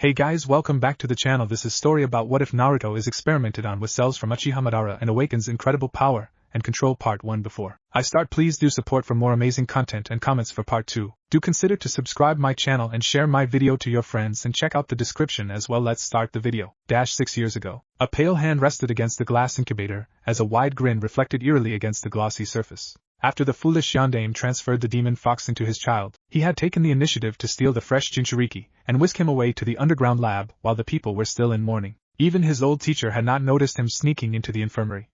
Hey guys, welcome back to the channel. This is story about what if Naruto is experimented on with cells from Uchiha Madara and awakens incredible power and control part 1 before I start. Please do support for more amazing content and comments for part 2. Do consider to subscribe my channel and share my video to your friends and check out the description as well. Let's start the video. 6 years ago, a pale hand rested against the glass incubator as a wide grin reflected eerily against the glossy surface. After the foolish Yondaime transferred the demon fox into his child, he had taken the initiative to steal the fresh Jinchuriki and whisk him away to the underground lab while the people were still in mourning. Even his old teacher had not noticed him sneaking into the infirmary.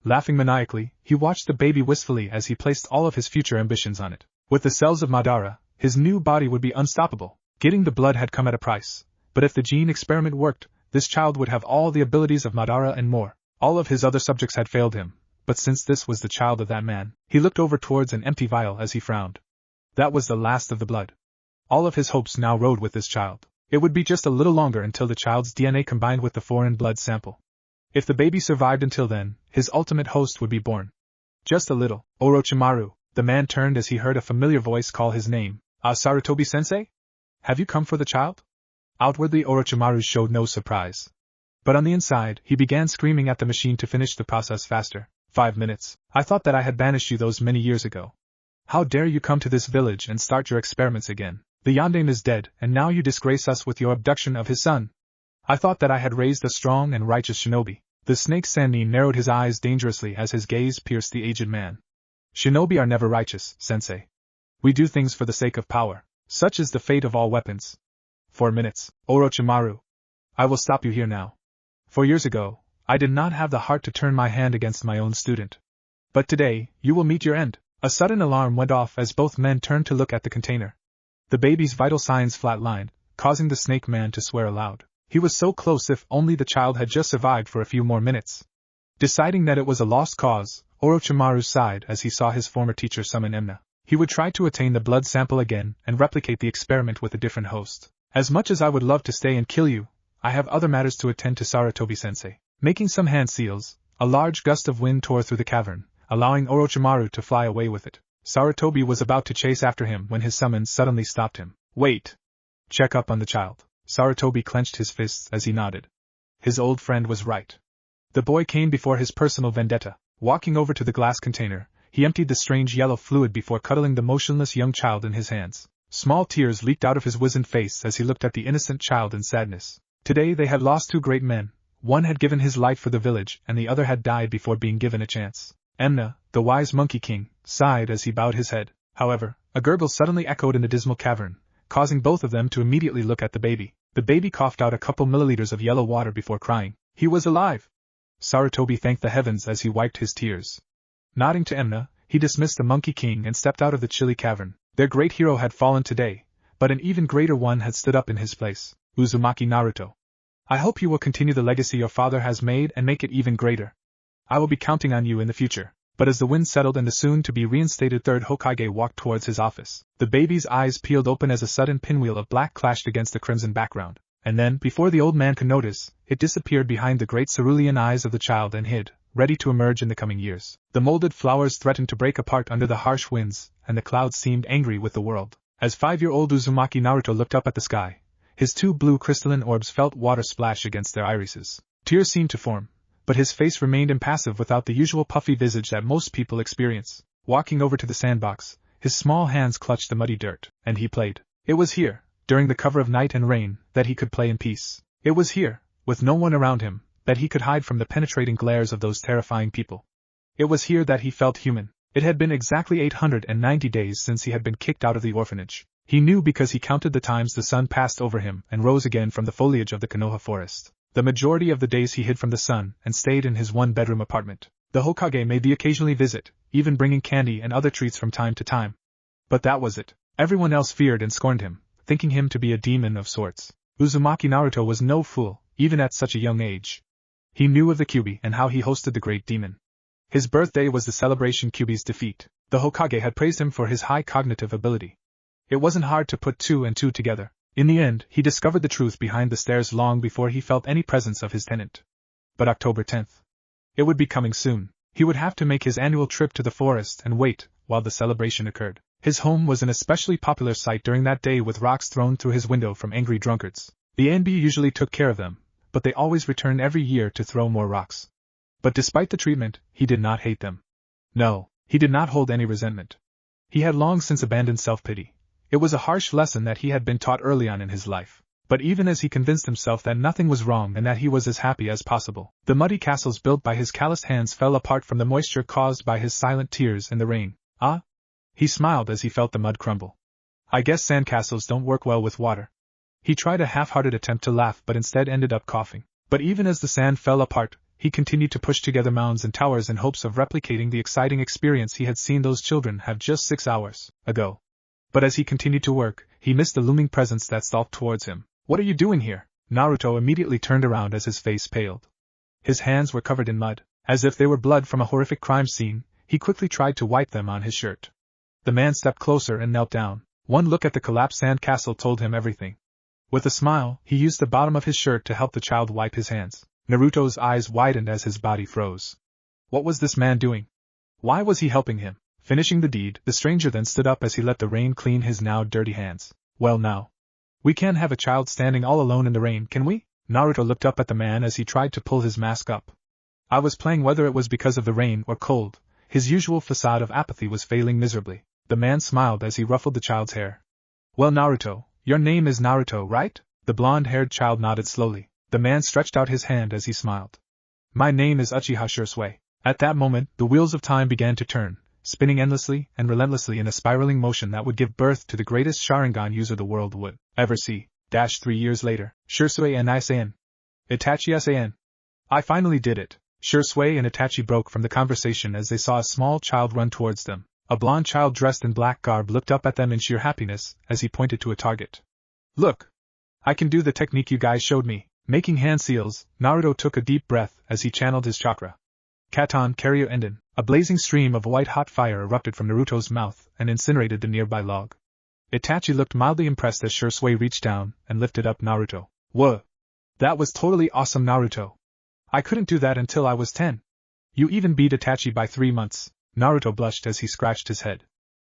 Laughing maniacally, he watched the baby wistfully as he placed all of his future ambitions on it. With the cells of Madara, his new body would be unstoppable. Getting the blood had come at a price, but if the gene experiment worked, this child would have all the abilities of Madara and more. All of his other subjects had failed him, but since this was the child of that man, he looked over towards an empty vial as he frowned. That was the last of the blood. All of his hopes now rode with this child. It would be just a little longer until the child's DNA combined with the foreign blood sample. If the baby survived until then, his ultimate host would be born. Just a little. Orochimaru, the man turned as he heard a familiar voice call his name. Sarutobi-sensei? Have you come for the child? Outwardly, Orochimaru showed no surprise. But on the inside, he began screaming at the machine to finish the process faster. 5 minutes. I thought that I had banished you those many years ago. How dare you come to this village and start your experiments again? The Yondaime is dead, and now you disgrace us with your abduction of his son. I thought that I had raised a strong and righteous shinobi. The snake Sannin narrowed his eyes dangerously as his gaze pierced the aged man. Shinobi are never righteous, sensei. We do things for the sake of power. Such is the fate of all weapons. 4 minutes. Orochimaru. I will stop you here now. 4 years ago, I did not have the heart to turn my hand against my own student. But today, you will meet your end. A sudden alarm went off as both men turned to look at the container. The baby's vital signs flatlined, causing the snake man to swear aloud. He was so close. If only the child had just survived for a few more minutes. Deciding that it was a lost cause, Orochimaru sighed as he saw his former teacher summon Emna. He would try to attain the blood sample again and replicate the experiment with a different host. As much as I would love to stay and kill you, I have other matters to attend to. Sarutobi-sensei. Making some hand seals, a large gust of wind tore through the cavern, allowing Orochimaru to fly away with it. Sarutobi was about to chase after him when his summons suddenly stopped him. Wait! Check up on the child. Sarutobi clenched his fists as he nodded. His old friend was right. The boy came before his personal vendetta. Walking over to the glass container, he emptied the strange yellow fluid before cuddling the motionless young child in his hands. Small tears leaked out of his wizened face as he looked at the innocent child in sadness. Today they had lost 2 great men. One had given his life for the village, and the other had died before being given a chance. Emna, the wise monkey king, sighed as he bowed his head. However, a gurgle suddenly echoed in the dismal cavern, causing both of them to immediately look at the baby. The baby coughed out a couple milliliters of yellow water before crying. He was alive! Sarutobi thanked the heavens as he wiped his tears. Nodding to Emna, he dismissed the monkey king and stepped out of the chilly cavern. Their great hero had fallen today, but an even greater one had stood up in his place. Uzumaki Naruto. I hope you will continue the legacy your father has made and make it even greater. I will be counting on you in the future. But as the wind settled and the soon-to-be reinstated third Hokage walked towards his office, the baby's eyes peeled open as a sudden pinwheel of black clashed against the crimson background. And then, before the old man could notice, it disappeared behind the great cerulean eyes of the child and hid, ready to emerge in the coming years. The molded flowers threatened to break apart under the harsh winds, and the clouds seemed angry with the world. As 5-year-old Uzumaki Naruto looked up at the sky, his 2 blue crystalline orbs felt water splash against their irises. Tears seemed to form, but his face remained impassive without the usual puffy visage that most people experience. Walking over to the sandbox, his small hands clutched the muddy dirt, and he played. It was here, during the cover of night and rain, that he could play in peace. It was here, with no one around him, that he could hide from the penetrating glares of those terrifying people. It was here that he felt human. It had been exactly 890 days since he had been kicked out of the orphanage. He knew because he counted the times the sun passed over him and rose again from the foliage of the Konoha forest. The majority of the days he hid from the sun and stayed in his 1-bedroom apartment. The Hokage made the occasionally visit, even bringing candy and other treats from time to time. But that was it. Everyone else feared and scorned him, thinking him to be a demon of sorts. Uzumaki Naruto was no fool, even at such a young age. He knew of the Kyuubi and how he hosted the great demon. His birthday was the celebration Kyuubi's defeat. The Hokage had praised him for his high cognitive ability. It wasn't hard to put 2 and 2 together. In the end, he discovered the truth behind the stairs long before he felt any presence of his tenant. But October 10th. It would be coming soon. He would have to make his annual trip to the forest and wait while the celebration occurred. His home was an especially popular sight during that day, with rocks thrown through his window from angry drunkards. The ANB usually took care of them, but they always returned every year to throw more rocks. But despite the treatment, he did not hate them. No, he did not hold any resentment. He had long since abandoned self-pity. It was a harsh lesson that he had been taught early on in his life. But even as he convinced himself that nothing was wrong and that he was as happy as possible, the muddy castles built by his calloused hands fell apart from the moisture caused by his silent tears in the rain. Ah? He smiled as he felt the mud crumble. I guess sandcastles don't work well with water. He tried a half-hearted attempt to laugh but instead ended up coughing. But even as the sand fell apart, he continued to push together mounds and towers in hopes of replicating the exciting experience he had seen those children have just 6 hours ago. But as he continued to work, he missed the looming presence that stalked towards him. What are you doing here? Naruto immediately turned around as his face paled. His hands were covered in mud, as if they were blood from a horrific crime scene. He quickly tried to wipe them on his shirt. The man stepped closer and knelt down. One look at the collapsed sand castle told him everything. With a smile, he used the bottom of his shirt to help the child wipe his hands. Naruto's eyes widened as his body froze. What was this man doing? Why was he helping him? Finishing the deed, the stranger then stood up as he let the rain clean his now dirty hands. Well now. We can't have a child standing all alone in the rain, can we? Naruto looked up at the man as he tried to pull his mask up. I was playing whether it was because of the rain or cold. His usual facade of apathy was failing miserably. The man smiled as he ruffled the child's hair. Well, Naruto, your name is Naruto, right? The blonde-haired child nodded slowly. The man stretched out his hand as he smiled. My name is Uchiha Shursui. At that moment, the wheels of time began to turn, spinning endlessly and relentlessly in a spiraling motion that would give birth to the greatest Sharingan user the world would ever see. 3 years later, Shursui and Isayan. Itachi Isayan. I finally did it. Shursui and Itachi broke from the conversation as they saw a small child run towards them. A blonde child dressed in black garb looked up at them in sheer happiness as he pointed to a target. Look! I can do the technique you guys showed me. Making hand seals, Naruto took a deep breath as he channeled his chakra. Katon Karyo Enden. A blazing stream of white-hot fire erupted from Naruto's mouth and incinerated the nearby log. Itachi looked mildly impressed as Shursui reached down and lifted up Naruto. Whoa! That was totally awesome, Naruto. I couldn't do that until I was 10. You even beat Itachi by 3 months. Naruto blushed as he scratched his head.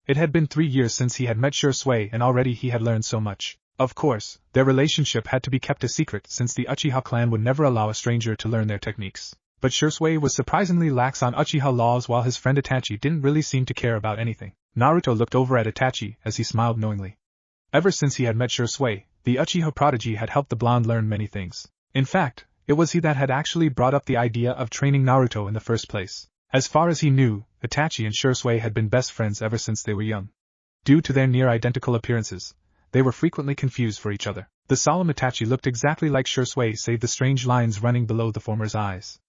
It had been 3 years since he had met Shursui and already he had learned so much. Of course, their relationship had to be kept a secret since the Uchiha clan would never allow a stranger to learn their techniques. But Shursui was surprisingly lax on Uchiha laws while his friend Itachi didn't really seem to care about anything. Naruto looked over at Itachi as he smiled knowingly. Ever since he had met Shursui, the Uchiha prodigy had helped the blonde learn many things. In fact, it was he that had actually brought up the idea of training Naruto in the first place. As far as he knew, Itachi and Shursui had been best friends ever since they were young. Due to their near-identical appearances, they were frequently confused for each other. The solemn Itachi looked exactly like Shursui save the strange lines running below the former's eyes.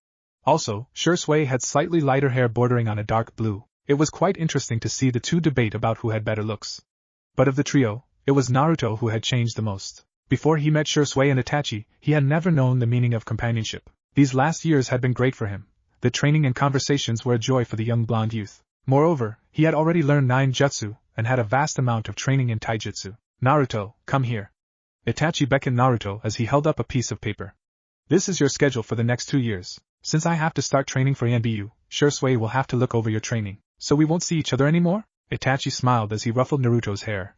Also, Shursui had slightly lighter hair bordering on a dark blue. It was quite interesting to see the two debate about who had better looks. But of the trio, it was Naruto who had changed the most. Before he met Shursui and Itachi, he had never known the meaning of companionship. These last years had been great for him. The training and conversations were a joy for the young blonde youth. Moreover, he had already learned 9 jutsu, and had a vast amount of training in taijutsu. Naruto, come here. Itachi beckoned Naruto as he held up a piece of paper. This is your schedule for the next 2 years. Since I have to start training for Yanbiyu, Shursui will have to look over your training. So we won't see each other anymore? Itachi smiled as he ruffled Naruto's hair.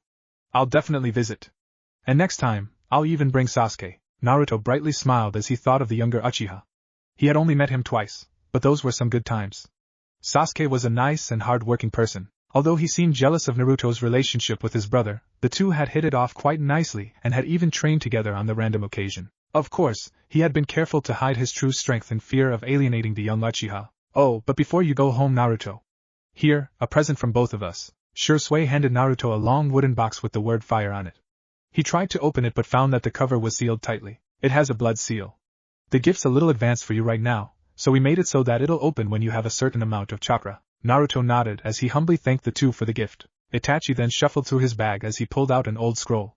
I'll definitely visit. And next time, I'll even bring Sasuke. Naruto brightly smiled as he thought of the younger Uchiha. He had only met him twice, but those were some good times. Sasuke was a nice and hard-working person. Although he seemed jealous of Naruto's relationship with his brother, the two had hit it off quite nicely and had even trained together on the random occasion. Of course, he had been careful to hide his true strength in fear of alienating the young Uchiha. Oh, but before you go home, Naruto. Here, a present from both of us. Shursui handed Naruto a long wooden box with the word fire on it. He tried to open it but found that the cover was sealed tightly. It has a blood seal. The gift's a little advanced for you right now, so we made it so that it'll open when you have a certain amount of chakra. Naruto nodded as he humbly thanked the two for the gift. Itachi then shuffled through his bag as he pulled out an old scroll.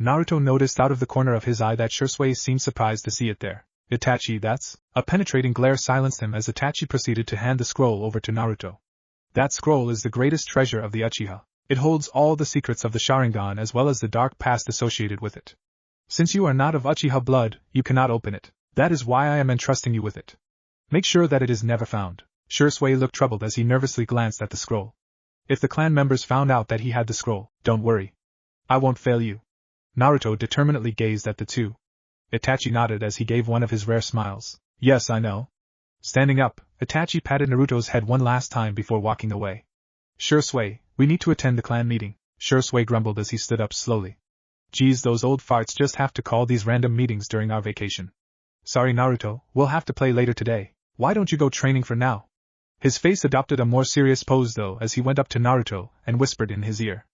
Naruto noticed out of the corner of his eye that Shursui seemed surprised to see it there. Itachi, that's... A penetrating glare silenced him as Itachi proceeded to hand the scroll over to Naruto. That scroll is the greatest treasure of the Uchiha. It holds all the secrets of the Sharingan as well as the dark past associated with it. Since you are not of Uchiha blood, you cannot open it. That is why I am entrusting you with it. Make sure that it is never found. Shursui looked troubled as he nervously glanced at the scroll. If the clan members found out that he had the scroll, don't worry. I won't fail you. Naruto determinedly gazed at the two. Itachi nodded as he gave one of his rare smiles. Yes, I know. Standing up, Itachi patted Naruto's head one last time before walking away. Shursui, we need to attend the clan meeting, Shursui grumbled as he stood up slowly. Geez, those old farts just have to call these random meetings during our vacation. Sorry Naruto, we'll have to play later today. Why don't you go training for now? His face adopted a more serious pose though as he went up to Naruto and whispered in his ear.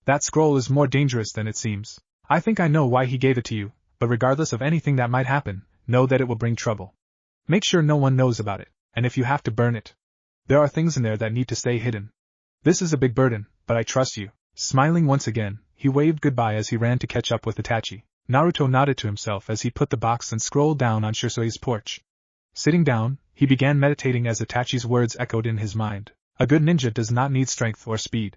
That scroll is more dangerous than it seems. I think I know why he gave it to you, but regardless of anything that might happen, know that it will bring trouble. Make sure no one knows about it, and if you have to burn it. There are things in there that need to stay hidden. This is a big burden, but I trust you. Smiling once again, he waved goodbye as he ran to catch up with Itachi. Naruto nodded to himself as he put the box and scroll down on Shursui's porch. Sitting down, he began meditating as Itachi's words echoed in his mind. A good ninja does not need strength or speed.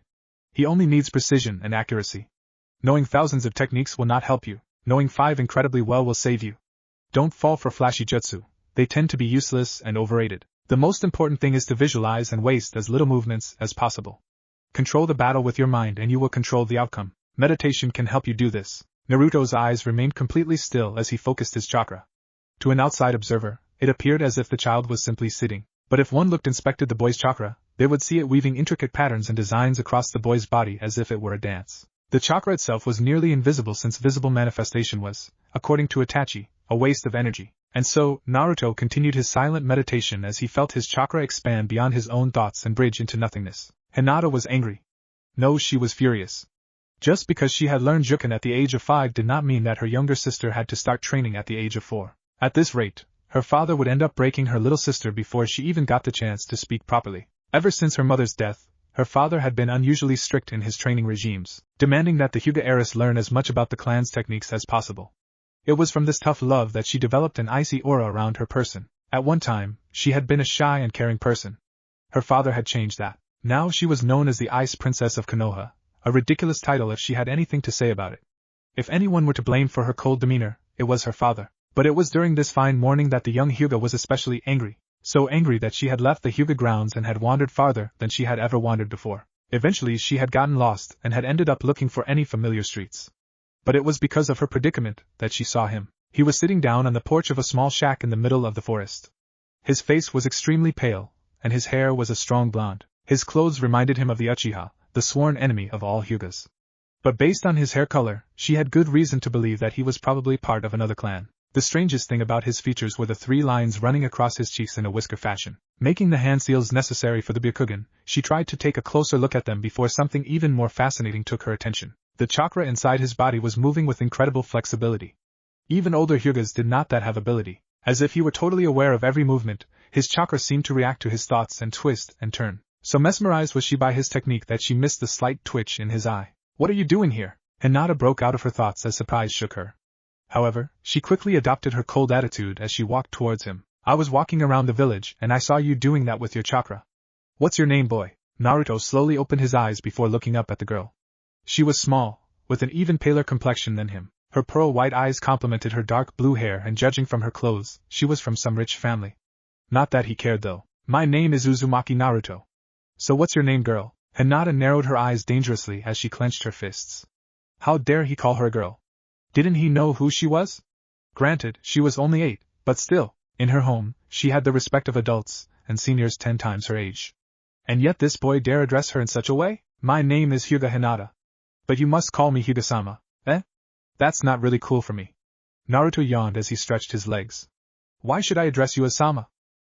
He only needs precision and accuracy. Knowing thousands of techniques will not help you. Knowing 5 incredibly well will save you. Don't fall for flashy jutsu. They tend to be useless and overrated. The most important thing is to visualize and waste as little movements as possible. Control the battle with your mind and you will control the outcome. Meditation can help you do this. Naruto's eyes remained completely still as he focused his chakra. To an outside observer, it appeared as if the child was simply sitting. But if one inspected the boy's chakra, they would see it weaving intricate patterns and designs across the boy's body as if it were a dance. The chakra itself was nearly invisible since visible manifestation was, according to Itachi, a waste of energy. And so, Naruto continued his silent meditation as he felt his chakra expand beyond his own thoughts and bridge into nothingness. Hinata was angry. No, she was furious. Just because she had learned Juken at the age of 5 did not mean that her younger sister had to start training at the age of 4. At this rate, her father would end up breaking her little sister before she even got the chance to speak properly. Ever since her mother's death, her father had been unusually strict in his training regimes, demanding that the Hyuga heiress learn as much about the clan's techniques as possible. It was from this tough love that she developed an icy aura around her person. At one time, she had been a shy and caring person. Her father had changed that. Now she was known as the Ice Princess of Konoha, a ridiculous title if she had anything to say about it. If anyone were to blame for her cold demeanor, it was her father. But it was during this fine morning that the young Hyuga was especially angry, so angry that she had left the Hyuga grounds and had wandered farther than she had ever wandered before. Eventually she had gotten lost and had ended up looking for any familiar streets. But it was because of her predicament that she saw him. He was sitting down on the porch of a small shack in the middle of the forest. His face was extremely pale, and his hair was a strong blonde. His clothes reminded him of the Uchiha, the sworn enemy of all Hyugas. But based on his hair color, she had good reason to believe that he was probably part of another clan. The strangest thing about his features were the 3 lines running across his cheeks in a whisker fashion. Making the hand seals necessary for the Byakugan, she tried to take a closer look at them before something even more fascinating took her attention. The chakra inside his body was moving with incredible flexibility. Even older Hyugas did not that have ability. As if he were totally aware of every movement, his chakra seemed to react to his thoughts and twist and turn. So mesmerized was she by his technique that she missed the slight twitch in his eye. What are you doing here? Hinata broke out of her thoughts as surprise shook her. However, she quickly adopted her cold attitude as she walked towards him. I was walking around the village and I saw you doing that with your chakra. What's your name, boy? Naruto slowly opened his eyes before looking up at the girl. She was small, with an even paler complexion than him. Her pearl-white eyes complemented her dark blue hair and judging from her clothes, she was from some rich family. Not that he cared though. My name is Uzumaki Naruto. So what's your name, girl? Hinata narrowed her eyes dangerously as she clenched her fists. How dare he call her a girl? Didn't he know who she was? Granted, she was only 8, but still, in her home, she had the respect of adults, and seniors 10 times her age. And yet this boy dare address her in such a way? My name is Hyuga Hinata. But you must call me Hyuga-sama. Eh? That's not really cool for me. Naruto yawned as he stretched his legs. Why should I address you as Sama?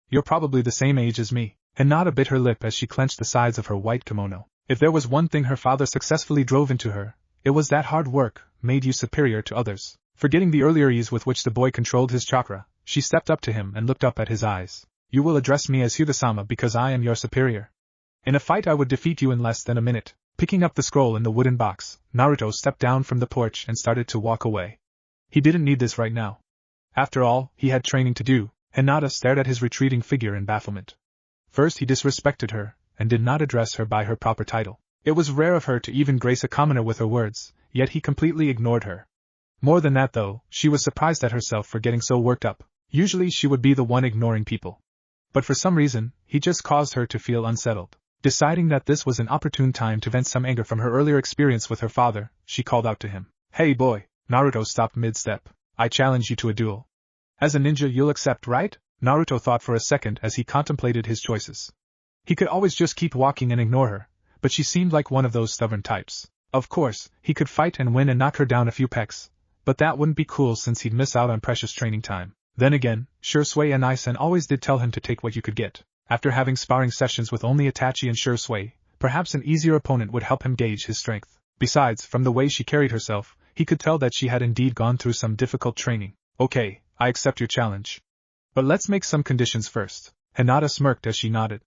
You're probably the same age as me. Hinata bit her lip as she clenched the sides of her white kimono. If there was one thing her father successfully drove into her, it was that hard work made you superior to others. Forgetting the earlier ease with which the boy controlled his chakra, she stepped up to him and looked up at his eyes. You will address me as Hyuga-sama because I am your superior. In a fight I would defeat you in less than a minute. Picking up the scroll in the wooden box, Naruto stepped down from the porch and started to walk away. He didn't need this right now. After all, he had training to do. Hinata stared at his retreating figure in bafflement. First he disrespected her, and did not address her by her proper title. It was rare of her to even grace a commoner with her words, yet he completely ignored her. More than that though, she was surprised at herself for getting so worked up. Usually she would be the one ignoring people. But for some reason, he just caused her to feel unsettled. Deciding that this was an opportune time to vent some anger from her earlier experience with her father, she called out to him. Hey boy! Naruto stopped mid-step. I challenge you to a duel. As a ninja you'll accept, right? Naruto thought for a second as he contemplated his choices. He could always just keep walking and ignore her, but she seemed like one of those stubborn types. Of course, he could fight and win and knock her down a few pecks, but that wouldn't be cool since he'd miss out on precious training time. Then again, Shursui and Isen always did tell him to take what you could get. After having sparring sessions with only Itachi and Shursui, perhaps an easier opponent would help him gauge his strength. Besides, from the way she carried herself, he could tell that she had indeed gone through some difficult training. Okay, I accept your challenge. But let's make some conditions first. Hinata smirked as she nodded.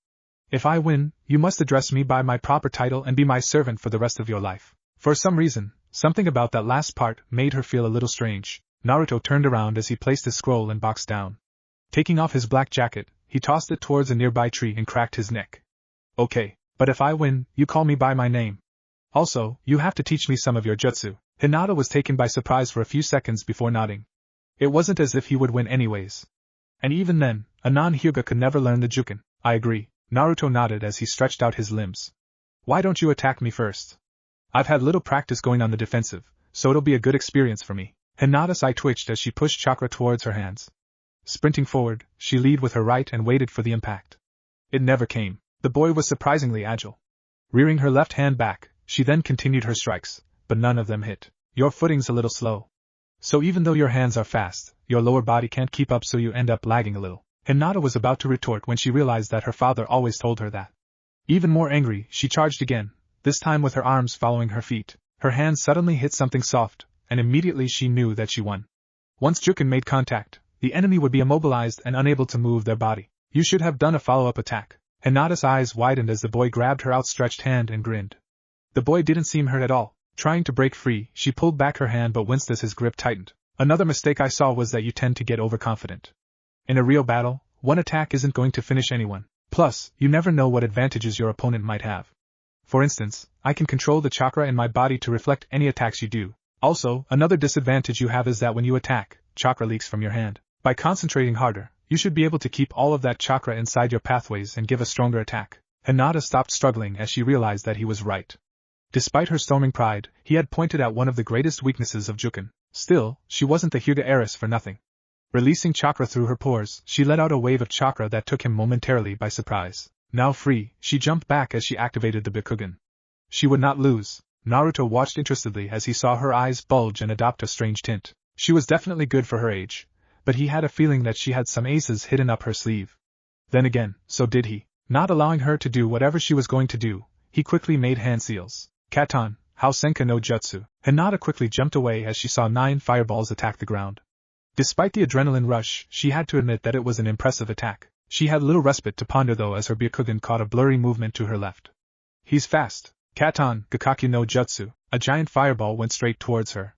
If I win, you must address me by my proper title and be my servant for the rest of your life. For some reason, something about that last part made her feel a little strange. Naruto turned around as he placed his scroll and box down. Taking off his black jacket, he tossed it towards a nearby tree and cracked his neck. Okay, but if I win, you call me by my name. Also, you have to teach me some of your jutsu. Hinata was taken by surprise for a few seconds before nodding. It wasn't as if he would win anyways. And even then, a non-Hyuga could never learn the Juken. I agree, Naruto nodded as he stretched out his limbs. Why don't you attack me first? I've had little practice going on the defensive, so it'll be a good experience for me. Hinata's eye twitched as she pushed chakra towards her hands. Sprinting forward, she lead with her right and waited for the impact. It never came. The boy was surprisingly agile. Rearing her left hand back, she then continued her strikes, but none of them hit. Your footing's a little slow. So even though your hands are fast, your lower body can't keep up, so you end up lagging a little. Hinata was about to retort when she realized that her father always told her that. Even more angry, she charged again, this time with her arms following her feet. Her hands suddenly hit something soft, and immediately she knew that she won. Once Juken made contact, the enemy would be immobilized and unable to move their body. You should have done a follow-up attack. Hinata's eyes widened as the boy grabbed her outstretched hand and grinned. The boy didn't seem hurt at all. Trying to break free, she pulled back her hand but winced as his grip tightened. Another mistake I saw was that you tend to get overconfident. In a real battle, one attack isn't going to finish anyone. Plus, you never know what advantages your opponent might have. For instance, I can control the chakra in my body to reflect any attacks you do. Also, another disadvantage you have is that when you attack, chakra leaks from your hand. By concentrating harder, you should be able to keep all of that chakra inside your pathways and give a stronger attack. Hinata stopped struggling as she realized that he was right. Despite her storming pride, he had pointed out one of the greatest weaknesses of Juken. Still, she wasn't the Hyuga heiress for nothing. Releasing chakra through her pores, she let out a wave of chakra that took him momentarily by surprise. Now free, she jumped back as she activated the Byakugan. She would not lose. Naruto watched interestedly as he saw her eyes bulge and adopt a strange tint. She was definitely good for her age, but he had a feeling that she had some aces hidden up her sleeve. Then again, so did he. Not allowing her to do whatever she was going to do, he quickly made hand seals. Katon, Hausenka no Jutsu. Hinata quickly jumped away as she saw 9 fireballs attack the ground. Despite the adrenaline rush, she had to admit that it was an impressive attack. She had little respite to ponder though as her Byakugan caught a blurry movement to her left. He's fast. Katon, Gakakyu no Jutsu. A giant fireball went straight towards her.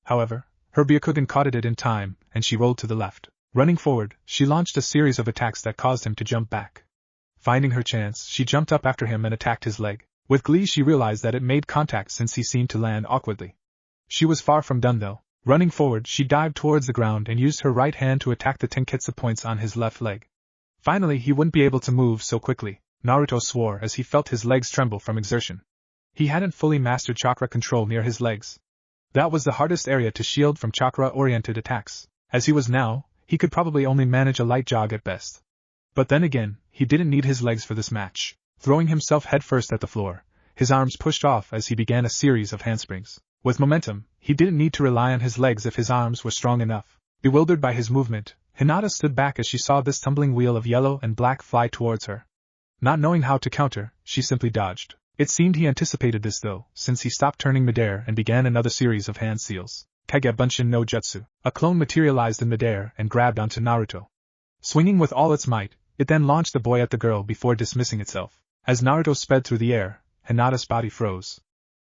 However, her Byakugan caught it in time, and she rolled to the left. Running forward, she launched a series of attacks that caused him to jump back. Finding her chance, she jumped up after him and attacked his leg. With glee she realized that it made contact since he seemed to land awkwardly. She was far from done though. Running forward, she dived towards the ground and used her right hand to attack the tenketsu points on his left leg. Finally he wouldn't be able to move so quickly, Naruto swore as he felt his legs tremble from exertion. He hadn't fully mastered chakra control near his legs. That was the hardest area to shield from chakra-oriented attacks. As he was now, he could probably only manage a light jog at best. But then again, he didn't need his legs for this match. Throwing himself headfirst at the floor, his arms pushed off as he began a series of handsprings. With momentum, he didn't need to rely on his legs if his arms were strong enough. Bewildered by his movement, Hinata stood back as she saw this tumbling wheel of yellow and black fly towards her. Not knowing how to counter, she simply dodged. It seemed he anticipated this though, since he stopped turning midair and began another series of hand seals. Kage Bunshin no Jutsu. A clone materialized in midair and grabbed onto Naruto. Swinging with all its might, it then launched the boy at the girl before dismissing itself. As Naruto sped through the air, Hinata's body froze.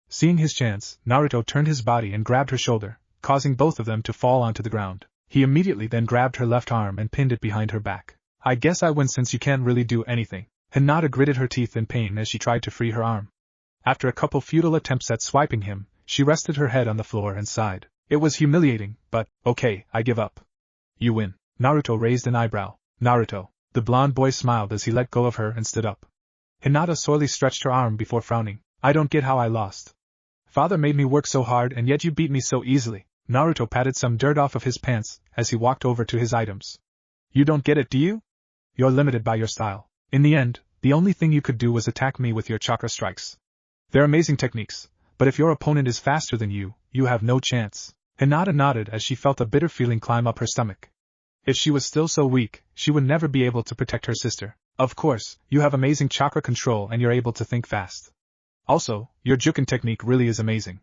Seeing his chance, Naruto turned his body and grabbed her shoulder, causing both of them to fall onto the ground. He immediately then grabbed her left arm and pinned it behind her back. I guess I win since you can't really do anything. Hinata gritted her teeth in pain as she tried to free her arm. After a couple futile attempts at swiping him, she rested her head on the floor and sighed. It was humiliating, but, okay, I give up. You win. Naruto raised an eyebrow. Naruto. The blonde boy smiled as he let go of her and stood up. Hinata sorely stretched her arm before frowning. I don't get how I lost. Father made me work so hard and yet you beat me so easily. Naruto patted some dirt off of his pants as he walked over to his items. You don't get it, do you? You're limited by your style. In the end, the only thing you could do was attack me with your chakra strikes. They're amazing techniques, but if your opponent is faster than you, you have no chance. Hinata nodded as she felt a bitter feeling climb up her stomach. If she was still so weak, she would never be able to protect her sister. Of course, you have amazing chakra control and you're able to think fast. Also, your Juken technique really is amazing.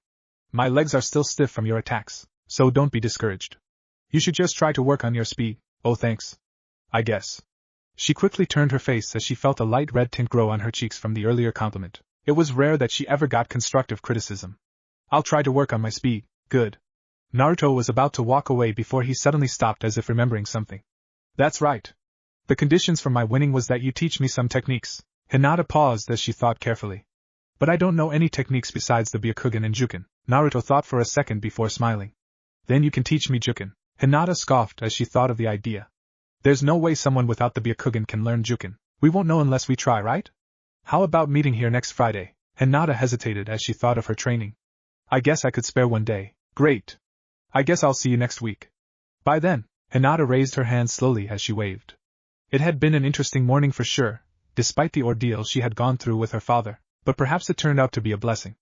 My legs are still stiff from your attacks, so don't be discouraged. You should just try to work on your speed. Oh, thanks. I guess. She quickly turned her face as she felt a light red tint grow on her cheeks from the earlier compliment. It was rare that she ever got constructive criticism. I'll try to work on my speed. Good. Naruto was about to walk away before he suddenly stopped as if remembering something. That's right. The conditions for my winning was that you teach me some techniques. Hinata paused as she thought carefully. But I don't know any techniques besides the Byakugan and Juken. Naruto thought for a second before smiling. Then you can teach me Juken. Hinata scoffed as she thought of the idea. There's no way someone without the Byakugan can learn Juken. We won't know unless we try, right? How about meeting here next Friday? Hinata hesitated as she thought of her training. I guess I could spare one day. Great. I guess I'll see you next week. By then, Hinata raised her hand slowly as she waved. It had been an interesting morning for sure, despite the ordeal she had gone through with her father, but perhaps it turned out to be a blessing.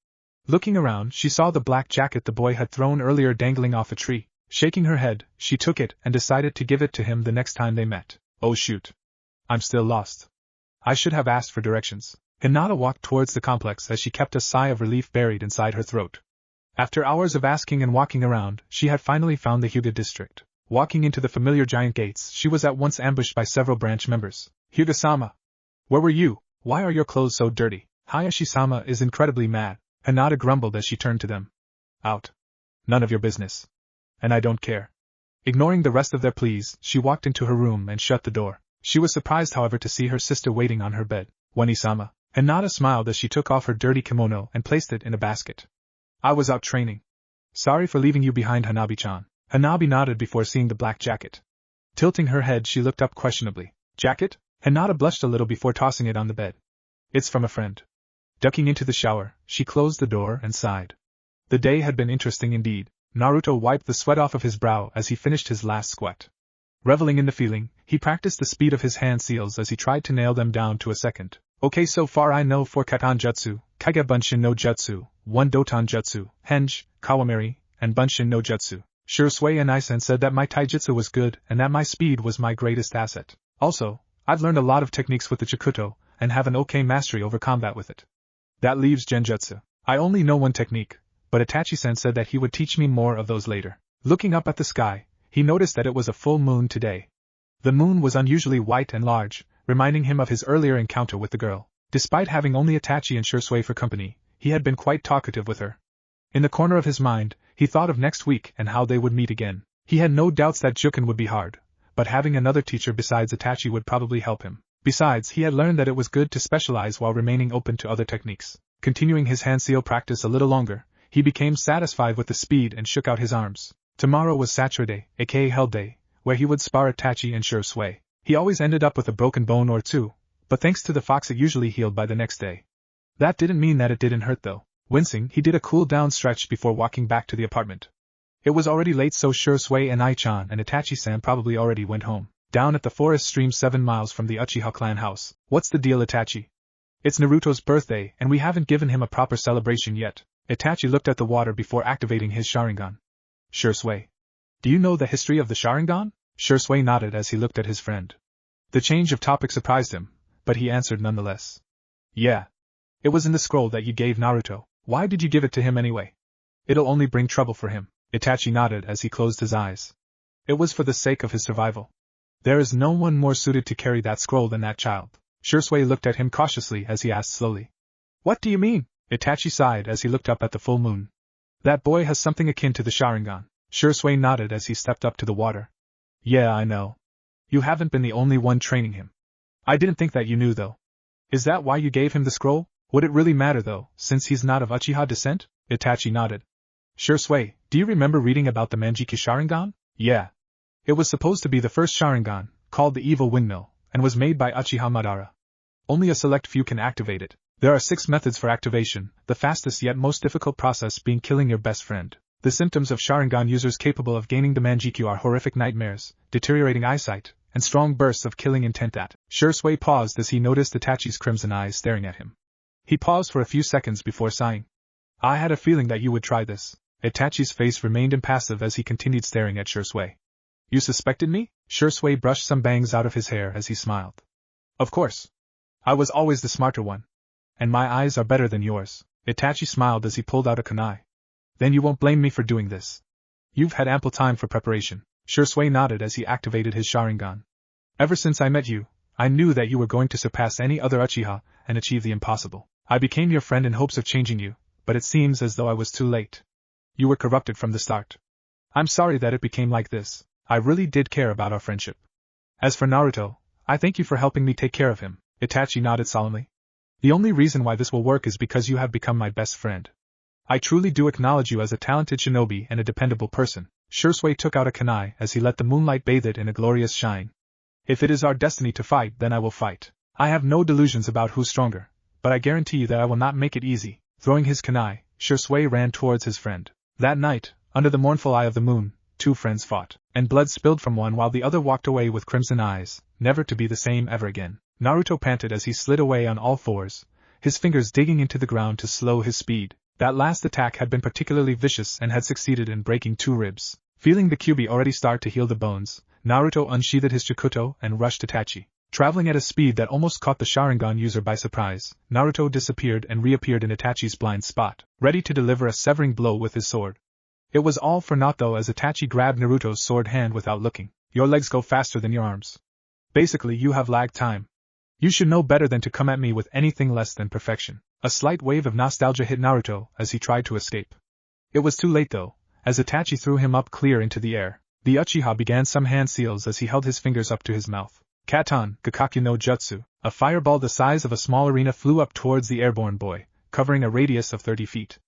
Looking around, she saw the black jacket the boy had thrown earlier dangling off a tree. Shaking her head, she took it and decided to give it to him the next time they met. Oh shoot. I'm still lost. I should have asked for directions. Hinata walked towards the complex as she kept a sigh of relief buried inside her throat. After hours of asking and walking around, she had finally found the Hyuga district. Walking into the familiar giant gates, she was at once ambushed by several branch members. Hyuga-sama! Where were you? Why are your clothes so dirty? Hayashi-sama is incredibly mad. Hinata grumbled as she turned to them. Out. None of your business. And I don't care. Ignoring the rest of their pleas, she walked into her room and shut the door. She was surprised, however, to see her sister waiting on her bed. Wani-sama. Hinata smiled as she took off her dirty kimono and placed it in a basket. I was out training. Sorry for leaving you behind, Hanabi-chan. Hanabi nodded before seeing the black jacket. Tilting her head, she looked up questionably. Jacket? Hinata blushed a little before tossing it on the bed. It's from a friend. Ducking into the shower, she closed the door and sighed. The day had been interesting indeed. Naruto wiped the sweat off of his brow as he finished his last squat. Reveling in the feeling, he practiced the speed of his hand seals as he tried to nail them down to a second. Okay, so far I know 4 Katan Jutsu, Kage Bunshin no Jutsu, 1 Doton Jutsu, Henge, Kawamiri, and Bunshin no Jutsu. Shurusui and Isen said that my taijutsu was good and that my speed was my greatest asset. Also, I've learned a lot of techniques with the Chikuto, and have an okay mastery over combat with it. That leaves Genjutsu. I only know one technique, but Itachi-sen said that he would teach me more of those later. Looking up at the sky, he noticed that it was a full moon today. The moon was unusually white and large, reminding him of his earlier encounter with the girl. Despite having only Itachi and Shurusui for company, he had been quite talkative with her. In the corner of his mind, he thought of next week and how they would meet again. He had no doubts that Juken would be hard, but having another teacher besides Itachi would probably help him. Besides, he had learned that it was good to specialize while remaining open to other techniques. Continuing his hand seal practice a little longer, he became satisfied with the speed and shook out his arms. Tomorrow was Saturday, aka Hell Day, where he would spar Itachi and Shurusui. He always ended up with a broken bone or two, but thanks to the fox it usually healed by the next day. That didn't mean that it didn't hurt though. Wincing, he did a cool-down stretch before walking back to the apartment. It was already late, so Shurusui and Ai-chan and Itachi-san probably already went home. Down at the forest stream 7 miles from the Uchiha clan house. What's the deal, Itachi? It's Naruto's birthday and we haven't given him a proper celebration yet. Itachi looked at the water before activating his Sharingan. Shurusui. Do you know the history of the Sharingan? Shurusui nodded as he looked at his friend. The change of topic surprised him, but he answered nonetheless. Yeah. It was in the scroll that you gave Naruto. Why did you give it to him anyway? It'll only bring trouble for him. Itachi nodded as he closed his eyes. It was for the sake of his survival. There is no one more suited to carry that scroll than that child. Shurusui looked at him cautiously as he asked slowly. What do you mean? Itachi sighed as he looked up at the full moon. That boy has something akin to the Sharingan. Shurusui nodded as he stepped up to the water. Yeah, I know. You haven't been the only one training him. I didn't think that you knew though. Is that why you gave him the scroll? Would it really matter though, since he's not of Uchiha descent? Itachi nodded. Shurusui, do you remember reading about the Manjiki Sharingan? Yeah. It was supposed to be the first Sharingan, called the Evil Windmill, and was made by Uchiha Madara. Only a select few can activate it. There are 6 methods for activation, the fastest yet most difficult process being killing your best friend. The symptoms of Sharingan users capable of gaining the Manjikyu are horrific nightmares, deteriorating eyesight, and strong bursts of killing intent that. Shursui paused as he noticed Itachi's crimson eyes staring at him. He paused for a few seconds before sighing. I had a feeling that you would try this. Itachi's face remained impassive as he continued staring at Shursui. You suspected me? Shursui brushed some bangs out of his hair as he smiled. Of course. I was always the smarter one. And my eyes are better than yours. Itachi smiled as he pulled out a kunai. Then you won't blame me for doing this. You've had ample time for preparation. Shursui nodded as he activated his Sharingan. Ever since I met you, I knew that you were going to surpass any other Uchiha and achieve the impossible. I became your friend in hopes of changing you, but it seems as though I was too late. You were corrupted from the start. I'm sorry that it became like this. I really did care about our friendship. As for Naruto, I thank you for helping me take care of him. Itachi nodded solemnly. The only reason why this will work is because you have become my best friend. I truly do acknowledge you as a talented shinobi and a dependable person. Shursui took out a kunai as he let the moonlight bathe it in a glorious shine. If it is our destiny to fight, then I will fight. I have no delusions about who's stronger, but I guarantee you that I will not make it easy. Throwing his kunai, Shursui ran towards his friend. That night, under the mournful eye of the moon, two friends fought, and blood spilled from one while the other walked away with crimson eyes, never to be the same ever again. Naruto panted as he slid away on all fours, his fingers digging into the ground to slow his speed. That last attack had been particularly vicious and had succeeded in breaking 2 ribs. Feeling the Kyuubi already start to heal the bones, Naruto unsheathed his Chikuto and rushed Itachi. Traveling at a speed that almost caught the Sharingan user by surprise, Naruto disappeared and reappeared in Itachi's blind spot, ready to deliver a severing blow with his sword. It was all for naught though as Itachi grabbed Naruto's sword hand without looking. Your legs go faster than your arms. Basically, you have lagged time. You should know better than to come at me with anything less than perfection. A slight wave of nostalgia hit Naruto as he tried to escape. It was too late though, as Itachi threw him up clear into the air. The Uchiha began some hand seals as he held his fingers up to his mouth. Katan, Gakakyu no Jutsu, a fireball the size of a small arena flew up towards the airborne boy, covering a radius of 30 feet.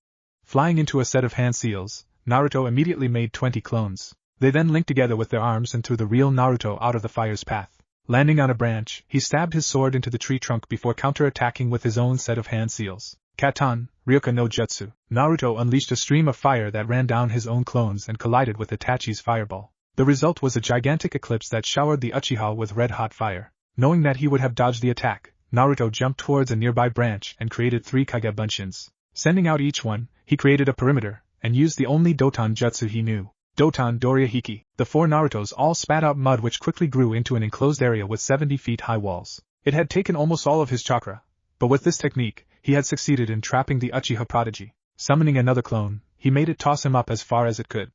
Flying into a set of hand seals, Naruto immediately made 20 clones. They then linked together with their arms and threw the real Naruto out of the fire's path. Landing on a branch, he stabbed his sword into the tree trunk before counter-attacking with his own set of hand seals. Katan, Ryoka no Jutsu. Naruto unleashed a stream of fire that ran down his own clones and collided with Itachi's fireball. The result was a gigantic eclipse that showered the Uchiha with red-hot fire. Knowing that he would have dodged the attack, Naruto jumped towards a nearby branch and created 3 Kage Bunshins. Sending out each one, he created a perimeter, and used the only Doton Jutsu he knew. Doton Doria Hiki. The 4 Narutos all spat out mud which quickly grew into an enclosed area with 70 feet high walls. It had taken almost all of his chakra, but with this technique, he had succeeded in trapping the Uchiha prodigy. Summoning another clone, he made it toss him up as far as it could.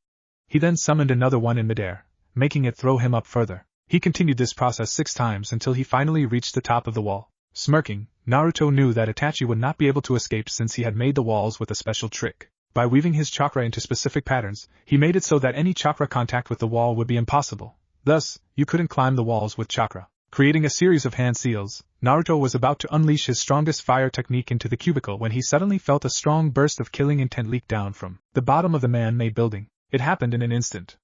He then summoned another one in midair, making it throw him up further. He continued this process 6 times until he finally reached the top of the wall. Smirking, Naruto knew that Itachi would not be able to escape since he had made the walls with a special trick. By weaving his chakra into specific patterns, he made it so that any chakra contact with the wall would be impossible. Thus, you couldn't climb the walls with chakra. Creating a series of hand seals, Naruto was about to unleash his strongest fire technique into the cubicle when he suddenly felt a strong burst of killing intent leak down from the bottom of the man-made building. It happened in an instant.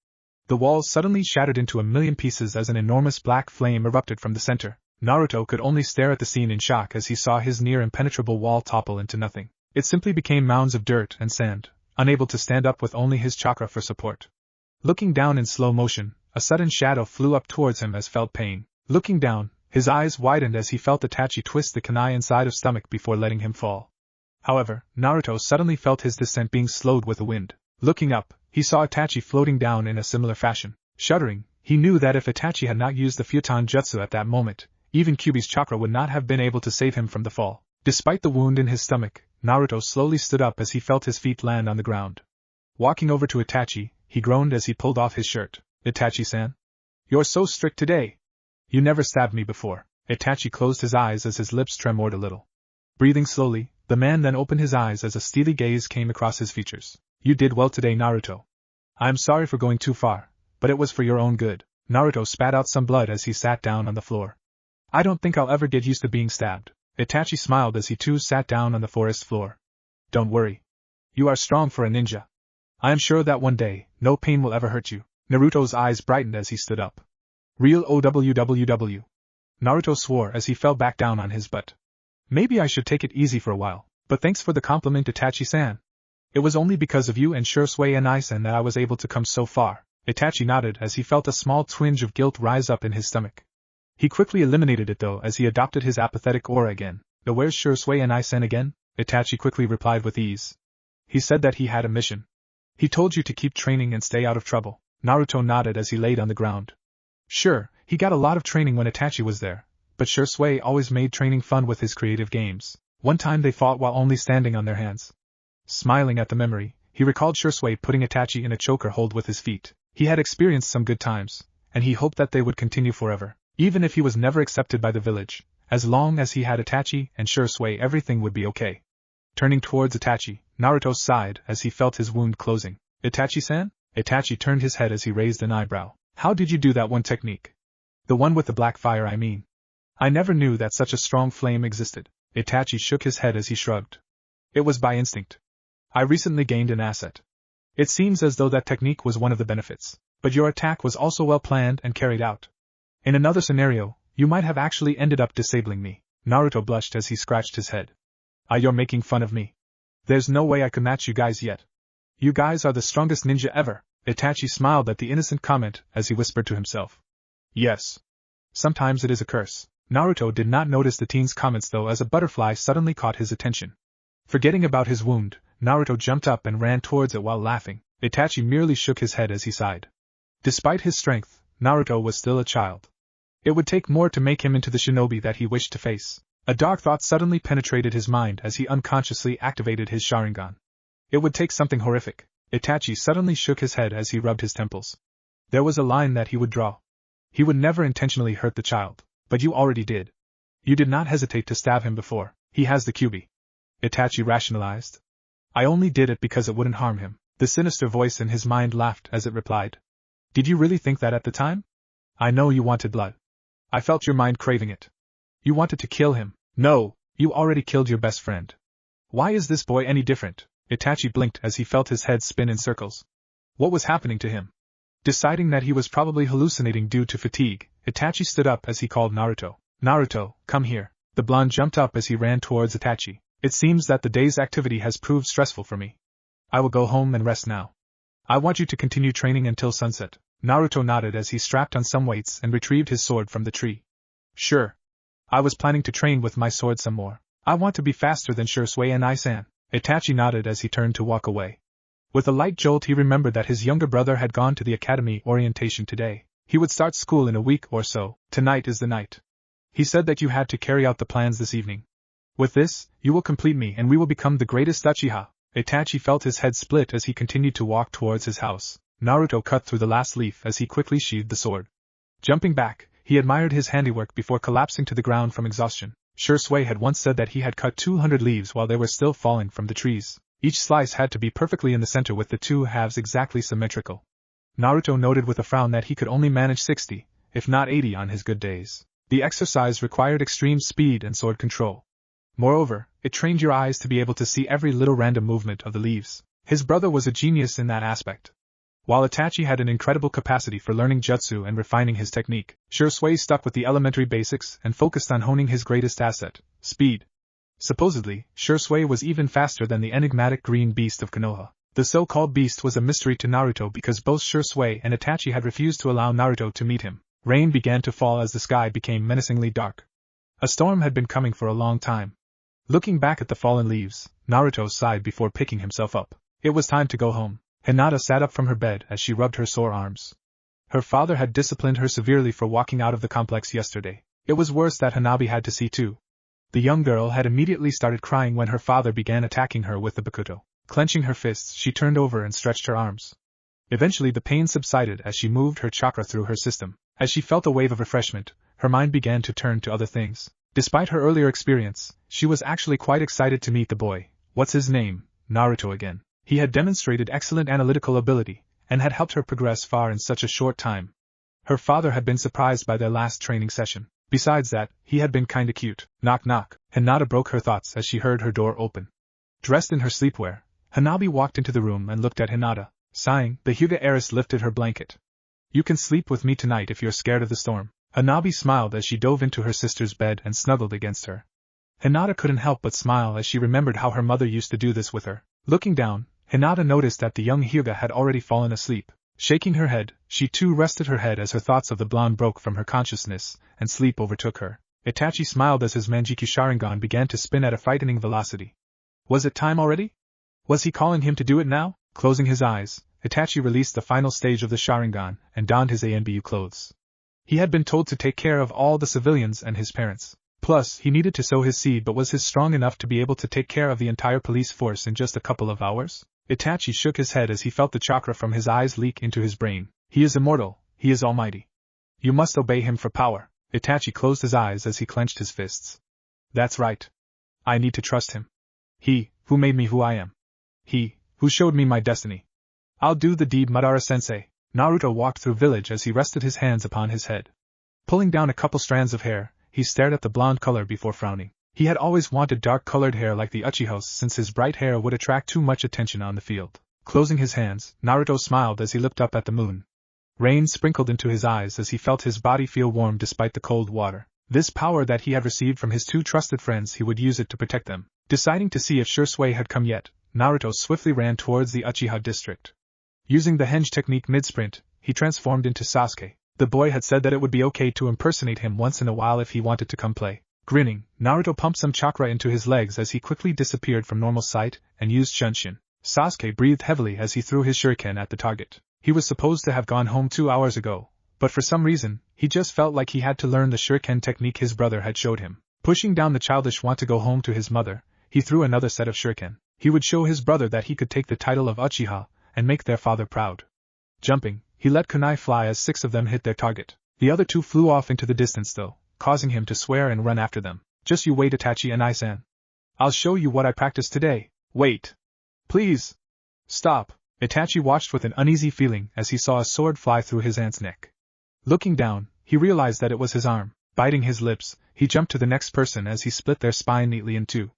The walls suddenly shattered into a million pieces as an enormous black flame erupted from the center. Naruto could only stare at the scene in shock as he saw his near-impenetrable wall topple into nothing. It simply became mounds of dirt and sand, unable to stand up with only his chakra for support. Looking down in slow motion, a sudden shadow flew up towards him as felt pain. Looking down, his eyes widened as he felt Itachi twist the kunai inside of stomach before letting him fall. However, Naruto suddenly felt his descent being slowed with the wind. Looking up, he saw Itachi floating down in a similar fashion. Shuddering, he knew that if Itachi had not used the Futon Jutsu at that moment, even Kyuubi's chakra would not have been able to save him from the fall. Despite the wound in his stomach, Naruto slowly stood up as he felt his feet land on the ground. Walking over to Itachi, he groaned as he pulled off his shirt. Itachi-san? You're so strict today. You never stabbed me before. Itachi closed his eyes as his lips tremored a little. Breathing slowly, the man then opened his eyes as a steely gaze came across his features. You did well today, Naruto. I'm sorry for going too far, but it was for your own good. Naruto spat out some blood as he sat down on the floor. I don't think I'll ever get used to being stabbed. Itachi smiled as he too sat down on the forest floor. Don't worry. You are strong for a ninja. I am sure that one day, no pain will ever hurt you. Naruto's eyes brightened as he stood up. Real OWWW. Naruto swore as he fell back down on his butt. Maybe I should take it easy for a while, but thanks for the compliment, Itachi-san. It was only because of you and Shursui and Isen that I was able to come so far. Itachi nodded as he felt a small twinge of guilt rise up in his stomach. He quickly eliminated it though as he adopted his apathetic aura again. Where's Shursui and Isen again? Itachi quickly replied with ease. He said that he had a mission. He told you to keep training and stay out of trouble. Naruto nodded as he laid on the ground. Sure, he got a lot of training when Itachi was there, but Shursui always made training fun with his creative games. One time they fought while only standing on their hands. Smiling at the memory, he recalled Shursui putting Itachi in a choker hold with his feet. He had experienced some good times, and he hoped that they would continue forever. Even if he was never accepted by the village, as long as he had Itachi and Shursui everything would be okay. Turning towards Itachi, Naruto sighed as he felt his wound closing. Itachi-san? Itachi turned his head as he raised an eyebrow. How did you do that one technique? The one with the black fire, I mean. I never knew that such a strong flame existed. Itachi shook his head as he shrugged. It was by instinct. I recently gained an asset. It seems as though that technique was one of the benefits, but your attack was also well planned and carried out. In another scenario, you might have actually ended up disabling me. Naruto blushed as he scratched his head. You're making fun of me. There's no way I could match you guys yet. You guys are the strongest ninja ever. Itachi smiled at the innocent comment as he whispered to himself. Yes. Sometimes it is a curse. Naruto did not notice the teen's comments though as a butterfly suddenly caught his attention. Forgetting about his wound, Naruto jumped up and ran towards it while laughing. Itachi merely shook his head as he sighed. Despite his strength, Naruto was still a child. It would take more to make him into the shinobi that he wished to face. A dark thought suddenly penetrated his mind as he unconsciously activated his Sharingan. It would take something horrific. Itachi suddenly shook his head as he rubbed his temples. There was a line that he would draw. He would never intentionally hurt the child, but you already did. You did not hesitate to stab him before. He has the Kyuubi. Itachi rationalized. I only did it because it wouldn't harm him. The sinister voice in his mind laughed as it replied. Did you really think that at the time? I know you wanted blood. I felt your mind craving it. You wanted to kill him. No, you already killed your best friend. Why is this boy any different? Itachi blinked as he felt his head spin in circles. What was happening to him? Deciding that he was probably hallucinating due to fatigue, Itachi stood up as he called Naruto. Naruto, come here. The blonde jumped up as he ran towards Itachi. It seems that the day's activity has proved stressful for me. I will go home and rest now. I want you to continue training until sunset. Naruto nodded as he strapped on some weights and retrieved his sword from the tree. Sure. I was planning to train with my sword some more. I want to be faster than Shursui and Isen. Itachi nodded as he turned to walk away. With a light jolt he remembered that his younger brother had gone to the academy orientation today. He would start school in a week or so. Tonight is the night. He said that you had to carry out the plans this evening. With this, you will complete me and we will become the greatest Uchiha. Itachi felt his head split as he continued to walk towards his house. Naruto cut through the last leaf as he quickly sheathed the sword. Jumping back, he admired his handiwork before collapsing to the ground from exhaustion. Shursui had once said that he had cut 200 leaves while they were still falling from the trees. Each slice had to be perfectly in the center with the two halves exactly symmetrical. Naruto noted with a frown that he could only manage 60, if not 80 on his good days. The exercise required extreme speed and sword control. Moreover, it trained your eyes to be able to see every little random movement of the leaves. His brother was a genius in that aspect. While Itachi had an incredible capacity for learning jutsu and refining his technique, Shursui stuck with the elementary basics and focused on honing his greatest asset, speed. Supposedly, Shursui was even faster than the enigmatic green beast of Konoha. The so-called beast was a mystery to Naruto because both Shursui and Itachi had refused to allow Naruto to meet him. Rain began to fall as the sky became menacingly dark. A storm had been coming for a long time. Looking back at the fallen leaves, Naruto sighed before picking himself up. It was time to go home. Hinata sat up from her bed as she rubbed her sore arms. Her father had disciplined her severely for walking out of the complex yesterday. It was worse that Hanabi had to see too. The young girl had immediately started crying when her father began attacking her with the bakuto. Clenching her fists, she turned over and stretched her arms. Eventually the pain subsided as she moved her chakra through her system. As she felt a wave of refreshment, her mind began to turn to other things. Despite her earlier experience, she was actually quite excited to meet the boy. What's his name? Naruto again. He had demonstrated excellent analytical ability, and had helped her progress far in such a short time. Her father had been surprised by their last training session. Besides that, he had been kinda cute. Knock knock. Hinata broke her thoughts as she heard her door open. Dressed in her sleepwear, Hanabi walked into the room and looked at Hinata. Sighing, the Hyuga heiress lifted her blanket. You can sleep with me tonight if you're scared of the storm. Hanabi smiled as she dove into her sister's bed and snuggled against her. Hinata couldn't help but smile as she remembered how her mother used to do this with her. Looking down, Hinata noticed that the young Hyuga had already fallen asleep. Shaking her head, she too rested her head as her thoughts of the blonde broke from her consciousness, and sleep overtook her. Itachi smiled as his Manjikyu Sharingan began to spin at a frightening velocity. Was it time already? Was he calling him to do it now? Closing his eyes, Itachi released the final stage of the Sharingan and donned his ANBU clothes. He had been told to take care of all the civilians and his parents. Plus, he needed to sow his seed, but was he strong enough to be able to take care of the entire police force in just a couple of hours? Itachi shook his head as he felt the chakra from his eyes leak into his brain. He is immortal, he is almighty. You must obey him for power. Itachi closed his eyes as he clenched his fists. That's right. I need to trust him. He, who made me who I am. He, who showed me my destiny. I'll do the deed, Madara-sensei. Naruto walked through village as he rested his hands upon his head. Pulling down a couple strands of hair, he stared at the blonde color before frowning. He had always wanted dark-colored hair like the Uchihas since his bright hair would attract too much attention on the field. Closing his hands, Naruto smiled as he looked up at the moon. Rain sprinkled into his eyes as he felt his body feel warm despite the cold water. This power that he had received from his two trusted friends, he would use it to protect them. Deciding to see if Shisui had come yet, Naruto swiftly ran towards the Uchiha district. Using the henge technique mid-sprint, he transformed into Sasuke. The boy had said that it would be okay to impersonate him once in a while if he wanted to come play. Grinning, Naruto pumped some chakra into his legs as he quickly disappeared from normal sight and used Shunshin. Sasuke breathed heavily as he threw his shuriken at the target. He was supposed to have gone home 2 hours ago, but for some reason, he just felt like he had to learn the shuriken technique his brother had showed him. Pushing down the childish want to go home to his mother, he threw another set of shuriken. He would show his brother that he could take the title of Uchiha and make their father proud. Jumping, he let kunai fly as 6 of them hit their target. The other 2 flew off into the distance though, causing him to swear and run after them. Just you wait, Itachi and I-san. I'll show you what I practiced today. Wait. Please. Stop. Itachi watched with an uneasy feeling as he saw a sword fly through his aunt's neck. Looking down, he realized that it was his arm. Biting his lips, he jumped to the next person as he split their spine neatly in 2.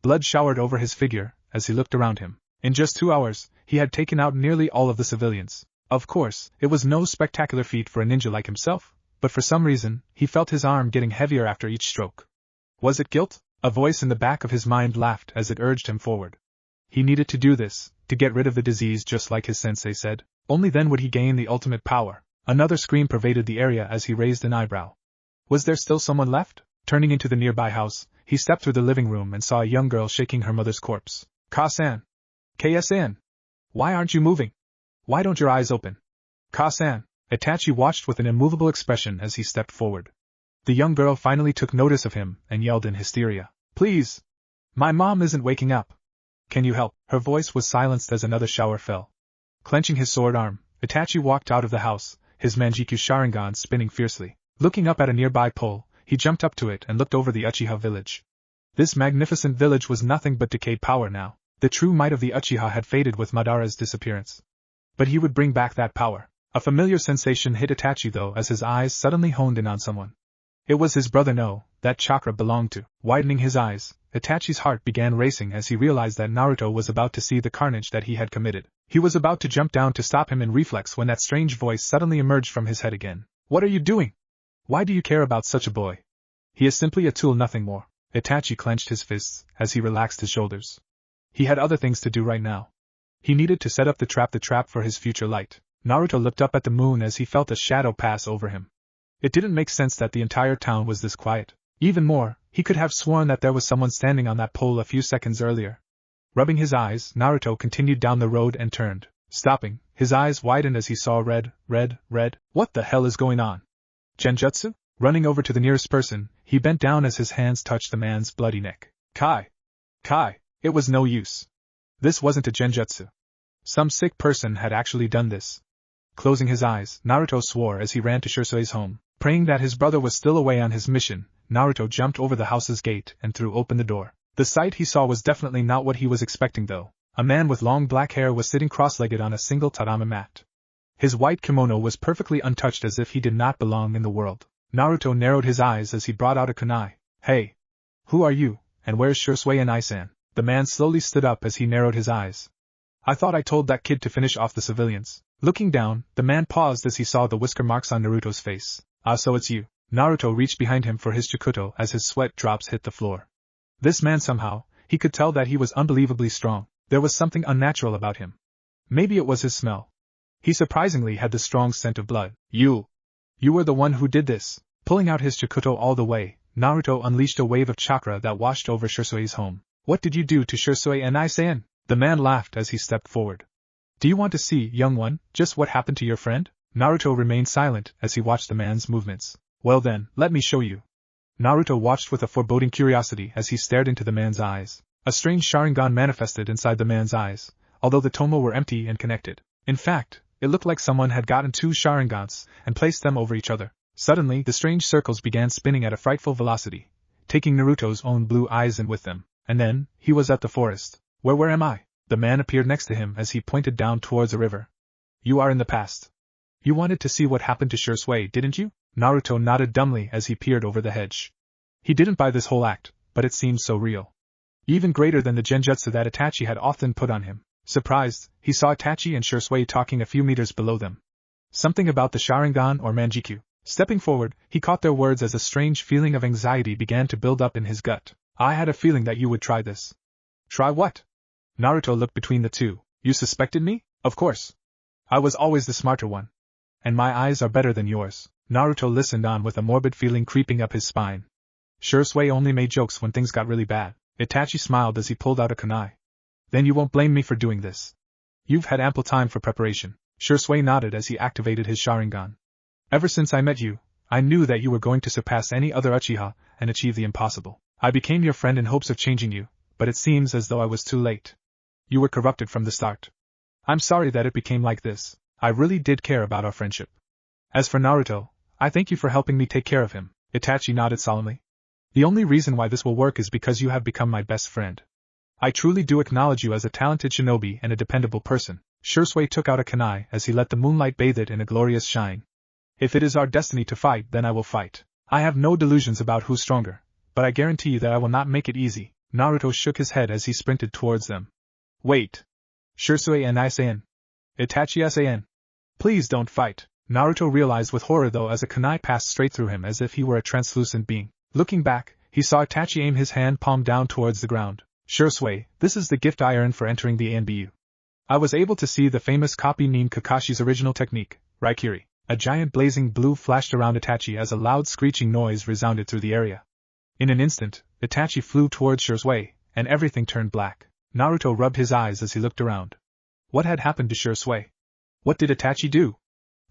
Blood showered over his figure as he looked around him. In just 2 hours, he had taken out nearly all of the civilians. Of course, it was no spectacular feat for a ninja like himself, but for some reason, he felt his arm getting heavier after each stroke. Was it guilt? A voice in the back of his mind laughed as it urged him forward. He needed to do this, to get rid of the disease just like his sensei said. Only then would he gain the ultimate power. Another scream pervaded the area as he raised an eyebrow. Was there still someone left? Turning into the nearby house, he stepped through the living room and saw a young girl shaking her mother's corpse. Ka-san. K-san. Why aren't you moving? Why don't your eyes open? Ka-san. Itachi watched with an immovable expression as he stepped forward. The young girl finally took notice of him and yelled in hysteria. Please! My mom isn't waking up. Can you help? Her voice was silenced as another shower fell. Clenching his sword arm, Itachi walked out of the house, his Manjikyu Sharingan spinning fiercely. Looking up at a nearby pole, he jumped up to it and looked over the Uchiha village. This magnificent village was nothing but decayed power now. The true might of the Uchiha had faded with Madara's disappearance. But he would bring back that power. A familiar sensation hit Itachi though as his eyes suddenly honed in on someone. It was his brother No, that chakra belonged to. Widening his eyes, Itachi's heart began racing as he realized that Naruto was about to see the carnage that he had committed. He was about to jump down to stop him in reflex when that strange voice suddenly emerged from his head again. What are you doing? Why do you care about such a boy? He is simply a tool, nothing more. Itachi clenched his fists as he relaxed his shoulders. He had other things to do right now. He needed to set up the trap for his future light. Naruto looked up at the moon as he felt a shadow pass over him. It didn't make sense that the entire town was this quiet. Even more, he could have sworn that there was someone standing on that pole a few seconds earlier. Rubbing his eyes, Naruto continued down the road and turned. Stopping, his eyes widened as he saw red. What the hell is going on? Genjutsu? Running over to the nearest person, he bent down as his hands touched the man's bloody neck. Kai! It was no use. This wasn't a genjutsu. Some sick person had actually done this. Closing his eyes, Naruto swore as he ran to Shisui's home. Praying that his brother was still away on his mission, Naruto jumped over the house's gate and threw open the door. The sight he saw was definitely not what he was expecting though. A man with long black hair was sitting cross-legged on a single tatami mat. His white kimono was perfectly untouched as if he did not belong in the world. Naruto narrowed his eyes as he brought out a kunai. Hey! Who are you, and where's Shisui and I-san? The man slowly stood up as he narrowed his eyes. I thought I told that kid to finish off the civilians. Looking down, the man paused as he saw the whisker marks on Naruto's face. Ah, so it's you. Naruto reached behind him for his chikuto as his sweat drops hit the floor. This man somehow, he could tell that he was unbelievably strong. There was something unnatural about him. Maybe it was his smell. He surprisingly had the strong scent of blood. You were the one who did this. Pulling out his Chikuto all the way, Naruto unleashed a wave of chakra that washed over Shirsui's home. What did you do to Shirsui and Isen? The man laughed as he stepped forward. Do you want to see, young one, just what happened to your friend? Naruto remained silent as he watched the man's movements. Well then, let me show you. Naruto watched with a foreboding curiosity as he stared into the man's eyes. A strange Sharingan manifested inside the man's eyes, although the Tomo were empty and connected. In fact, it looked like someone had gotten two Sharingans and placed them over each other. Suddenly, the strange circles began spinning at a frightful velocity, taking Naruto's own blue eyes in with them. And then, he was at the forest. Where am I? The man appeared next to him as he pointed down towards a river. You are in the past. You wanted to see what happened to Shirsui, didn't you? Naruto nodded dumbly as he peered over the hedge. He didn't buy this whole act, but it seemed so real. Even greater than the genjutsu that Itachi had often put on him. Surprised, he saw Itachi and Shirsui talking a few meters below them. Something about the Sharingan or Manjikyu. Stepping forward, he caught their words as a strange feeling of anxiety began to build up in his gut. I had a feeling that you would try this. Try what? Naruto looked between the two. You suspected me? Of course. I was always the smarter one. And my eyes are better than yours. Naruto listened on with a morbid feeling creeping up his spine. Shirsui only made jokes when things got really bad. Itachi smiled as he pulled out a kunai. Then you won't blame me for doing this. You've had ample time for preparation. Shirsui nodded as he activated his Sharingan. Ever since I met you, I knew that you were going to surpass any other Uchiha and achieve the impossible. I became your friend in hopes of changing you, but it seems as though I was too late. You were corrupted from the start. I'm sorry that it became like this. I really did care about our friendship. As for Naruto, I thank you for helping me take care of him. Itachi nodded solemnly. The only reason why this will work is because you have become my best friend. I truly do acknowledge you as a talented shinobi and a dependable person. Shirsui took out a kunai as he let the moonlight bathe it in a glorious shine. If it is our destiny to fight, then I will fight. I have no delusions about who's stronger, but I guarantee you that I will not make it easy. Naruto shook his head as he sprinted towards them. Wait. Shirsui and Isen. Itachi Isen. Please don't fight. Naruto realized with horror though as a kunai passed straight through him as if he were a translucent being. Looking back, he saw Itachi aim his hand palm down towards the ground. Shirsui, this is the gift I earned for entering the ANBU. I was able to see the famous copy Nin Kakashi's original technique, Raikiri. A giant blazing blue flashed around Itachi as a loud screeching noise resounded through the area. In an instant, Itachi flew towards Shirsui, and everything turned black. Naruto rubbed his eyes as he looked around. What had happened to Shirsui? What did Itachi do?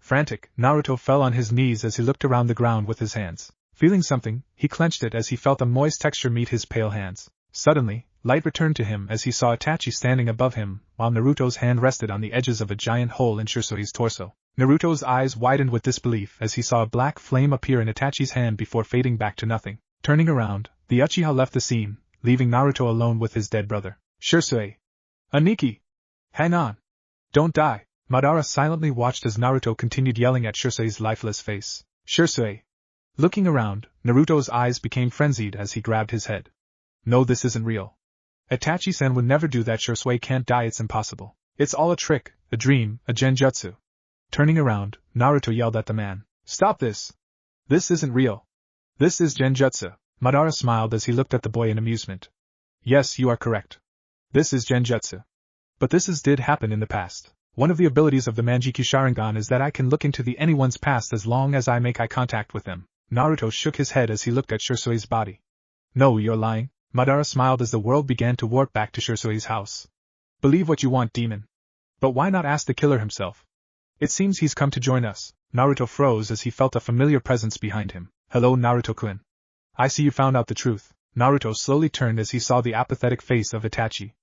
Frantic, Naruto fell on his knees as he looked around the ground with his hands. Feeling something, he clenched it as he felt a moist texture meet his pale hands. Suddenly, light returned to him as he saw Itachi standing above him, while Naruto's hand rested on the edges of a giant hole in Shirsui's torso. Naruto's eyes widened with disbelief as he saw a black flame appear in Itachi's hand before fading back to nothing. Turning around, the Uchiha left the scene, leaving Naruto alone with his dead brother. Shirsui! Aniki! Hang on! Don't die! Madara silently watched as Naruto continued yelling at Shirsui's lifeless face. Shirsui! Looking around, Naruto's eyes became frenzied as he grabbed his head. No, this isn't real. Itachi-sen would never do that. Shirsui can't die, it's impossible. It's all a trick, a dream, a genjutsu. Turning around, Naruto yelled at the man. Stop this! This isn't real. This is genjutsu. Madara smiled as he looked at the boy in amusement. Yes, you are correct. This is genjutsu. But this did happen in the past. One of the abilities of the Manjikyu Sharingan is that I can look into anyone's past as long as I make eye contact with them. Naruto shook his head as he looked at Shirsui's body. No, you're lying. Madara smiled as the world began to warp back to Shirsui's house. Believe what you want, demon. But why not ask the killer himself? It seems he's come to join us. Naruto froze as he felt a familiar presence behind him. Hello, Naruto-kun. I see you found out the truth. Naruto slowly turned as he saw the apathetic face of Itachi.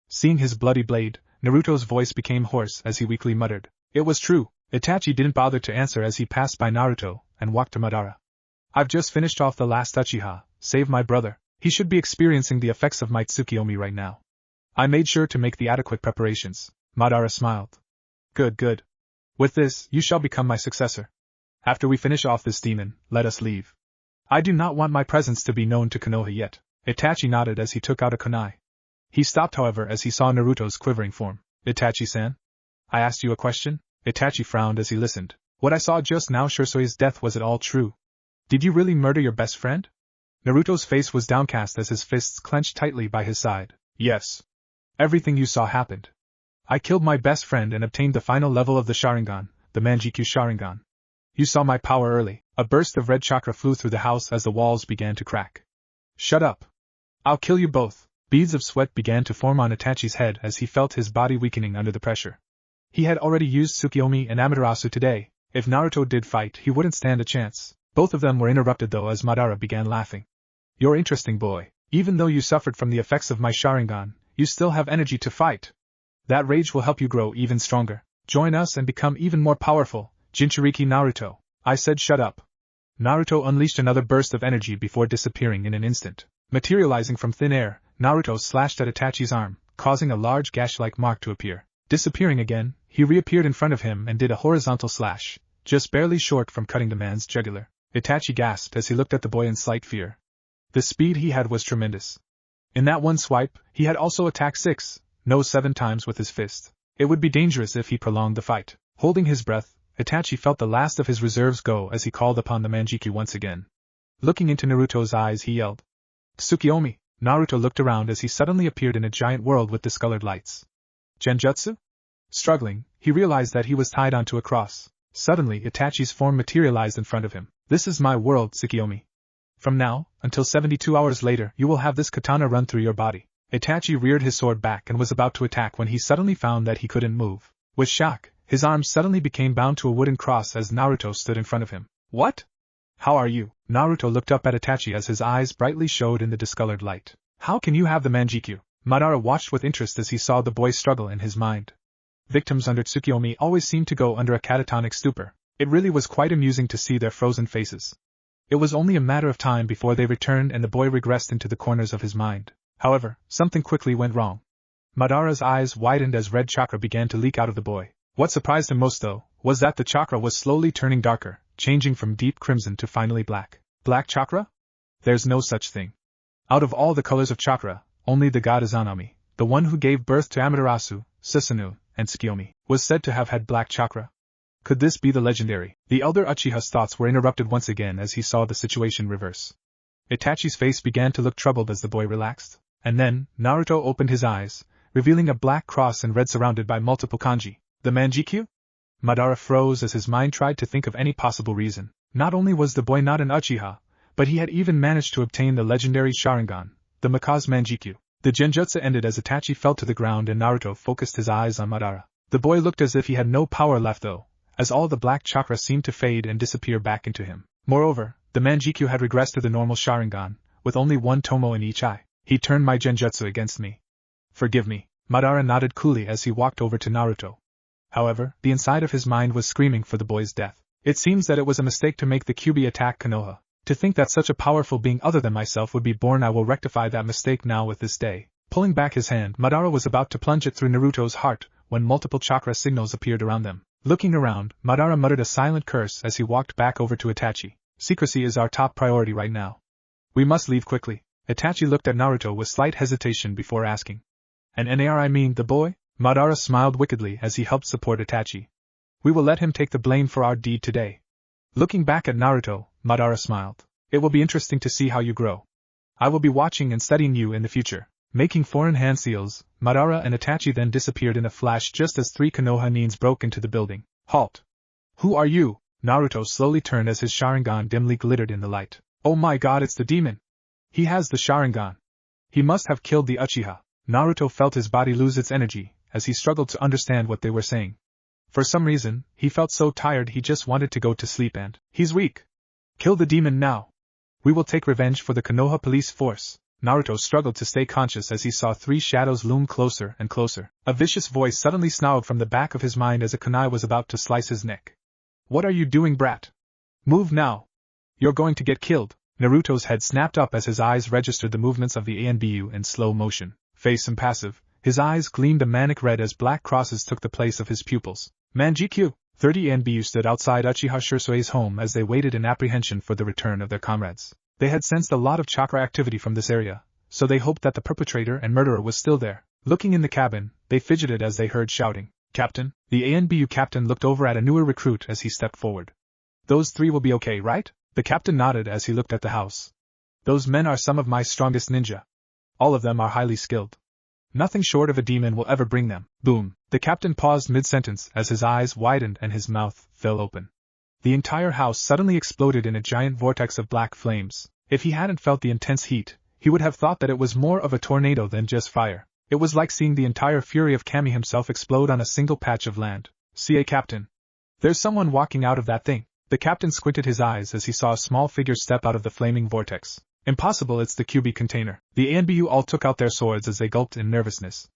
Seeing his bloody blade, Naruto's voice became hoarse as he weakly muttered. It was true. Itachi didn't bother to answer as he passed by Naruto and walked to Madara. I've just finished off the last Uchiha. Save my brother. He should be experiencing the effects of my Tsukiyomi right now. I made sure to make the adequate preparations. Madara smiled. Good. With this, you shall become my successor. After we finish off this demon, let us leave. I do not want my presence to be known to Konoha yet. Itachi nodded as he took out a kunai. He stopped, however, as he saw Naruto's quivering form. Itachi-san? I asked you a question? Itachi frowned as he listened. What I saw just now, Shirsui's death, was it all true? Did you really murder your best friend? Naruto's face was downcast as his fists clenched tightly by his side. Yes. Everything you saw happened. I killed my best friend and obtained the final level of the Sharingan, the Manjikyu Sharingan. You saw my power early. A burst of red chakra flew through the house as the walls began to crack. Shut up. I'll kill you both. Beads of sweat began to form on Itachi's head as he felt his body weakening under the pressure. He had already used Tsukiyomi and Amaterasu today. If Naruto did fight, he wouldn't stand a chance. Both of them were interrupted though as Madara began laughing. You're interesting, boy. Even though you suffered from the effects of my Sharingan, you still have energy to fight. That rage will help you grow even stronger. Join us and become even more powerful, Jinchuriki Naruto. I said shut up. Naruto unleashed another burst of energy before disappearing in an instant. Materializing from thin air, Naruto slashed at Itachi's arm, causing a large gash-like mark to appear. Disappearing again, he reappeared in front of him and did a horizontal slash, just barely short from cutting the man's jugular. Itachi gasped as he looked at the boy in slight fear. The speed he had was tremendous. In that one swipe, he had also attacked 7 times with his fist. It would be dangerous if he prolonged the fight. Holding his breath, Itachi felt the last of his reserves go as he called upon the Manjikyu once again. Looking into Naruto's eyes, he yelled, Tsukiyomi! Naruto looked around as he suddenly appeared in a giant world with discolored lights. Genjutsu? Struggling, he realized that he was tied onto a cross. Suddenly, Itachi's form materialized in front of him. This is my world, Tsukiyomi. From now, until 72 hours later, you will have this katana run through your body. Itachi reared his sword back and was about to attack when he suddenly found that he couldn't move. With shock, his arms suddenly became bound to a wooden cross as Naruto stood in front of him. What? How are you? Naruto looked up at Itachi as his eyes brightly showed in the discolored light. How can you have the Manjikyu? Madara watched with interest as he saw the boy struggle in his mind. Victims under Tsukiyomi always seemed to go under a catatonic stupor. It really was quite amusing to see their frozen faces. It was only a matter of time before they returned and the boy regressed into the corners of his mind. However, something quickly went wrong. Madara's eyes widened as red chakra began to leak out of the boy. What surprised him most, though, was that the chakra was slowly turning darker, changing from deep crimson to finally black. Black chakra? There's no such thing. Out of all the colors of chakra, only the god Izanami, the one who gave birth to Amaterasu, Susanoo, and Tsukiyomi, was said to have had black chakra. Could this be the legendary? The elder Uchiha's thoughts were interrupted once again as he saw the situation reverse. Itachi's face began to look troubled as the boy relaxed. And then, Naruto opened his eyes, revealing a black cross in red surrounded by multiple kanji. The Manjikyu? Madara froze as his mind tried to think of any possible reason. Not only was the boy not an Uchiha, but he had even managed to obtain the legendary Sharingan, the Makaze Manjikyu. The Genjutsu ended as Itachi fell to the ground and Naruto focused his eyes on Madara. The boy looked as if he had no power left though, as all the black chakra seemed to fade and disappear back into him. Moreover, the Manjikyu had regressed to the normal Sharingan, with only one tomo in each eye. He turned my Genjutsu against me. Forgive me. Madara nodded coolly as he walked over to Naruto. However, the inside of his mind was screaming for the boy's death. It seems that it was a mistake to make the Kyuubi attack Konoha. To think that such a powerful being other than myself would be born, I will rectify that mistake now with this day. Pulling back his hand, Madara was about to plunge it through Naruto's heart when multiple chakra signals appeared around them. Looking around, Madara muttered a silent curse as he walked back over to Itachi. Secrecy is our top priority right now. We must leave quickly. Itachi looked at Naruto with slight hesitation before asking. And Nar, I mean the boy? Madara smiled wickedly as he helped support Itachi. We will let him take the blame for our deed today. Looking back at Naruto, Madara smiled. It will be interesting to see how you grow. I will be watching and studying you in the future. Making foreign hand seals, Madara and Itachi then disappeared in a flash just as 3 Konoha Nins broke into the building. Halt! Who are you? Naruto slowly turned as his Sharingan dimly glittered in the light. Oh my god, it's the demon! He has the Sharingan. He must have killed the Uchiha. Naruto felt his body lose its energy as he struggled to understand what they were saying. For some reason, he felt so tired he just wanted to go to sleep and, he's weak. Kill the demon now. We will take revenge for the Konoha police force. Naruto struggled to stay conscious as he saw 3 shadows loom closer and closer. A vicious voice suddenly snarled from the back of his mind as a kunai was about to slice his neck. What are you doing, brat? Move now. You're going to get killed. Naruto's head snapped up as his eyes registered the movements of the ANBU in slow motion. Face impassive, his eyes gleamed a manic red as black crosses took the place of his pupils. Manjikyu! 30 ANBU stood outside Uchiha Shirsui's home as they waited in apprehension for the return of their comrades. They had sensed a lot of chakra activity from this area, so they hoped that the perpetrator and murderer was still there. Looking in the cabin, they fidgeted as they heard shouting. Captain? The ANBU captain looked over at a newer recruit as he stepped forward. Those 3 will be okay, right? The captain nodded as he looked at the house. Those men are some of my strongest ninja. All of them are highly skilled. Nothing short of a demon will ever bring them. Boom! The captain paused mid-sentence as his eyes widened and his mouth fell open. The entire house suddenly exploded in a giant vortex of black flames. If he hadn't felt the intense heat, he would have thought that it was more of a tornado than just fire. It was like seeing the entire fury of Kami himself explode on a single patch of land. "See, Captain. There's someone walking out of that thing." The captain squinted his eyes as he saw a small figure step out of the flaming vortex. "Impossible, it's the QB container." The ANBU all took out their swords as they gulped in nervousness.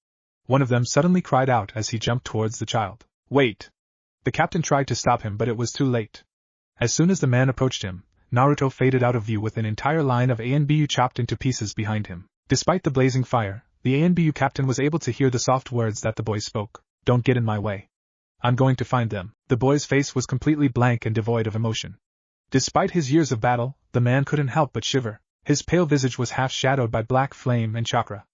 One of them suddenly cried out as he jumped towards the child. "Wait!" The captain tried to stop him, but it was too late. As soon as the man approached him, Naruto faded out of view with an entire line of ANBU chopped into pieces behind him. Despite the blazing fire, the ANBU captain was able to hear the soft words that the boy spoke. "Don't get in my way. I'm going to find them." The boy's face was completely blank and devoid of emotion. Despite his years of battle, the man couldn't help but shiver. His pale visage was half shadowed by black flame and chakra.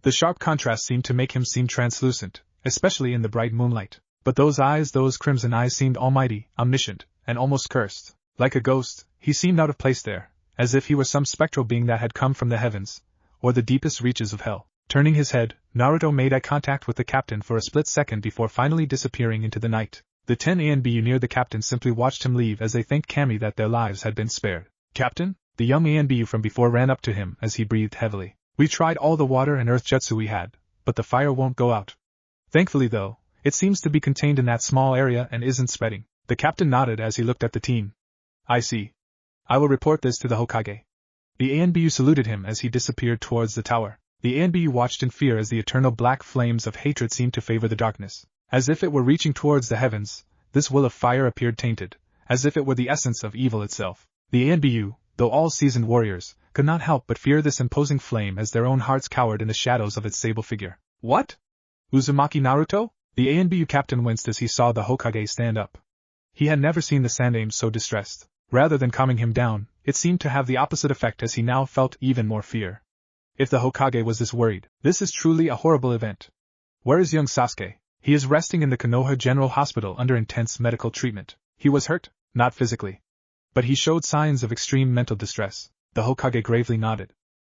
The sharp contrast seemed to make him seem translucent, especially in the bright moonlight. But those eyes, those crimson eyes, seemed almighty, omniscient, and almost cursed. Like a ghost, he seemed out of place there, as if he were some spectral being that had come from the heavens, or the deepest reaches of hell. Turning his head, Naruto made eye contact with the captain for a split second before finally disappearing into the night. The 10 ANBU near the captain simply watched him leave as they thanked Kami that their lives had been spared. "Captain?" The young ANBU from before ran up to him as he breathed heavily. "We tried all the water and earth jutsu we had, but the fire won't go out. Thankfully though, it seems to be contained in that small area and isn't spreading." The captain nodded as he looked at the team. "I see. I will report this to the Hokage." The ANBU saluted him as he disappeared towards the tower. The ANBU watched in fear as the eternal black flames of hatred seemed to favor the darkness. As if it were reaching towards the heavens, this will of fire appeared tainted, as if it were the essence of evil itself. The ANBU, though all seasoned warriors, could not help but fear this imposing flame as their own hearts cowered in the shadows of its sable figure. "What? Uzumaki Naruto?" The ANBU captain winced as he saw the Hokage stand up. He had never seen the Sandaime so distressed. Rather than calming him down, it seemed to have the opposite effect as he now felt even more fear. If the Hokage was this worried, this is truly a horrible event. "Where is young Sasuke?" "He is resting in the Konoha General Hospital under intense medical treatment." "He was hurt?" "Not physically. But he showed signs of extreme mental distress." The Hokage gravely nodded.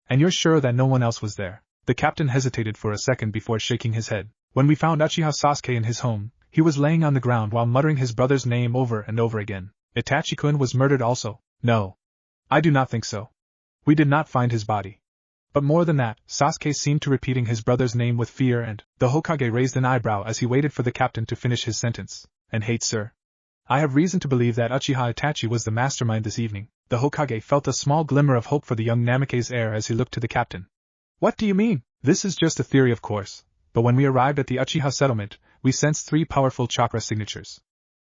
"And you're sure that no one else was there?" The captain hesitated for a second before shaking his head. "When we found Uchiha Sasuke in his home, he was laying on the ground while muttering his brother's name over and over again." "Itachi-kun was murdered also?" "No. I do not think so. We did not find his body. But more than that, Sasuke seemed to repeating his brother's name with fear and..." The Hokage raised an eyebrow as he waited for the captain to finish his sentence. "And hate, sir. I have reason to believe that Uchiha Itachi was the mastermind this evening." The Hokage felt a small glimmer of hope for the young Namikaze's heir as he looked to the captain. "What do you mean?" "This is just a theory, of course, but when we arrived at the Uchiha settlement, we sensed 3 powerful chakra signatures.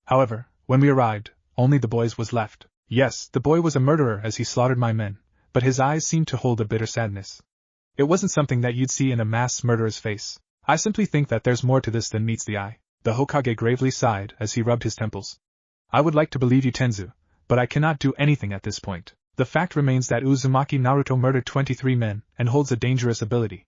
However, when we arrived, only the boy's was left. Yes, the boy was a murderer as he slaughtered my men, but his eyes seemed to hold a bitter sadness. It wasn't something that you'd see in a mass murderer's face. I simply think that there's more to this than meets the eye." The Hokage gravely sighed as he rubbed his temples. "I would like to believe you, Tenzu, but I cannot do anything at this point. The fact remains that Uzumaki Naruto murdered 23 men and holds a dangerous ability.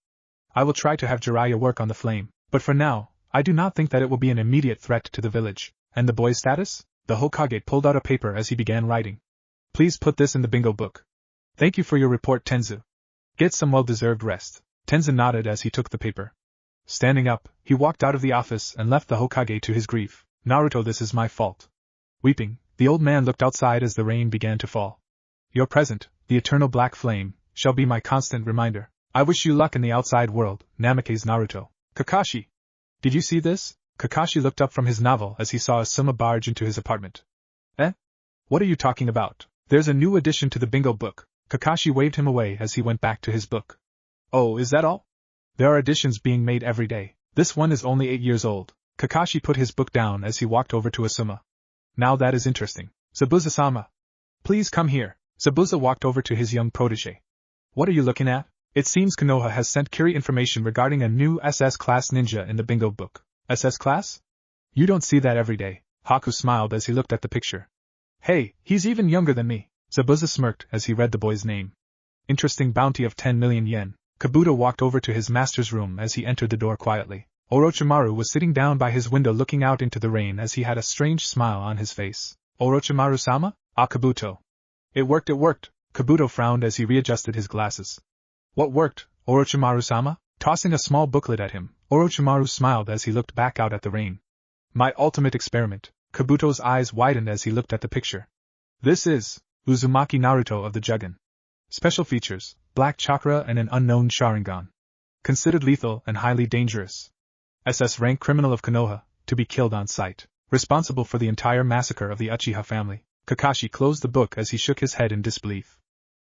I will try to have Jiraiya work on the flame, but for now, I do not think that it will be an immediate threat to the village." "And the boy's status?" The Hokage pulled out a paper as he began writing. "Please put this in the bingo book. Thank you for your report, Tenzu. Get some well-deserved rest." Tenzu nodded as he took the paper. Standing up, he walked out of the office and left the Hokage to his grief. "Naruto, this is my fault." Weeping, the old man looked outside as the rain began to fall. "Your present, the eternal black flame, shall be my constant reminder. I wish you luck in the outside world, Namikaze Naruto." "Kakashi! Did you see this?" Kakashi looked up from his novel as he saw Asuma barge into his apartment. "Eh? What are you talking about?" "There's a new addition to the bingo book." Kakashi waved him away as he went back to his book. "Oh, is that all?" "There are additions being made every day. This one is only 8 years old." Kakashi put his book down as he walked over to Asuma. "Now that is interesting. Zabuza-sama. Please come here." Zabuza walked over to his young protege. "What are you looking at?" "It seems Konoha has sent Kiri information regarding a new SS class ninja in the bingo book." "SS class? You don't see that every day." Haku smiled as he looked at the picture. "Hey, he's even younger than me." Zabuza smirked as he read the boy's name. "Interesting bounty of 10 million yen." Kabuto walked over to his master's room as he entered the door quietly. Orochimaru was sitting down by his window looking out into the rain as he had a strange smile on his face. "Orochimaru-sama? Ah, Kabuto. It worked. Kabuto frowned as he readjusted his glasses. "What worked, Orochimaru-sama?" Tossing a small booklet at him, Orochimaru smiled as he looked back out at the rain. My ultimate experiment. Kabuto's eyes widened as he looked at the picture. This is Uzumaki Naruto of the Jugen. Special features, black chakra and an unknown Sharingan. Considered lethal and highly dangerous. SS rank criminal of Konoha, to be killed on sight. Responsible for the entire massacre of the Uchiha family. Kakashi closed the book as he shook his head in disbelief.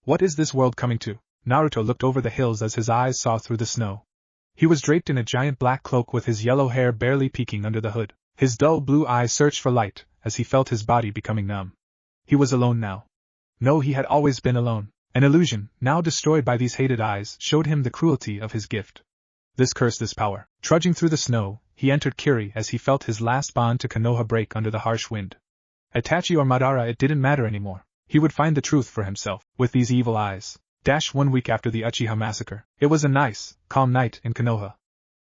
What is this world coming to? Naruto looked over the hills as his eyes saw through the snow. He was draped in a giant black cloak with his yellow hair barely peeking under the hood. His dull blue eyes searched for light as he felt his body becoming numb. He was alone now. No, he had always been alone. An illusion, now destroyed by these hated eyes, showed him the cruelty of his gift. This curse, this power. Trudging through the snow, he entered Kiri as he felt his last bond to Konoha break under the harsh wind. Itachi or Madara, it didn't matter anymore. He would find the truth for himself, with these evil eyes. 1 week after the Uchiha massacre. It was a nice, calm night in Konoha.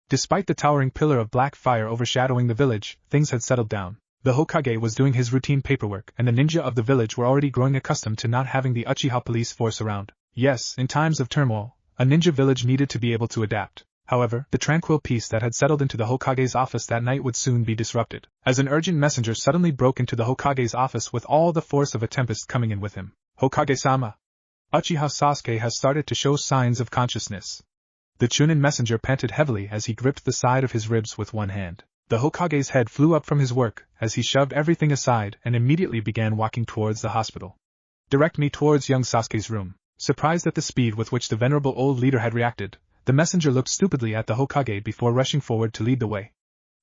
Despite the towering pillar of black fire overshadowing the village, things had settled down. The Hokage was doing his routine paperwork, and the ninja of the village were already growing accustomed to not having the Uchiha police force around. Yes, in times of turmoil, a ninja village needed to be able to adapt. However, the tranquil peace that had settled into the Hokage's office that night would soon be disrupted, as an urgent messenger suddenly broke into the Hokage's office with all the force of a tempest coming in with him. Hokage-sama! Uchiha Sasuke has started to show signs of consciousness. The Chunin messenger panted heavily as he gripped the side of his ribs with one hand. The Hokage's head flew up from his work as he shoved everything aside and immediately began walking towards the hospital. Direct me towards young Sasuke's room. Surprised at the speed with which the venerable old leader had reacted, the messenger looked stupidly at the Hokage before rushing forward to lead the way.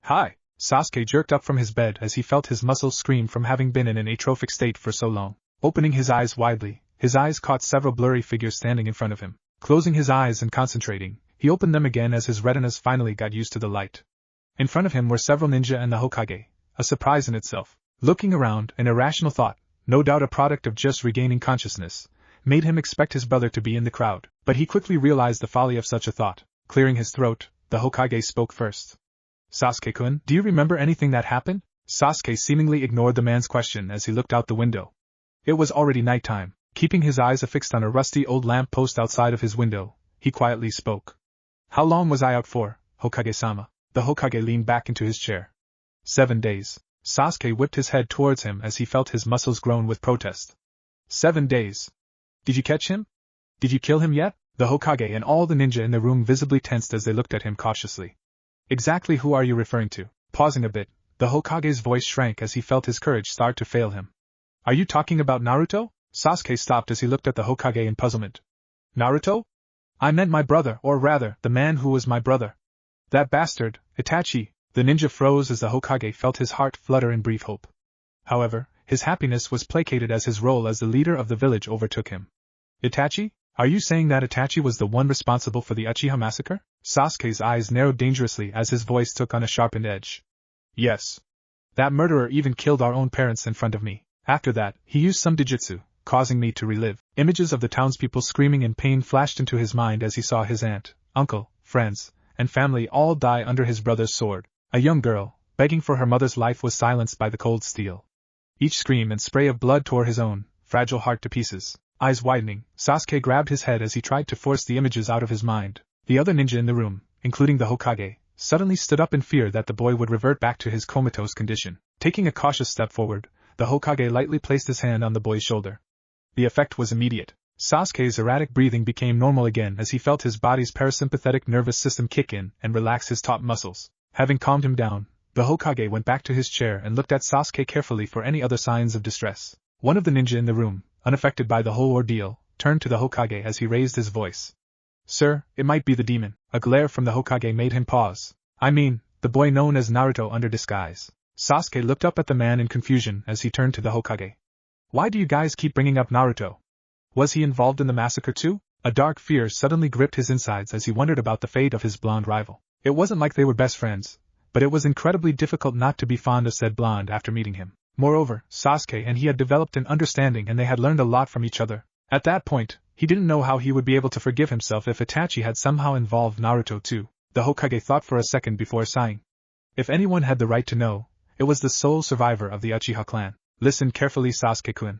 Hi! Sasuke jerked up from his bed as he felt his muscles scream from having been in an atrophic state for so long. Opening his eyes widely, his eyes caught several blurry figures standing in front of him. Closing his eyes and concentrating, he opened them again as his retinas finally got used to the light. In front of him were several ninja and the Hokage, a surprise in itself. Looking around, an irrational thought, no doubt a product of just regaining consciousness, made him expect his brother to be in the crowd, but he quickly realized the folly of such a thought. Clearing his throat, the Hokage spoke first. Sasuke-kun, do you remember anything that happened? Sasuke seemingly ignored the man's question as he looked out the window. It was already nighttime. Keeping his eyes affixed on a rusty old lamp post outside of his window, he quietly spoke. How long was I out for, Hokage-sama? The Hokage leaned back into his chair. 7 days. Sasuke whipped his head towards him as he felt his muscles groan with protest. 7 days. Did you catch him? Did you kill him yet? The Hokage and all the ninja in the room visibly tensed as they looked at him cautiously. Exactly who are you referring to? Pausing a bit, the Hokage's voice shrank as he felt his courage start to fail him. Are you talking about Naruto? Sasuke stopped as he looked at the Hokage in puzzlement. Naruto? I meant my brother, or rather, the man who was my brother. That bastard, Itachi. The ninja froze as the Hokage felt his heart flutter in brief hope. However, his happiness was placated as his role as the leader of the village overtook him. Itachi? Are you saying that Itachi was the one responsible for the Uchiha massacre? Sasuke's eyes narrowed dangerously as his voice took on a sharpened edge. Yes. That murderer even killed our own parents in front of me. After that, he used some dijutsu, causing me to relive. Images of the townspeople screaming in pain flashed into his mind as he saw his aunt, uncle, friends, and family all die under his brother's sword. A young girl, begging for her mother's life, was silenced by the cold steel. Each scream and spray of blood tore his own fragile heart to pieces. Eyes widening, Sasuke grabbed his head as he tried to force the images out of his mind. The other ninja in the room, including the Hokage, suddenly stood up in fear that the boy would revert back to his comatose condition. Taking a cautious step forward, the Hokage lightly placed his hand on the boy's shoulder. The effect was immediate. Sasuke's erratic breathing became normal again as he felt his body's parasympathetic nervous system kick in and relax his taut muscles. Having calmed him down, the Hokage went back to his chair and looked at Sasuke carefully for any other signs of distress. One of the ninja in the room, unaffected by the whole ordeal, turned to the Hokage as he raised his voice. Sir, it might be the demon. A glare from the Hokage made him pause. I mean, the boy known as Naruto under disguise. Sasuke looked up at the man in confusion as he turned to the Hokage. Why do you guys keep bringing up Naruto? Was he involved in the massacre too? A dark fear suddenly gripped his insides as he wondered about the fate of his blonde rival. It wasn't like they were best friends, but it was incredibly difficult not to be fond of said blonde after meeting him. Moreover, Sasuke and he had developed an understanding and they had learned a lot from each other. At that point, he didn't know how he would be able to forgive himself if Itachi had somehow involved Naruto too. The Hokage thought for a second before sighing. If anyone had the right to know, it was the sole survivor of the Uchiha clan. Listen carefully, Sasuke-kun.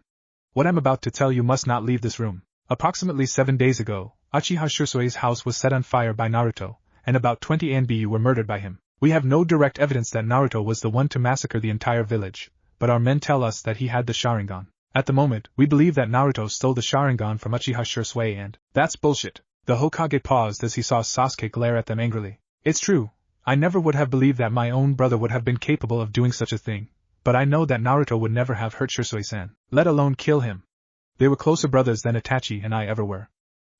What I'm about to tell you must not leave this room. Approximately 7 days ago, Uchiha Shurasui's house was set on fire by Naruto, and about 20 ANBU were murdered by him. We have no direct evidence that Naruto was the one to massacre the entire village, but our men tell us that he had the Sharingan. At the moment, we believe that Naruto stole the Sharingan from Uchiha Shursui and… That's bullshit. The Hokage paused as he saw Sasuke glare at them angrily. It's true, I never would have believed that my own brother would have been capable of doing such a thing, but I know that Naruto would never have hurt Shursui-san, let alone kill him. They were closer brothers than Itachi and I ever were.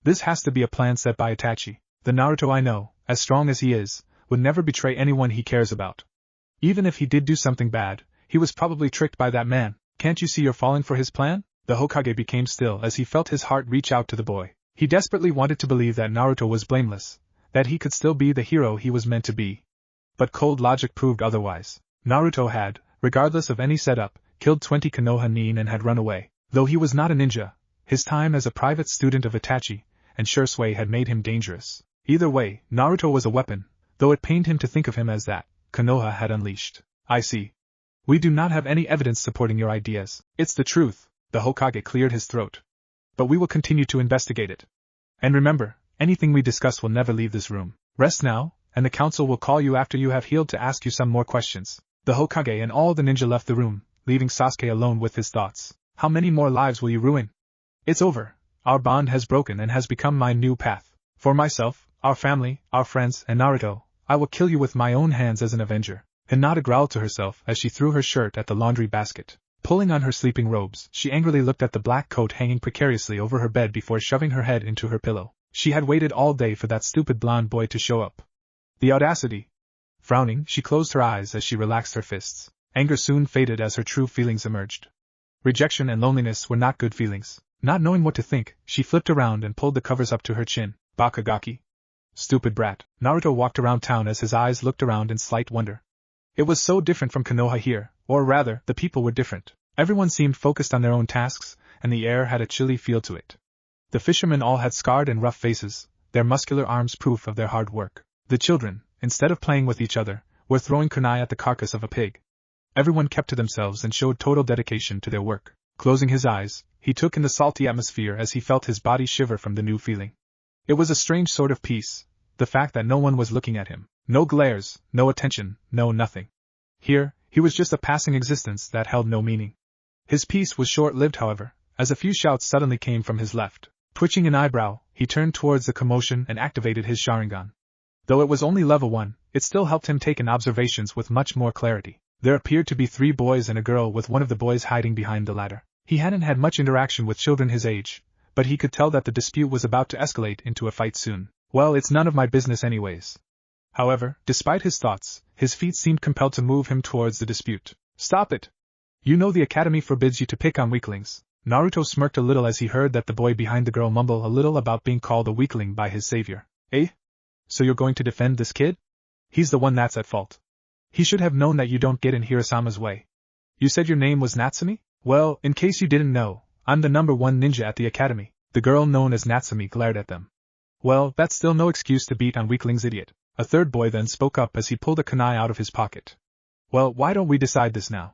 This has to be a plan set by Itachi. The Naruto I know, as strong as he is, would never betray anyone he cares about. Even if he did do something bad, he was probably tricked by that man. Can't you see you're falling for his plan? The Hokage became still as he felt his heart reach out to the boy. He desperately wanted to believe that Naruto was blameless, that he could still be the hero he was meant to be. But cold logic proved otherwise. Naruto had, regardless of any setup, killed 20 Konoha nin and had run away. Though he was not a ninja, his time as a private student of Itachi and Shursui had made him dangerous. Either way, Naruto was a weapon, though it pained him to think of him as that Konoha had unleashed. I see. We do not have any evidence supporting your ideas. It's the truth. The Hokage cleared his throat. But we will continue to investigate it. And remember, anything we discuss will never leave this room. Rest now, and the council will call you after you have healed to ask you some more questions. The Hokage and all the ninja left the room, leaving Sasuke alone with his thoughts. How many more lives will you ruin? It's over. Our bond has broken and has become my new path. For myself, our family, our friends, and Naruto, I will kill you with my own hands as an avenger. Hinata growled to herself as she threw her shirt at the laundry basket. Pulling on her sleeping robes, she angrily looked at the black coat hanging precariously over her bed before shoving her head into her pillow. She had waited all day for that stupid blonde boy to show up. The audacity! Frowning, she closed her eyes as she relaxed her fists. Anger soon faded as her true feelings emerged. Rejection and loneliness were not good feelings. Not knowing what to think, she flipped around and pulled the covers up to her chin. Bakagaki. Stupid brat. Naruto walked around town as his eyes looked around in slight wonder. It was so different from Konoha here, or rather, the people were different. Everyone seemed focused on their own tasks, and the air had a chilly feel to it. The fishermen all had scarred and rough faces, their muscular arms proof of their hard work. The children, instead of playing with each other, were throwing kunai at the carcass of a pig. Everyone kept to themselves and showed total dedication to their work. Closing his eyes, he took in the salty atmosphere as he felt his body shiver from the new feeling. It was a strange sort of peace, the fact that no one was looking at him. No glares, no attention, no nothing. Here, he was just a passing existence that held no meaning. His peace was short-lived, however, as a few shouts suddenly came from his left. Twitching an eyebrow, he turned towards the commotion and activated his Sharingan. Though it was only level 1, it still helped him take in observations with much more clarity. There appeared to be 3 boys and a girl, with one of the boys hiding behind the ladder. He hadn't had much interaction with children his age, but he could tell that the dispute was about to escalate into a fight soon. Well, it's none of my business anyways. However, despite his thoughts, his feet seemed compelled to move him towards the dispute. Stop it! You know the academy forbids you to pick on weaklings. Naruto smirked a little as he heard that the boy behind the girl mumble a little about being called a weakling by his savior. Eh? So you're going to defend this kid? He's the one that's at fault. He should have known that you don't get in Hirosama's way. You said your name was Natsumi? Well, in case you didn't know, I'm the number 1 ninja at the academy. The girl known as Natsumi glared at them. Well, that's still no excuse to beat on weaklings, idiot. A third boy then spoke up as he pulled a kunai out of his pocket. Well, why don't we decide this now?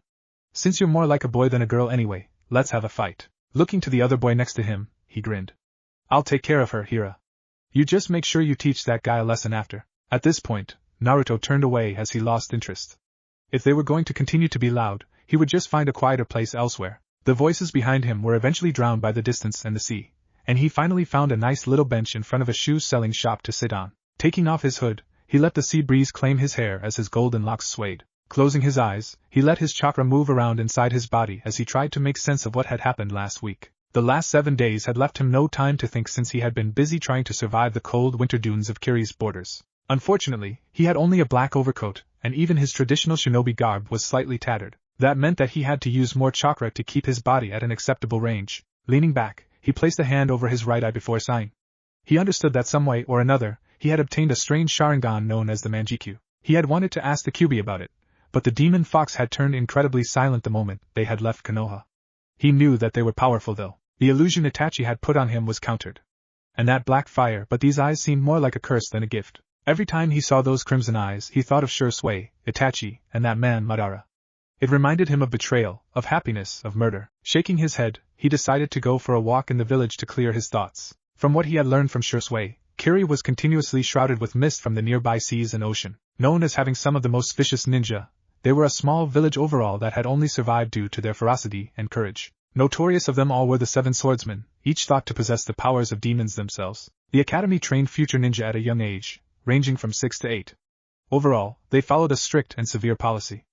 Since you're more like a boy than a girl anyway, let's have a fight. Looking to the other boy next to him, he grinned. I'll take care of her, Hira. You just make sure you teach that guy a lesson after. At this point, Naruto turned away as he lost interest. If they were going to continue to be loud, he would just find a quieter place elsewhere. The voices behind him were eventually drowned by the distance and the sea, and he finally found a nice little bench in front of a shoe-selling shop to sit on. Taking off his hood, he let the sea breeze claim his hair as his golden locks swayed. Closing his eyes, he let his chakra move around inside his body as he tried to make sense of what had happened last week. The last 7 days had left him no time to think since he had been busy trying to survive the cold winter dunes of Kiri's borders. Unfortunately, he had only a black overcoat, and even his traditional shinobi garb was slightly tattered. That meant that he had to use more chakra to keep his body at an acceptable range. Leaning back, he placed a hand over his right eye before sighing. He understood that some way or another, he had obtained a strange Sharingan known as the Manjikyu. He had wanted to ask the Kyuubi about it, but the demon fox had turned incredibly silent the moment they had left Konoha. He knew that they were powerful though. The illusion Itachi had put on him was countered. And that black fire, but these eyes seemed more like a curse than a gift. Every time he saw those crimson eyes, he thought of Shursui, Itachi, and that man Madara. It reminded him of betrayal, of happiness, of murder. Shaking his head, he decided to go for a walk in the village to clear his thoughts. From what he had learned from Shursui, Kiri was continuously shrouded with mist from the nearby seas and ocean. Known as having some of the most vicious ninja, they were a small village overall that had only survived due to their ferocity and courage. Notorious of them all were the 7 swordsmen, each thought to possess the powers of demons themselves. The academy trained future ninja at a young age, ranging from 6 to 8. Overall, they followed a strict and severe policy.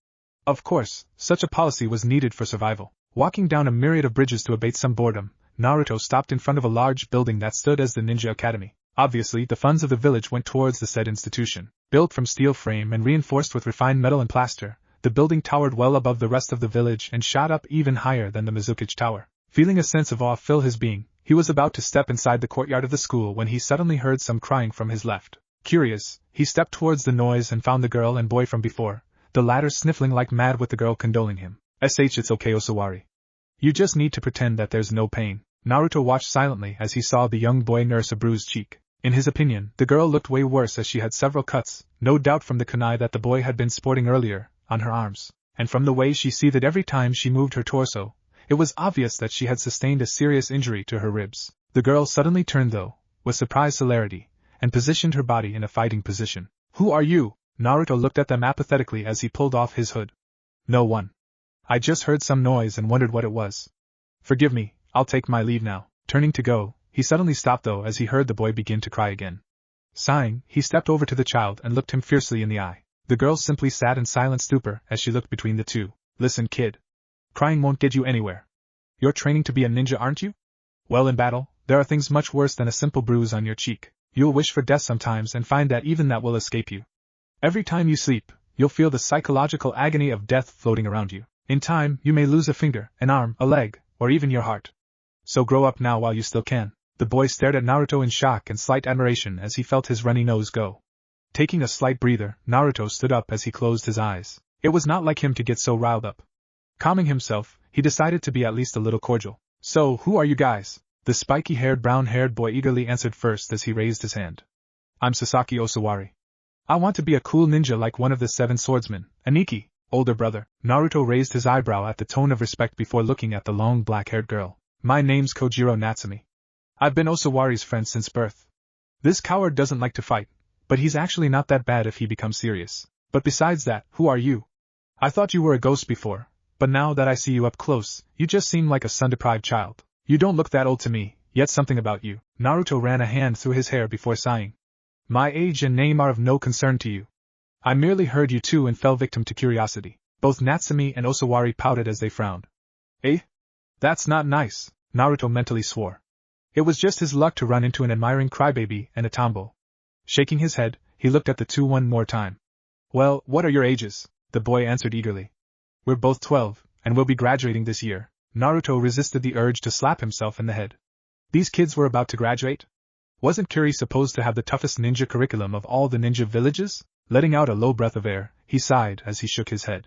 Of course, such a policy was needed for survival. Walking down a myriad of bridges to abate some boredom, Naruto stopped in front of a large building that stood as the Ninja Academy. Obviously, the funds of the village went towards the said institution. Built from steel frame and reinforced with refined metal and plaster, the building towered well above the rest of the village and shot up even higher than the Mizukage Tower. Feeling a sense of awe fill his being, he was about to step inside the courtyard of the school when he suddenly heard some crying from his left. Curious, he stepped towards the noise and found the girl and boy from before, the latter sniffling like mad with the girl condoling him. It's okay, Osawari. You just need to pretend that there's no pain. Naruto watched silently as he saw the young boy nurse a bruised cheek. In his opinion, the girl looked way worse as she had several cuts, no doubt from the kunai that the boy had been sporting earlier, on her arms, and from the way she seethed every time she moved her torso, it was obvious that she had sustained a serious injury to her ribs. The girl suddenly turned though, with surprised celerity, and positioned her body in a fighting position. Who are you? Naruto looked at them apathetically as he pulled off his hood. No one. I just heard some noise and wondered what it was. Forgive me, I'll take my leave now. Turning to go, he suddenly stopped though as he heard the boy begin to cry again. Sighing, he stepped over to the child and looked him fiercely in the eye. The girl simply sat in silent stupor as she looked between the two. Listen, kid. Crying won't get you anywhere. You're training to be a ninja, aren't you? Well, in battle, there are things much worse than a simple bruise on your cheek. You'll wish for death sometimes and find that even that will escape you. Every time you sleep, you'll feel the psychological agony of death floating around you. In time, you may lose a finger, an arm, a leg, or even your heart. So grow up now while you still can. The boy stared at Naruto in shock and slight admiration as he felt his runny nose go. Taking a slight breather, Naruto stood up as he closed his eyes. It was not like him to get so riled up. Calming himself, he decided to be at least a little cordial. So, who are you guys? The spiky-haired brown-haired boy eagerly answered first as he raised his hand. I'm Sasaki Osawari. I want to be a cool ninja like one of the 7 swordsmen, Aniki, older brother. Naruto raised his eyebrow at the tone of respect before looking at the long black-haired girl. My name's Kojiro Natsumi. I've been Osawari's friend since birth. This coward doesn't like to fight, but he's actually not that bad if he becomes serious. But besides that, who are you? I thought you were a ghost before, but now that I see you up close, you just seem like a sun-deprived child. You don't look that old to me, yet something about you. Naruto ran a hand through his hair before sighing. My age and name are of no concern to you. I merely heard you two and fell victim to curiosity. Both Natsumi and Osawari pouted as they frowned. Eh? That's not nice, Naruto mentally swore. It was just his luck to run into an admiring crybaby and a tomboy. Shaking his head, he looked at the two one more time. Well, what are your ages? The boy answered eagerly. We're both 12, and we'll be graduating this year. Naruto resisted the urge to slap himself in the head. These kids were about to graduate? Wasn't Kiri supposed to have the toughest ninja curriculum of all the ninja villages? Letting out a low breath of air, he sighed as he shook his head.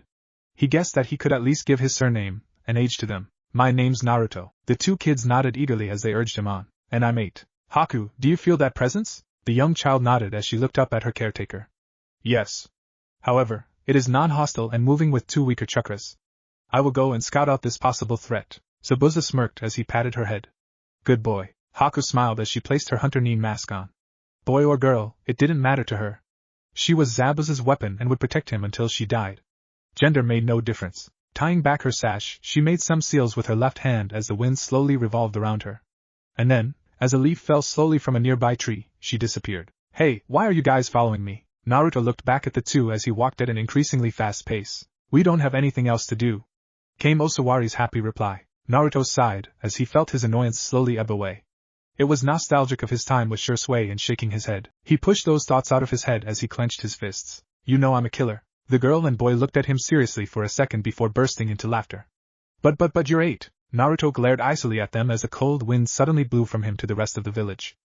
He guessed that he could at least give his surname and age to them. My name's Naruto. The two kids nodded eagerly as they urged him on. And I'm 8. Haku, do you feel that presence? The young child nodded as she looked up at her caretaker. Yes. However, it is non-hostile and moving with 2 weaker chakras. I will go and scout out this possible threat. Zabuza smirked as he patted her head. Good boy. Haku smiled as she placed her hunter Nin mask on. Boy or girl, it didn't matter to her. She was Zabuza's weapon and would protect him until she died. Gender made no difference. Tying back her sash, she made some seals with her left hand as the wind slowly revolved around her. And then, as a leaf fell slowly from a nearby tree, she disappeared. Hey, why are you guys following me? Naruto looked back at the two as he walked at an increasingly fast pace. We don't have anything else to do, came Osawari's happy reply. Naruto sighed as he felt his annoyance slowly ebb away. It was nostalgic of his time with Shursui and shaking his head. He pushed those thoughts out of his head as he clenched his fists. You know I'm a killer. The girl and boy looked at him seriously for a second before bursting into laughter. But you're 8. Naruto glared icily at them as a cold wind suddenly blew from him to the rest of the village.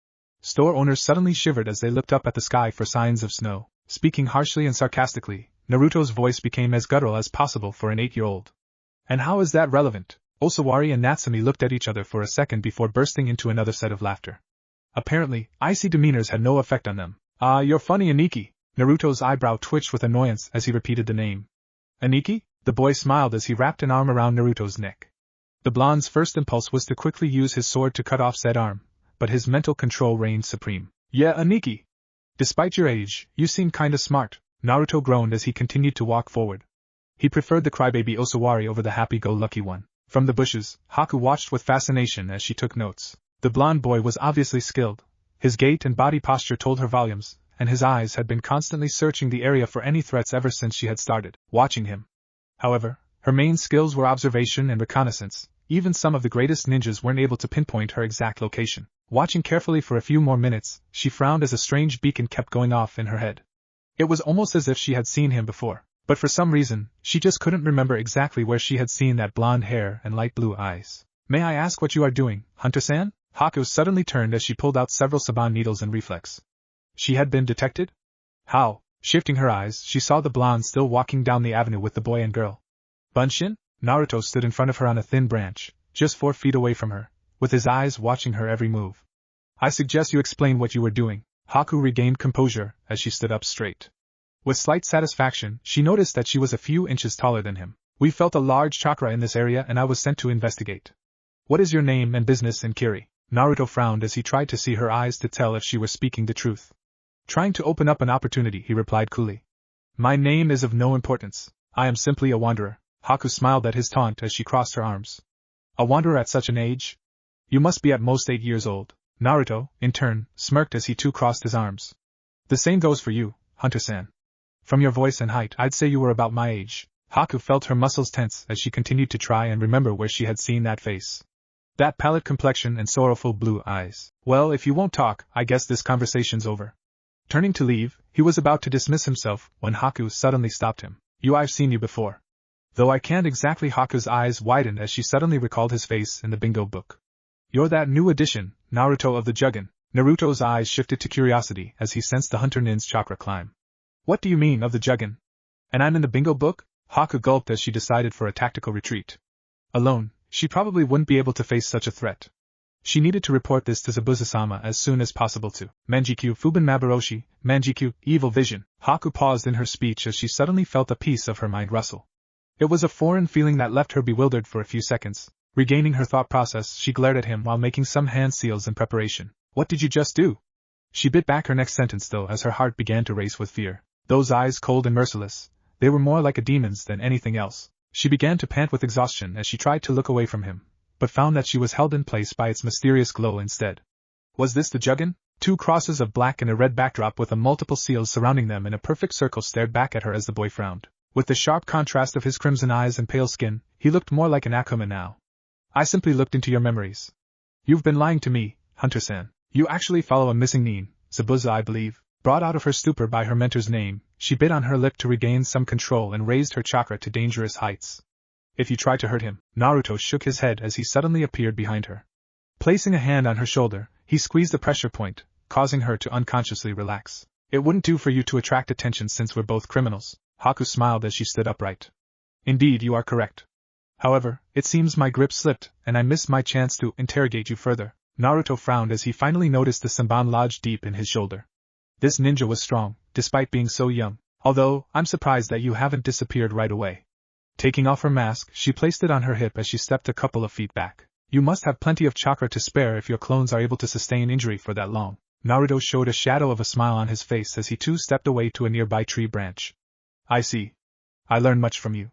Store owners suddenly shivered as they looked up at the sky for signs of snow. Speaking harshly and sarcastically, Naruto's voice became as guttural as possible for an 8-year-old. And how is that relevant? Osawari and Natsumi looked at each other for a second before bursting into another set of laughter. Apparently, icy demeanors had no effect on them. Ah, you're funny, Aniki. Naruto's eyebrow twitched with annoyance as he repeated the name. Aniki? The boy smiled as he wrapped an arm around Naruto's neck. The blonde's first impulse was to quickly use his sword to cut off said arm, but his mental control reigned supreme. Yeah, Aniki. Despite your age, you seem kinda smart, Naruto groaned as he continued to walk forward. He preferred the crybaby Osawari over the happy-go-lucky one. From the bushes, Haku watched with fascination as she took notes. The blonde boy was obviously skilled. His gait and body posture told her volumes, and his eyes had been constantly searching the area for any threats ever since she had started watching him. However, her main skills were observation and reconnaissance. Even some of the greatest ninjas weren't able to pinpoint her exact location. Watching carefully for a few more minutes, she frowned as a strange beacon kept going off in her head. It was almost as if she had seen him before, but for some reason, she just couldn't remember exactly where she had seen that blonde hair and light blue eyes. May I ask what you are doing, Hunter-san? Haku suddenly turned as she pulled out several saban needles in reflex. She had been detected? How? Shifting her eyes, she saw the blonde still walking down the avenue with the boy and girl. Bunshin? Naruto stood in front of her on a thin branch, just 4 feet away from her, with his eyes watching her every move. I suggest you explain what you were doing. Haku regained composure as she stood up straight. With slight satisfaction, she noticed that she was a few inches taller than him. We felt a large chakra in this area and I was sent to investigate. What is your name and business in Kiri? Naruto frowned as he tried to see her eyes to tell if she were speaking the truth. Trying to open up an opportunity, he replied coolly. My name is of no importance. I am simply a wanderer. Haku smiled at his taunt as she crossed her arms. A wanderer at such an age? You must be at most 8 years old. Naruto, in turn, smirked as he too crossed his arms. The same goes for you, Hunter-san. From your voice and height, I'd say you were about my age. Haku felt her muscles tense as she continued to try and remember where she had seen that face. That pallid complexion and sorrowful blue eyes. Well, if you won't talk, I guess this conversation's over. Turning to leave, he was about to dismiss himself when Haku suddenly stopped him. I've seen you before. Though I can't exactly. Haku's eyes widened as she suddenly recalled his face in the bingo book. You're that new addition, Naruto of the Jugen. Naruto's eyes shifted to curiosity as he sensed the Hunter Nin's chakra climb. What do you mean of the Jugen? And I'm in the bingo book? Haku gulped as she decided for a tactical retreat. Alone, she probably wouldn't be able to face such a threat. She needed to report this to Zabuza-sama as soon as possible to Manjikyu Fuban Mabaroshi, Manjikyu, Evil Vision. Haku paused in her speech as she suddenly felt a piece of her mind rustle. It was a foreign feeling that left her bewildered for a few seconds. Regaining her thought process, she glared at him while making some hand seals in preparation. What did you just do? She bit back her next sentence though as her heart began to race with fear. Those eyes cold and merciless, they were more like a demon's than anything else. She began to pant with exhaustion as she tried to look away from him, but found that she was held in place by its mysterious glow instead. Was this the Jugen? 2 crosses of black and a red backdrop with a multiple seals surrounding them in a perfect circle stared back at her as the boy frowned. With the sharp contrast of his crimson eyes and pale skin, he looked more like an Akuma now. I simply looked into your memories. You've been lying to me, Hunter-san. You actually follow a missing nin, Zabuza I believe. Brought out of her stupor by her mentor's name, she bit on her lip to regain some control and raised her chakra to dangerous heights. If you try to hurt him, Naruto shook his head as he suddenly appeared behind her. Placing a hand on her shoulder, he squeezed the pressure point, causing her to unconsciously relax. It wouldn't do for you to attract attention since we're both criminals. Haku smiled as she stood upright. Indeed, you are correct. However, it seems my grip slipped, and I missed my chance to interrogate you further. Naruto frowned as he finally noticed the Senbon lodged deep in his shoulder. This ninja was strong, despite being so young, although, I'm surprised that you haven't disappeared right away. Taking off her mask, she placed it on her hip as she stepped a couple of feet back. You must have plenty of chakra to spare if your clones are able to sustain injury for that long. Naruto showed a shadow of a smile on his face as he too stepped away to a nearby tree branch. I see. I learned much from you.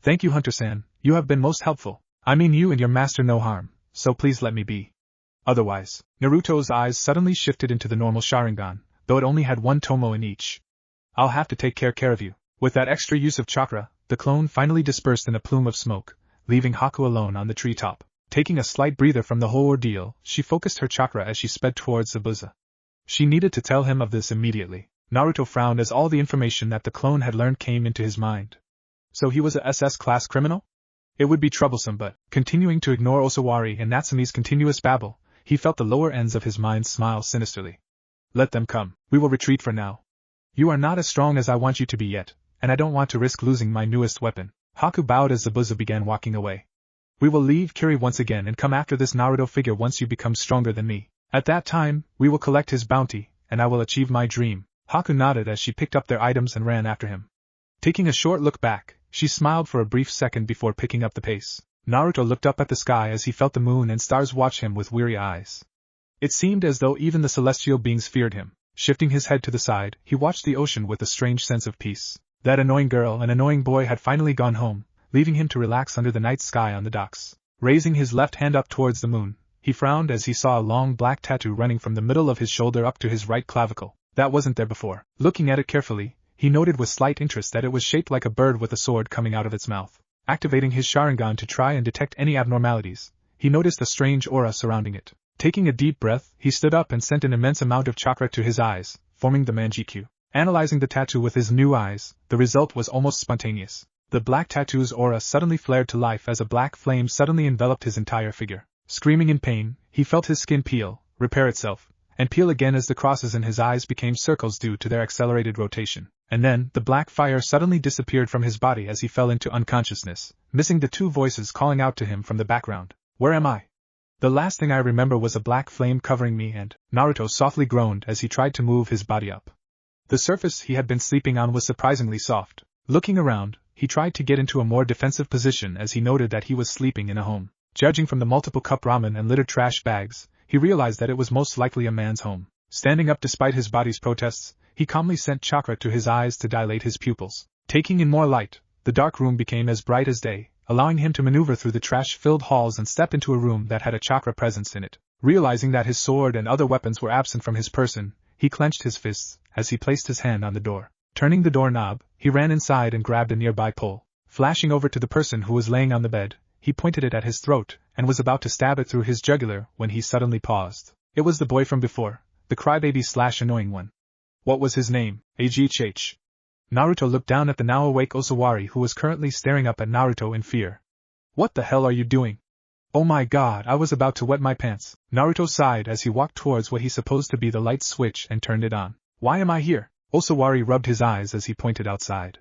Thank you, Hunter-san, you have been most helpful. I mean you and your master no harm, so please let me be. Otherwise, Naruto's eyes suddenly shifted into the normal Sharingan, though it only had 1 tomo in each. I'll have to take care of you. With that extra use of chakra, the clone finally dispersed in a plume of smoke, leaving Haku alone on the treetop. Taking a slight breather from the whole ordeal, she focused her chakra as she sped towards Zabuza. She needed to tell him of this immediately. Naruto frowned as all the information that the clone had learned came into his mind. So he was a SS-class criminal? It would be troublesome but, continuing to ignore Osawari and Natsume's continuous babble, he felt the lower ends of his mind smile sinisterly. Let them come. We will retreat for now. You are not as strong as I want you to be yet, and I don't want to risk losing my newest weapon. Haku bowed as Zabuza began walking away. We will leave Kiri once again and come after this Naruto figure once you become stronger than me. At that time, we will collect his bounty, and I will achieve my dream. Haku nodded as she picked up their items and ran after him. Taking a short look back, she smiled for a brief second before picking up the pace. Naruto looked up at the sky as he felt the moon and stars watch him with weary eyes. It seemed as though even the celestial beings feared him. Shifting his head to the side, he watched the ocean with a strange sense of peace. That annoying girl and annoying boy had finally gone home, leaving him to relax under the night sky on the docks. Raising his left hand up towards the moon, he frowned as he saw a long black tattoo running from the middle of his shoulder up to his right clavicle. That wasn't there before. Looking at it carefully, he noted with slight interest that it was shaped like a bird with a sword coming out of its mouth. Activating his Sharingan to try and detect any abnormalities, he noticed a strange aura surrounding it. Taking a deep breath, he stood up and sent an immense amount of chakra to his eyes, forming the Manjikyu. Analyzing the tattoo with his new eyes, the result was almost spontaneous. The black tattoo's aura suddenly flared to life as a black flame suddenly enveloped his entire figure. Screaming in pain, he felt his skin peel, repair itself, and peel again as the crosses in his eyes became circles due to their accelerated rotation. And then, the black fire suddenly disappeared from his body as he fell into unconsciousness, missing the two voices calling out to him from the background. Where am I? The last thing I remember was a black flame covering me and Naruto softly groaned as he tried to move his body up. The surface he had been sleeping on was surprisingly soft. Looking around, he tried to get into a more defensive position as he noted that he was sleeping in a home. Judging from the multiple cup ramen and littered trash bags, he realized that it was most likely a man's home. Standing up despite his body's protests, he calmly sent chakra to his eyes to dilate his pupils. Taking in more light, the dark room became as bright as day, allowing him to maneuver through the trash-filled halls and step into a room that had a chakra presence in it. Realizing that his sword and other weapons were absent from his person, he clenched his fists as he placed his hand on the door. Turning the doorknob, he ran inside and grabbed a nearby pole. Flashing over to the person who was laying on the bed, he pointed it at his throat and was about to stab it through his jugular when he suddenly paused. It was the boy from before, the crybaby/annoying one. What was his name? Agh. Naruto looked down at the now awake Osawari who was currently staring up at Naruto in fear. What the hell are you doing? Oh my god, I was about to wet my pants. Naruto sighed as he walked towards what he supposed to be the light switch and turned it on. Why am I here? Osawari rubbed his eyes as he pointed outside.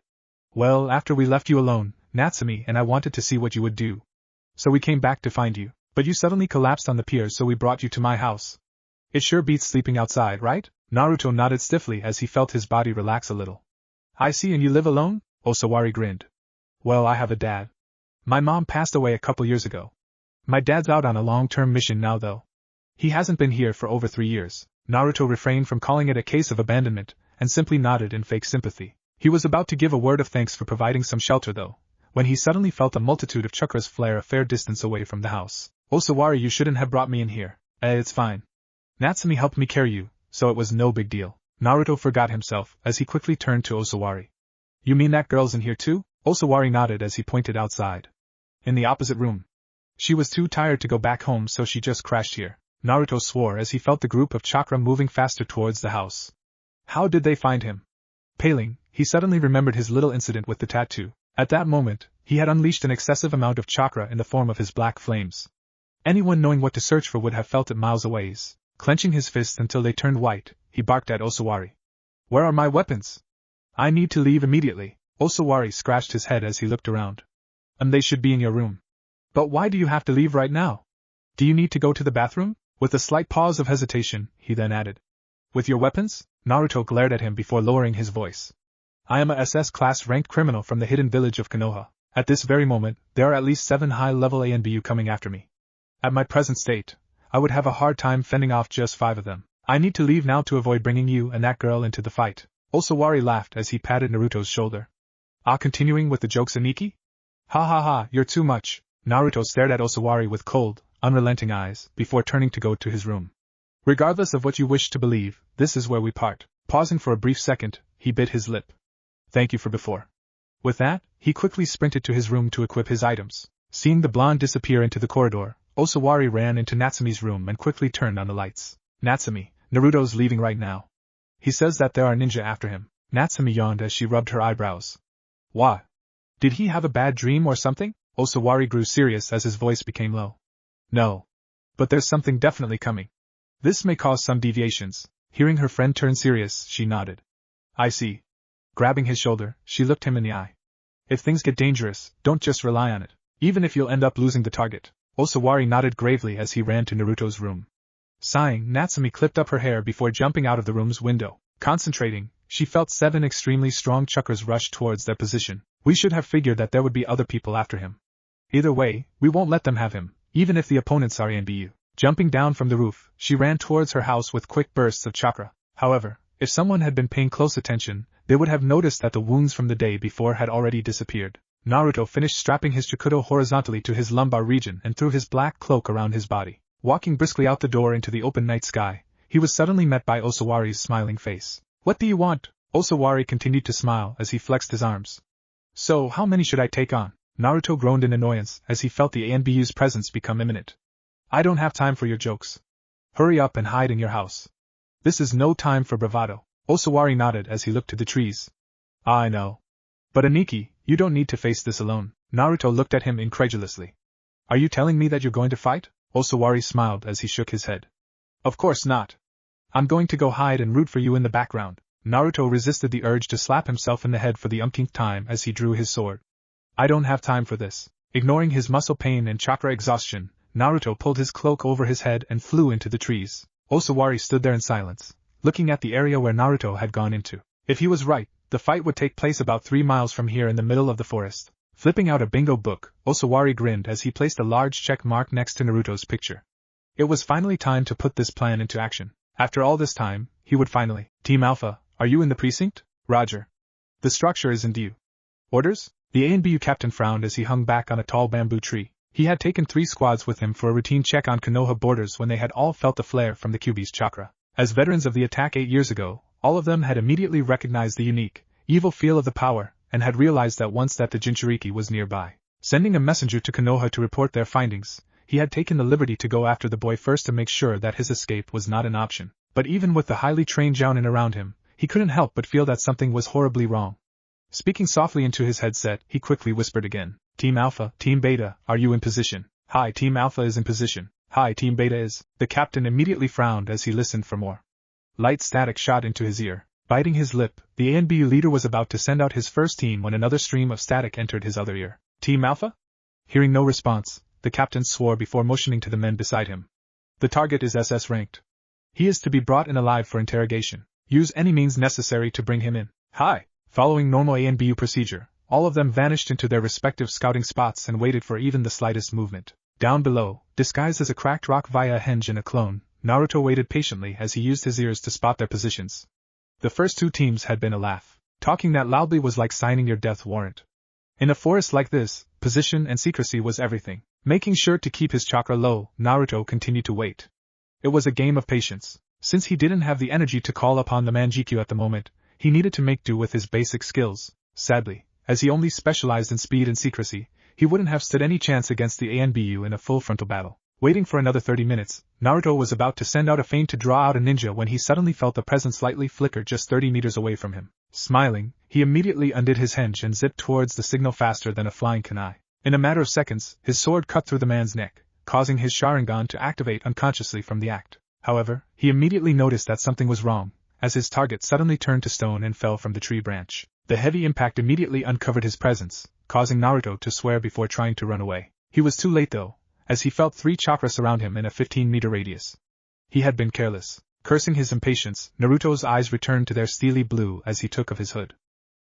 Well, after we left you alone, Natsumi and I wanted to see what you would do. So we came back to find you, but you suddenly collapsed on the pier, so we brought you to my house. It sure beats sleeping outside, right? Naruto nodded stiffly as he felt his body relax a little. I see, and you live alone? Osawari grinned. Well, I have a dad. My mom passed away a couple years ago. My dad's out on a long-term mission now though. He hasn't been here for over 3 years. Naruto refrained from calling it a case of abandonment, and simply nodded in fake sympathy. He was about to give a word of thanks for providing some shelter though, when he suddenly felt a multitude of chakras flare a fair distance away from the house. Osawari, you shouldn't have brought me in here. It's fine. Natsumi helped me carry you, so it was no big deal. Naruto forgot himself as he quickly turned to Osawari. You mean that girl's in here too? Osawari nodded as he pointed outside. In the opposite room. She was too tired to go back home, so she just crashed here. Naruto swore as he felt the group of chakra moving faster towards the house. How did they find him? Paling, he suddenly remembered his little incident with the tattoo. At that moment, he had unleashed an excessive amount of chakra in the form of his black flames. Anyone knowing what to search for would have felt it miles away. Clenching his fists until they turned white, he barked at Osawari. Where are my weapons? I need to leave immediately. Osawari scratched his head as he looked around. They should be in your room. But why do you have to leave right now? Do you need to go to the bathroom? With a slight pause of hesitation, he then added. With your weapons? Naruto glared at him before lowering his voice. I am a SS class ranked criminal from the hidden village of Konoha. At this very moment, there are at least 7 high-level ANBU coming after me. At my present state, I would have a hard time fending off just 5 of them. I need to leave now to avoid bringing you and that girl into the fight. Osawari laughed as he patted Naruto's shoulder. Continuing with the jokes, Aniki? Ha ha ha, you're too much. Naruto stared at Osawari with cold, unrelenting eyes, before turning to go to his room. Regardless of what you wish to believe, this is where we part. Pausing for a brief second, he bit his lip. Thank you for before. With that, he quickly sprinted to his room to equip his items. Seeing the blonde disappear into the corridor, Osawari ran into Natsumi's room and quickly turned on the lights. Natsumi, Naruto's leaving right now. He says that there are ninja after him. Natsumi yawned as she rubbed her eyebrows. What? Did he have a bad dream or something? Osawari grew serious as his voice became low. No. But there's something definitely coming. This may cause some deviations. Hearing her friend turn serious, she nodded. I see. Grabbing his shoulder, she looked him in the eye. If things get dangerous, don't just rely on it. Even if you'll end up losing the target. Osawari nodded gravely as he ran to Naruto's room. Sighing, Natsumi clipped up her hair before jumping out of the room's window. Concentrating, she felt 7 extremely strong chakras rush towards their position. We should have figured that there would be other people after him. Either way, we won't let them have him, even if the opponents are ANBU. Jumping down from the roof, she ran towards her house with quick bursts of chakra. However, if someone had been paying close attention, they would have noticed that the wounds from the day before had already disappeared. Naruto finished strapping his Chikudo horizontally to his lumbar region and threw his black cloak around his body. Walking briskly out the door into the open night sky, he was suddenly met by Osawari's smiling face. "What do you want?" Osawari continued to smile as he flexed his arms. "So, how many should I take on?" Naruto groaned in annoyance as he felt the ANBU's presence become imminent. "I don't have time for your jokes. Hurry up and hide in your house. This is no time for bravado." Osawari nodded as he looked to the trees. "I know. But Aniki, you don't need to face this alone." Naruto looked at him incredulously. "Are you telling me that you're going to fight?" Osawari smiled as he shook his head. "Of course not. I'm going to go hide and root for you in the background." Naruto resisted the urge to slap himself in the head for the umpteenth time as he drew his sword. "I don't have time for this." Ignoring his muscle pain and chakra exhaustion, Naruto pulled his cloak over his head and flew into the trees. Osawari stood there in silence, looking at the area where Naruto had gone into. If he was right, the fight would take place about 3 miles from here in the middle of the forest. Flipping out a bingo book, Osawari grinned as he placed a large check mark next to Naruto's picture. It was finally time to put this plan into action. After all this time, he would finally. "Team Alpha, are you in the precinct?" "Roger. The structure isn't due." "Orders?" The ANBU captain frowned as he hung back on a tall bamboo tree. He had taken 3 squads with him for a routine check on Konoha borders when they had all felt the flare from the Kyuubi's chakra. As veterans of the attack 8 years ago, all of them had immediately recognized the unique, evil feel of the power, and had realized at once that the Jinchuriki was nearby. Sending a messenger to Konoha to report their findings, he had taken the liberty to go after the boy first to make sure that his escape was not an option. But even with the highly trained jounin around him, he couldn't help but feel that something was horribly wrong. Speaking softly into his headset, he quickly whispered again. "Team Alpha, Team Beta, are you in position?" "Hi, Team Alpha is in position." "Hi, Team Beta is." The captain immediately frowned as he listened for more. Light static shot into his ear. Biting his lip, the ANBU leader was about to send out his first team when another stream of static entered his other ear. "Team Alpha?" Hearing no response, the captain swore before motioning to the men beside him. "The target is SS ranked. He is to be brought in alive for interrogation. Use any means necessary to bring him in." "Hi!" Following normal ANBU procedure, all of them vanished into their respective scouting spots and waited for even the slightest movement. Down below, disguised as a cracked rock via a henge and a clone, Naruto waited patiently as he used his ears to spot their positions. The first 2 teams had been a laugh. Talking that loudly was like signing your death warrant. In a forest like this, position and secrecy was everything. Making sure to keep his chakra low, Naruto continued to wait. It was a game of patience. Since he didn't have the energy to call upon the Manjikyu at the moment, he needed to make do with his basic skills. Sadly, as he only specialized in speed and secrecy, he wouldn't have stood any chance against the ANBU in a full frontal battle. Waiting for another 30 minutes, Naruto was about to send out a feint to draw out a ninja when he suddenly felt the presence slightly flicker just 30 meters away from him. Smiling, he immediately undid his henge and zipped towards the signal faster than a flying kunai. In a matter of seconds, his sword cut through the man's neck, causing his Sharingan to activate unconsciously from the act. However, he immediately noticed that something was wrong, as his target suddenly turned to stone and fell from the tree branch. The heavy impact immediately uncovered his presence, causing Naruto to swear before trying to run away. He was too late though, as he felt 3 chakras surround him in a 15-meter radius. He had been careless. Cursing his impatience, Naruto's eyes returned to their steely blue as he took off his hood.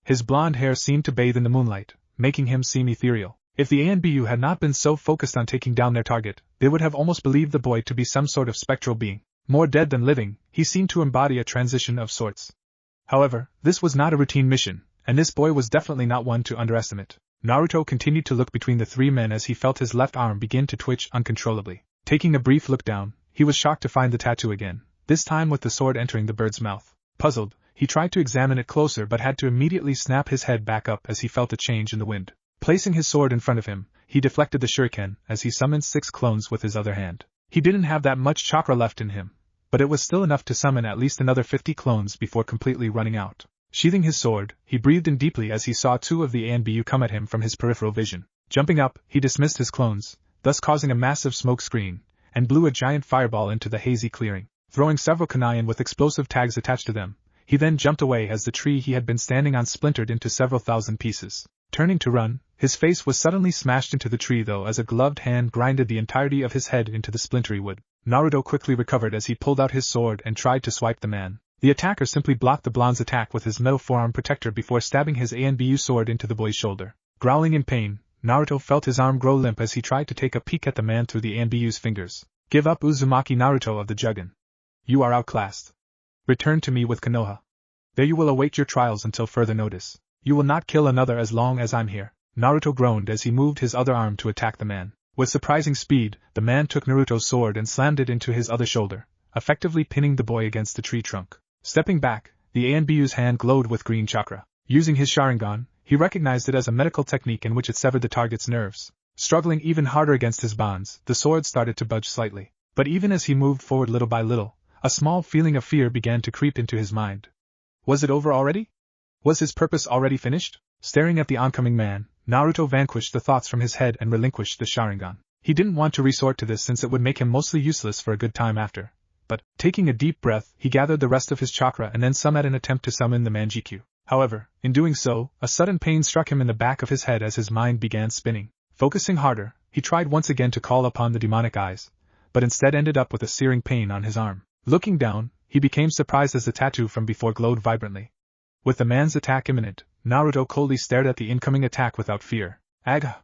His blonde hair seemed to bathe in the moonlight, making him seem ethereal. If the ANBU had not been so focused on taking down their target, they would have almost believed the boy to be some sort of spectral being. More dead than living, he seemed to embody a transition of sorts. However, this was not a routine mission, and this boy was definitely not one to underestimate. Naruto continued to look between the 3 men as he felt his left arm begin to twitch uncontrollably. Taking a brief look down, he was shocked to find the tattoo again, this time with the sword entering the bird's mouth. Puzzled, he tried to examine it closer but had to immediately snap his head back up as he felt a change in the wind. Placing his sword in front of him, he deflected the shuriken as he summoned 6 clones with his other hand. He didn't have that much chakra left in him, but it was still enough to summon at least another 50 clones before completely running out. Sheathing his sword, he breathed in deeply as he saw 2 of the ANBU come at him from his peripheral vision. Jumping up, he dismissed his clones, thus causing a massive smoke screen, and blew a giant fireball into the hazy clearing, throwing several kunai with explosive tags attached to them. He then jumped away as the tree he had been standing on splintered into several thousand pieces. Turning to run, his face was suddenly smashed into the tree though as a gloved hand grinded the entirety of his head into the splintery wood. Naruto quickly recovered as he pulled out his sword and tried to swipe the man. The attacker simply blocked the blonde's attack with his metal forearm protector before stabbing his ANBU sword into the boy's shoulder. Growling in pain, Naruto felt his arm grow limp as he tried to take a peek at the man through the ANBU's fingers. Give up Uzumaki Naruto of the Jugen. You are outclassed. Return to me with Konoha. There you will await your trials until further notice. You will not kill another as long as I'm here. Naruto groaned as he moved his other arm to attack the man. With surprising speed, the man took Naruto's sword and slammed it into his other shoulder, effectively pinning the boy against the tree trunk. Stepping back, the Anbuyu's hand glowed with green chakra. Using his Sharingan, he recognized it as a medical technique in which it severed the target's nerves. Struggling even harder against his bonds, the sword started to budge slightly. But even as he moved forward little by little, a small feeling of fear began to creep into his mind. Was it over already? Was his purpose already finished? Staring at the oncoming man, Naruto vanquished the thoughts from his head and relinquished the Sharingan. He didn't want to resort to this since it would make him mostly useless for a good time after. But, taking a deep breath, he gathered the rest of his chakra and then some at an attempt to summon the Manjikyu. However, in doing so, a sudden pain struck him in the back of his head as his mind began spinning. Focusing harder, he tried once again to call upon the demonic eyes, but instead ended up with a searing pain on his arm. Looking down, he became surprised as the tattoo from before glowed vibrantly. With the man's attack imminent, Naruto coldly stared at the incoming attack without fear. Aga!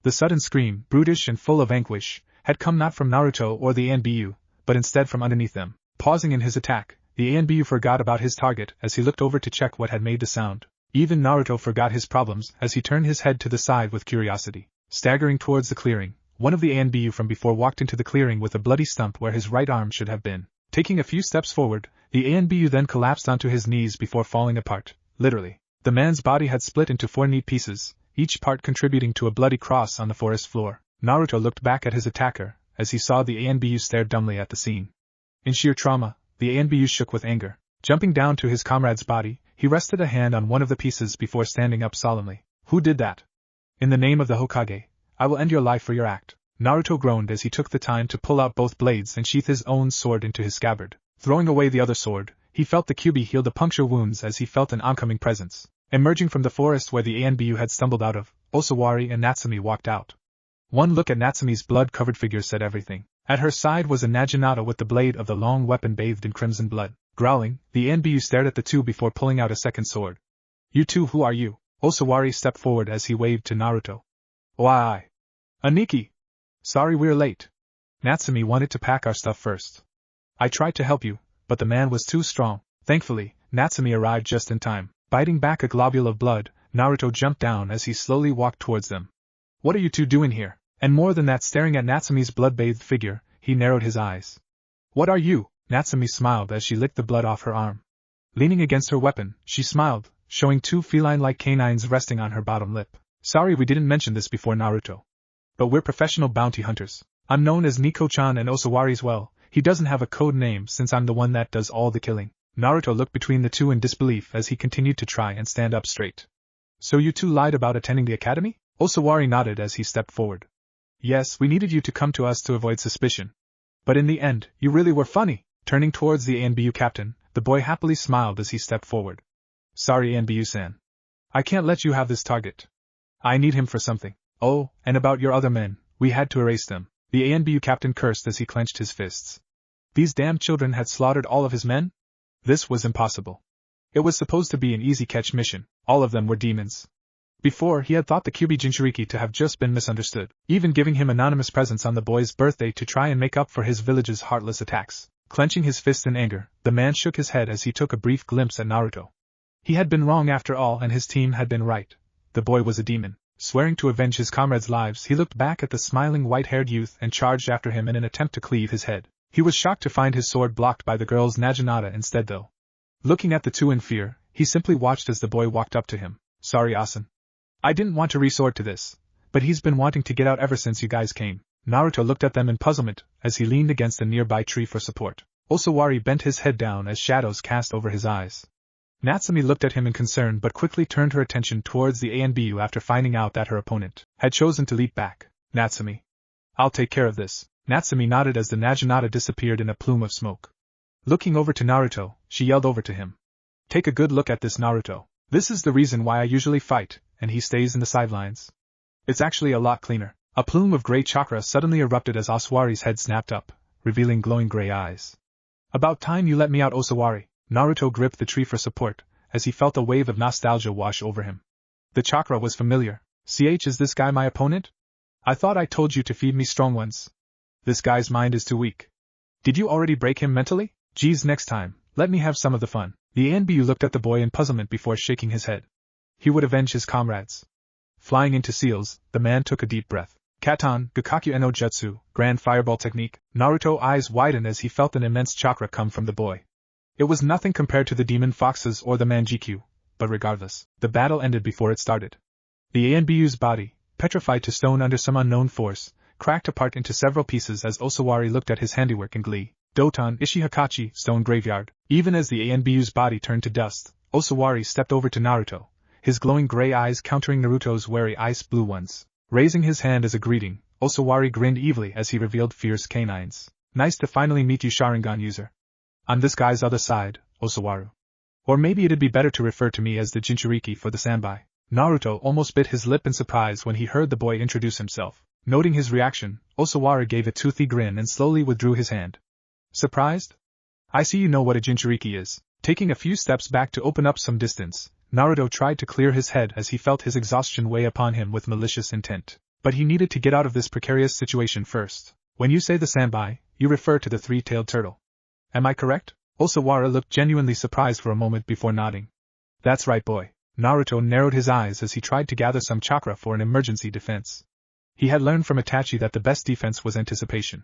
The sudden scream, brutish and full of anguish, had come not from Naruto or the Anbyu, but instead from underneath them. Pausing in his attack, the Anbyu forgot about his target as he looked over to check what had made the sound. Even Naruto forgot his problems as he turned his head to the side with curiosity. Staggering towards the clearing, one of the Anbyu from before walked into the clearing with a bloody stump where his right arm should have been. Taking a few steps forward, the Anbyu then collapsed onto his knees before falling apart, literally. The man's body had split into 4 neat pieces, each part contributing to a bloody cross on the forest floor. Naruto looked back at his attacker, as he saw the Anbyu stare dumbly at the scene. In sheer trauma, the Anbyu shook with anger. Jumping down to his comrade's body, he rested a hand on one of the pieces before standing up solemnly. Who did that? In the name of the Hokage, I will end your life for your act. Naruto groaned as he took the time to pull out both blades and sheath his own sword into his scabbard. Throwing away the other sword, he felt the Kyuubi heal the puncture wounds as he felt an oncoming presence. Emerging from the forest where the Anbyu had stumbled out of, Osawari and Natsumi walked out. One look at Natsumi's blood-covered figure said everything. At her side was a Naginata with the blade of the long weapon bathed in crimson blood. Growling, the Anbyu stared at the two before pulling out a second sword. You two, who are you? Osawari stepped forward as he waved to Naruto. Why? Aniki! Sorry we're late. Natsumi wanted to pack our stuff first. I tried to help you, but the man was too strong. Thankfully, Natsumi arrived just in time. Biting back a globule of blood, Naruto jumped down as he slowly walked towards them. What are you two doing here? And more than that, staring at Natsumi's blood-bathed figure, he narrowed his eyes. What are you? Natsumi smiled as she licked the blood off her arm. Leaning against her weapon, she smiled, showing 2 feline-like canines resting on her bottom lip. Sorry we didn't mention this before, Naruto. But we're professional bounty hunters. I'm known as Nico-chan and Osawari's well. He doesn't have a code name since I'm the one that does all the killing. Naruto looked between the two in disbelief as he continued to try and stand up straight. So you two lied about attending the academy? Osawari nodded as he stepped forward. Yes, we needed you to come to us to avoid suspicion. But in the end, you really were funny. Turning towards the Anbyu captain, the boy happily smiled as he stepped forward. Sorry, Anbyu-san. I can't let you have this target. I need him for something. Oh, and about your other men, we had to erase them. The Anbyu captain cursed as he clenched his fists. These damn children had slaughtered all of his men? This was impossible. It was supposed to be an easy catch mission. All of them were demons. Before, he had thought the Kyuubi Jinchuriki to have just been misunderstood, even giving him anonymous presents on the boy's birthday to try and make up for his village's heartless attacks. Clenching his fist in anger, the man shook his head as he took a brief glimpse at Naruto. He had been wrong after all and his team had been right. The boy was a demon. Swearing to avenge his comrades' lives, he looked back at the smiling white-haired youth and charged after him in an attempt to cleave his head. He was shocked to find his sword blocked by the girl's Naginata instead though. Looking at the two in fear, he simply watched as the boy walked up to him. Sorry, Asen. I didn't want to resort to this, but he's been wanting to get out ever since you guys came. Naruto looked at them in puzzlement as he leaned against a nearby tree for support. Osawari bent his head down as shadows cast over his eyes. Natsumi looked at him in concern but quickly turned her attention towards the Anbyu after finding out that her opponent had chosen to leap back. Natsumi. I'll take care of this. Natsumi nodded as the Naginata disappeared in a plume of smoke. Looking over to Naruto, she yelled over to him. Take a good look at this, Naruto. This is the reason why I usually fight, and he stays in the sidelines. It's actually a lot cleaner. A plume of gray chakra suddenly erupted as Osawari's head snapped up, revealing glowing gray eyes. About time you let me out, Osawari. Naruto gripped the tree for support, as he felt a wave of nostalgia wash over him. The chakra was familiar. Is this guy my opponent? I thought I told you to feed me strong ones. This guy's mind is too weak. Did you already break him mentally? Geez, next time, let me have some of the fun. The ANBU looked at the boy in puzzlement before shaking his head. He would avenge his comrades. Flying into seals, the man took a deep breath. Katan, Gakakyu no Jutsu, Grand Fireball Technique. Naruto eyes widened as he felt an immense chakra come from the boy. It was nothing compared to the demon foxes or the Manjikyu, but regardless, the battle ended before it started. The ANBU's body, petrified to stone under some unknown force, cracked apart into several pieces as Osawari looked at his handiwork in glee. Doton Ishihakachi, Stone Graveyard. Even as the ANBU's body turned to dust, Osawari stepped over to Naruto, his glowing gray eyes countering Naruto's wary ice blue ones. Raising his hand as a greeting, Osawari grinned evilly as he revealed fierce canines. Nice to finally meet you, Sharingan user. On this guy's other side, Osawaru. Or maybe it'd be better to refer to me as the Jinchuriki for the Sanbai. Naruto almost bit his lip in surprise when he heard the boy introduce himself. Noting his reaction, Osawari gave a toothy grin and slowly withdrew his hand. Surprised? I see you know what a Jinchuriki is. Taking a few steps back to open up some distance, Naruto tried to clear his head as he felt his exhaustion weigh upon him with malicious intent. But he needed to get out of this precarious situation first. When you say the Sanbai, you refer to the three-tailed turtle. Am I correct? Osawara looked genuinely surprised for a moment before nodding. That's right, boy. Naruto narrowed his eyes as he tried to gather some chakra for an emergency defense. He had learned from Itachi that the best defense was anticipation.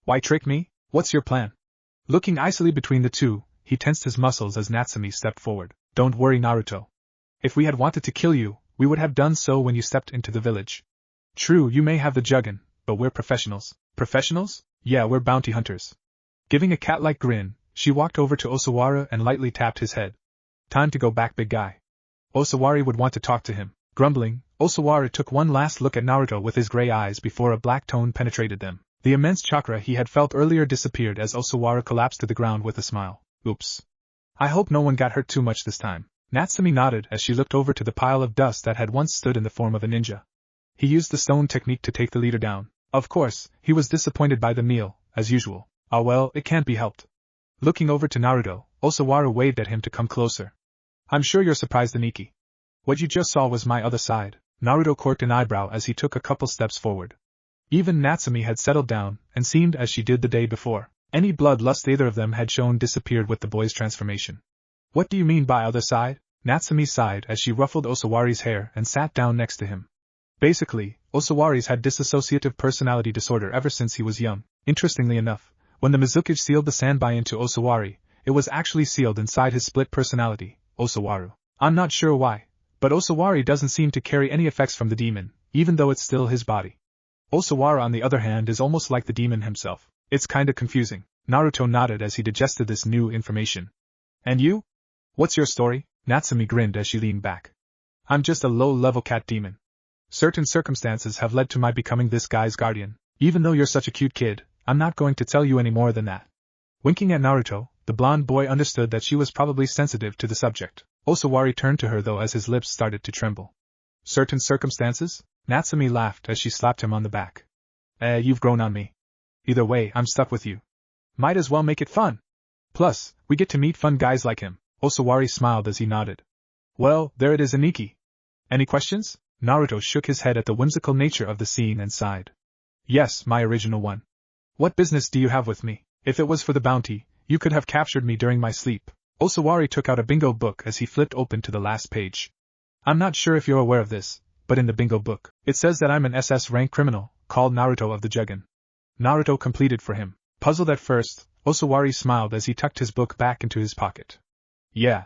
Why trick me? What's your plan? Looking icily between the two, he tensed his muscles as Natsumi stepped forward. Don't worry, Naruto. If we had wanted to kill you, we would have done so when you stepped into the village. True, you may have the Juggin, but we're professionals. Professionals? Yeah, we're bounty hunters. Giving a cat-like grin, she walked over to Osawara and lightly tapped his head. Time to go back, big guy. Osawari would want to talk to him. Grumbling, Osawara took one last look at Naruto with his gray eyes before a black tone penetrated them. The immense chakra he had felt earlier disappeared as Osawara collapsed to the ground with a smile. Oops. I hope no one got hurt too much this time. Natsumi nodded as she looked over to the pile of dust that had once stood in the form of a ninja. He used the stone technique to take the leader down. Of course, he was disappointed by the meal, as usual. Ah well, it can't be helped. Looking over to Naruto, Osawara waved at him to come closer. I'm sure you're surprised, Aniki. What you just saw was my other side. Naruto cocked an eyebrow as he took a couple steps forward. Even Natsumi had settled down, and seemed as she did the day before. Any bloodlust either of them had shown disappeared with the boy's transformation. What do you mean by other side? Natsumi sighed as she ruffled Osawari's hair and sat down next to him. Basically, Osawari's had dissociative personality disorder ever since he was young. Interestingly enough, when the Mizukage sealed the Sanbai into Osawari, it was actually sealed inside his split personality, Osawaru. I'm not sure why, but Osawari doesn't seem to carry any effects from the demon, even though it's still his body. Osawara, on the other hand, is almost like the demon himself. It's kinda confusing. Naruto nodded as he digested this new information. And you? What's your story? Natsumi grinned as she leaned back. I'm just a low-level cat demon. Certain circumstances have led to my becoming this guy's guardian. Even though you're such a cute kid, I'm not going to tell you any more than that. Winking at Naruto, the blonde boy understood that she was probably sensitive to the subject. Osawari turned to her though as his lips started to tremble. Certain circumstances? Natsumi laughed as she slapped him on the back. You've grown on me. Either way, I'm stuck with you. Might as well make it fun. Plus, we get to meet fun guys like him. Osawari smiled as he nodded. Well, there it is, Aniki. Any questions? Naruto shook his head at the whimsical nature of the scene and sighed. Yes, my original one. What business do you have with me? If it was for the bounty, you could have captured me during my sleep. Osawari took out a bingo book as he flipped open to the last page. I'm not sure if you're aware of this, but in the bingo book, it says that I'm an SS rank criminal, called Naruto of the Juggin. Naruto completed for him. Puzzled at first, Osawari smiled as he tucked his book back into his pocket. Yeah.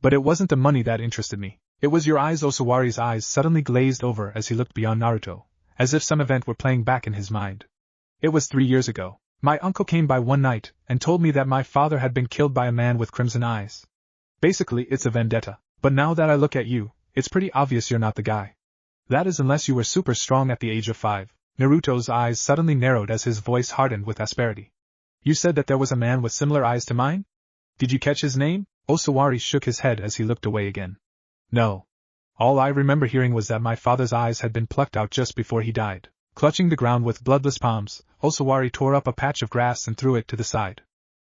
But it wasn't the money that interested me. It was your eyes. Osawari's eyes suddenly glazed over as he looked beyond Naruto, as if some event were playing back in his mind. It was 3 years ago. My uncle came by one night and told me that my father had been killed by a man with crimson eyes. Basically, it's a vendetta. But now that I look at you, it's pretty obvious you're not the guy. That is unless you were super strong at the age of 5. Naruto's eyes suddenly narrowed as his voice hardened with asperity. You said that there was a man with similar eyes to mine? Did you catch his name? Osawari shook his head as he looked away again. No. All I remember hearing was that my father's eyes had been plucked out just before he died. Clutching the ground with bloodless palms, Osawari tore up a patch of grass and threw it to the side.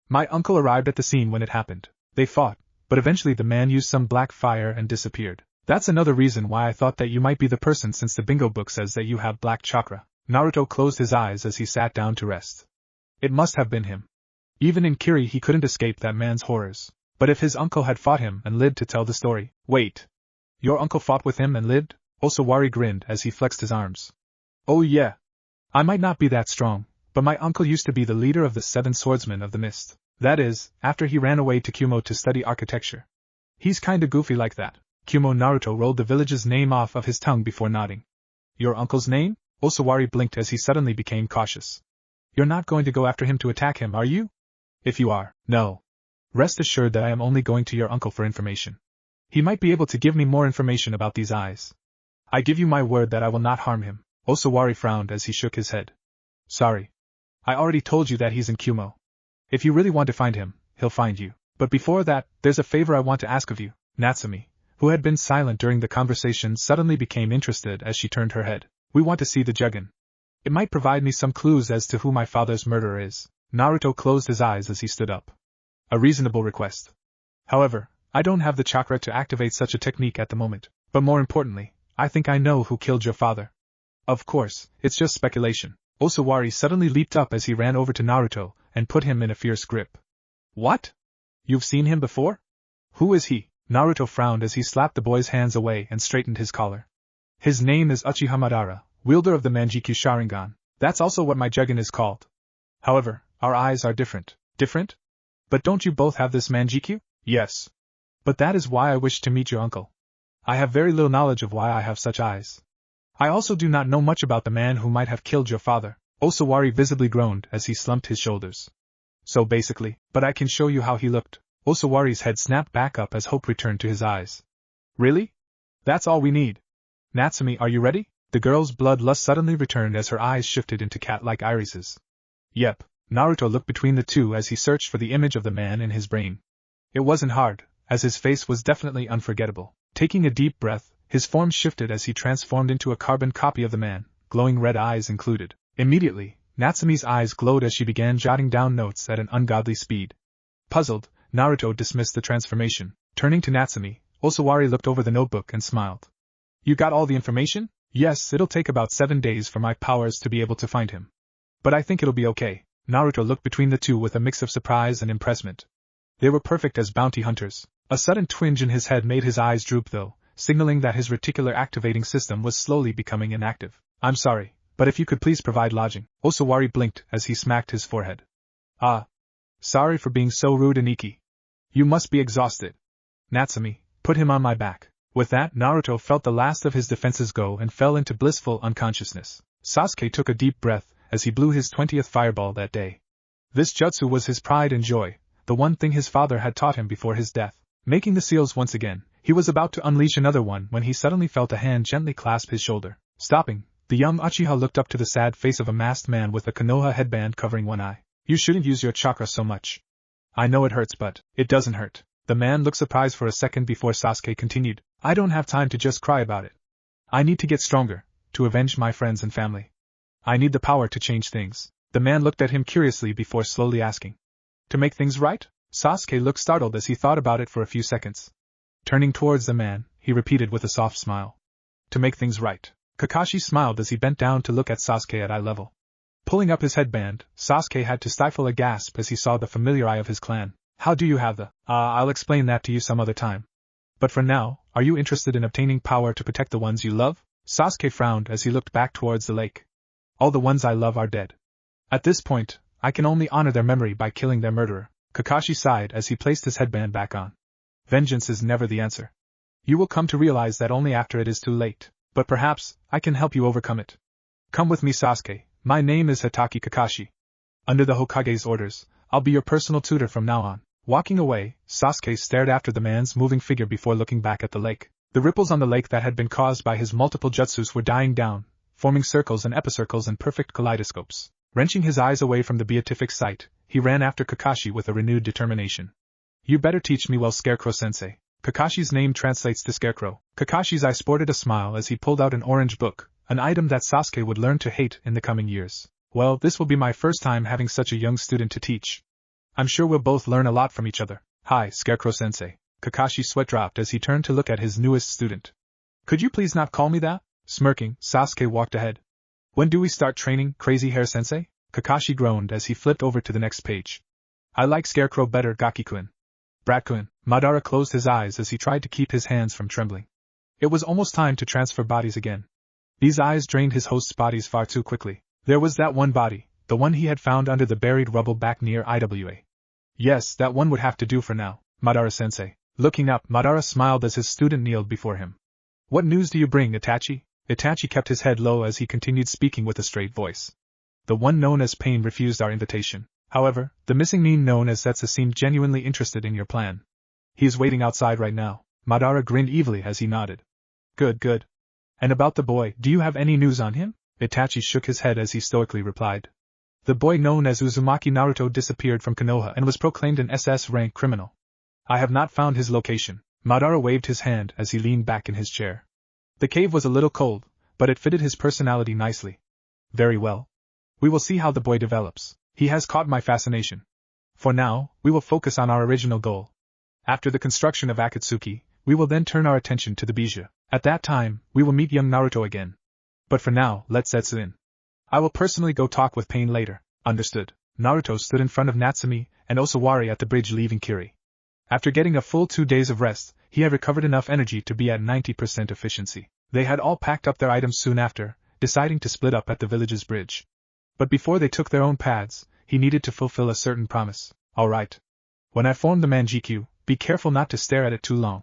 My uncle arrived at the scene when it happened. They fought, but eventually the man used some black fire and disappeared. That's another reason why I thought that you might be the person since the bingo book says that you have black chakra. Naruto closed his eyes as he sat down to rest. It must have been him. Even in Kiri he couldn't escape that man's horrors. But if his uncle had fought him and lived to tell the story… Wait! Your uncle fought with him and lived? Osawari grinned as he flexed his arms. Oh yeah. I might not be that strong, but my uncle used to be the leader of the 7 swordsmen of the mist. That is, after he ran away to Kumo to study architecture. He's kinda goofy like that. Kumo. Naruto rolled the village's name off of his tongue before nodding. Your uncle's name? Osawari blinked as he suddenly became cautious. You're not going to go after him to attack him, are you? If you are, no. Rest assured that I am only going to your uncle for information. He might be able to give me more information about these eyes. I give you my word that I will not harm him. Osawari frowned as he shook his head. Sorry. I already told you that he's in Kumo. If you really want to find him, he'll find you. But before that, there's a favor I want to ask of you. Natsumi, who had been silent during the conversation, suddenly became interested as she turned her head. We want to see the Jugen. It might provide me some clues as to who my father's murderer is. Naruto closed his eyes as he stood up. A reasonable request. However, I don't have the chakra to activate such a technique at the moment. But more importantly, I think I know who killed your father. Of course, it's just speculation. Osawari suddenly leaped up as he ran over to Naruto and put him in a fierce grip. What? You've seen him before? Who is he? Naruto frowned as he slapped the boy's hands away and straightened his collar. His name is Uchiha Madara, wielder of the Manjikyu Sharingan. That's also what my Jugen is called. However, our eyes are different. Different? But don't you both have this Manjikyu? Yes. But that is why I wish to meet your uncle. I have very little knowledge of why I have such eyes. I also do not know much about the man who might have killed your father. Osawari visibly groaned as he slumped his shoulders. So basically, but I can show you how he looked. Osawari's head snapped back up as hope returned to his eyes. Really? That's all we need. Natsumi, are you ready? The girl's bloodlust suddenly returned as her eyes shifted into cat-like irises. Yep. Naruto looked between the two as he searched for the image of the man in his brain. It wasn't hard, as his face was definitely unforgettable. Taking a deep breath, his form shifted as he transformed into a carbon copy of the man, glowing red eyes included. Immediately, Natsumi's eyes glowed as she began jotting down notes at an ungodly speed. Puzzled, Naruto dismissed the transformation. Turning to Natsumi, Osawari looked over the notebook and smiled. You got all the information? Yes, it'll take about 7 days for my powers to be able to find him. But I think it'll be okay. Naruto looked between the two with a mix of surprise and impressment. They were perfect as bounty hunters. A sudden twinge in his head made his eyes droop though, signaling that his reticular activating system was slowly becoming inactive. I'm sorry, but if you could please provide lodging. Osawari blinked as he smacked his forehead. Ah. Sorry for being so rude and icky. You must be exhausted. Natsumi, put him on my back. With that, Naruto felt the last of his defenses go and fell into blissful unconsciousness. Sasuke took a deep breath as he blew his 20th fireball that day. This jutsu was his pride and joy, the one thing his father had taught him before his death. Making the seals once again, he was about to unleash another one when he suddenly felt a hand gently clasp his shoulder. Stopping, the young Uchiha looked up to the sad face of a masked man with a Konoha headband covering one eye. You shouldn't use your chakra so much. I know it hurts, but it doesn't hurt. The man looked surprised for a second before Sasuke continued. I don't have time to just cry about it. I need to get stronger, to avenge my friends and family. I need the power to change things. The man looked at him curiously before slowly asking. To make things right? Sasuke looked startled as he thought about it for a few seconds. Turning towards the man, he repeated with a soft smile. To make things right. Kakashi smiled as he bent down to look at Sasuke at eye level. Pulling up his headband, Sasuke had to stifle a gasp as he saw the familiar eye of his clan. How do you have the… I'll explain that to you some other time. But for now, are you interested in obtaining power to protect the ones you love? Sasuke frowned as he looked back towards the lake. All the ones I love are dead. At this point, I can only honor their memory by killing their murderer. Kakashi sighed as he placed his headband back on. Vengeance is never the answer. You will come to realize that only after it is too late. But perhaps, I can help you overcome it. Come with me, Sasuke. My name is Hitaki Kakashi. Under the Hokage's orders, I'll be your personal tutor from now on. Walking away, Sasuke stared after the man's moving figure before looking back at the lake. The ripples on the lake that had been caused by his multiple jutsus were dying down, forming circles and epicircles in perfect kaleidoscopes. Wrenching his eyes away from the beatific sight, he ran after Kakashi with a renewed determination. You better teach me well, Scarecrow-sensei. Kakashi's name translates to Scarecrow. Kakashi's eye sported a smile as he pulled out an orange book, an item that Sasuke would learn to hate in the coming years. Well, this will be my first time having such a young student to teach. I'm sure we'll both learn a lot from each other. Hi, Scarecrow-sensei. Kakashi's sweat dropped as he turned to look at his newest student. Could you please not call me that? Smirking, Sasuke walked ahead. When do we start training, Crazy Hair Sensei? Kakashi groaned as he flipped over to the next page. I like Scarecrow better, Gaki-kun. Brat-kun. Madara closed his eyes as he tried to keep his hands from trembling. It was almost time to transfer bodies again. These eyes drained his host's bodies far too quickly. There was that one body, the one he had found under the buried rubble back near IWA. Yes, that one would have to do for now, Madara-sensei. Looking up, Madara smiled as his student kneeled before him. What news do you bring, Itachi? Itachi kept his head low as he continued speaking with a straight voice. The one known as Pain refused our invitation. However, the missing nin known as Setsa seemed genuinely interested in your plan. He is waiting outside right now. Madara grinned evilly as he nodded. Good. And about the boy, do you have any news on him? Itachi shook his head as he stoically replied. The boy known as Uzumaki Naruto disappeared from Konoha and was proclaimed an SS-rank criminal. I have not found his location. Madara waved his hand as he leaned back in his chair. The cave was a little cold, but it fitted his personality nicely. Very well. We will see how the boy develops. He has caught my fascination. For now, we will focus on our original goal. After the construction of Akatsuki, we will then turn our attention to the Bija. At that time, we will meet young Naruto again. But for now, let's settle in. I will personally go talk with Pain later. Understood. Naruto stood in front of Natsumi and Osawari at the bridge leaving Kiri. After getting a full 2 days of rest, he had recovered enough energy to be at 90% efficiency. They had all packed up their items soon after, deciding to split up at the village's bridge. But before they took their own paths, he needed to fulfill a certain promise. Alright. When I form the Manjikyu, be careful not to stare at it too long.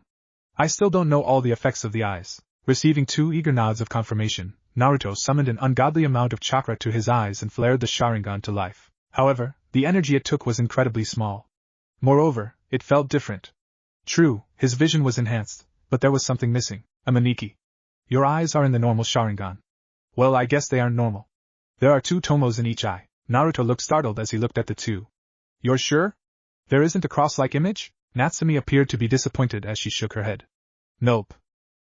I still don't know all the effects of the eyes. Receiving 2 eager nods of confirmation, Naruto summoned an ungodly amount of chakra to his eyes and flared the Sharingan to life. However, the energy it took was incredibly small. Moreover, it felt different. True, his vision was enhanced, but there was something missing. A Maniki. Your eyes are in the normal Sharingan. Well, I guess they aren't normal. There are 2 tomos in each eye. Naruto looked startled as he looked at the 2. You're sure? There isn't a cross-like image? Natsumi appeared to be disappointed as she shook her head. Nope.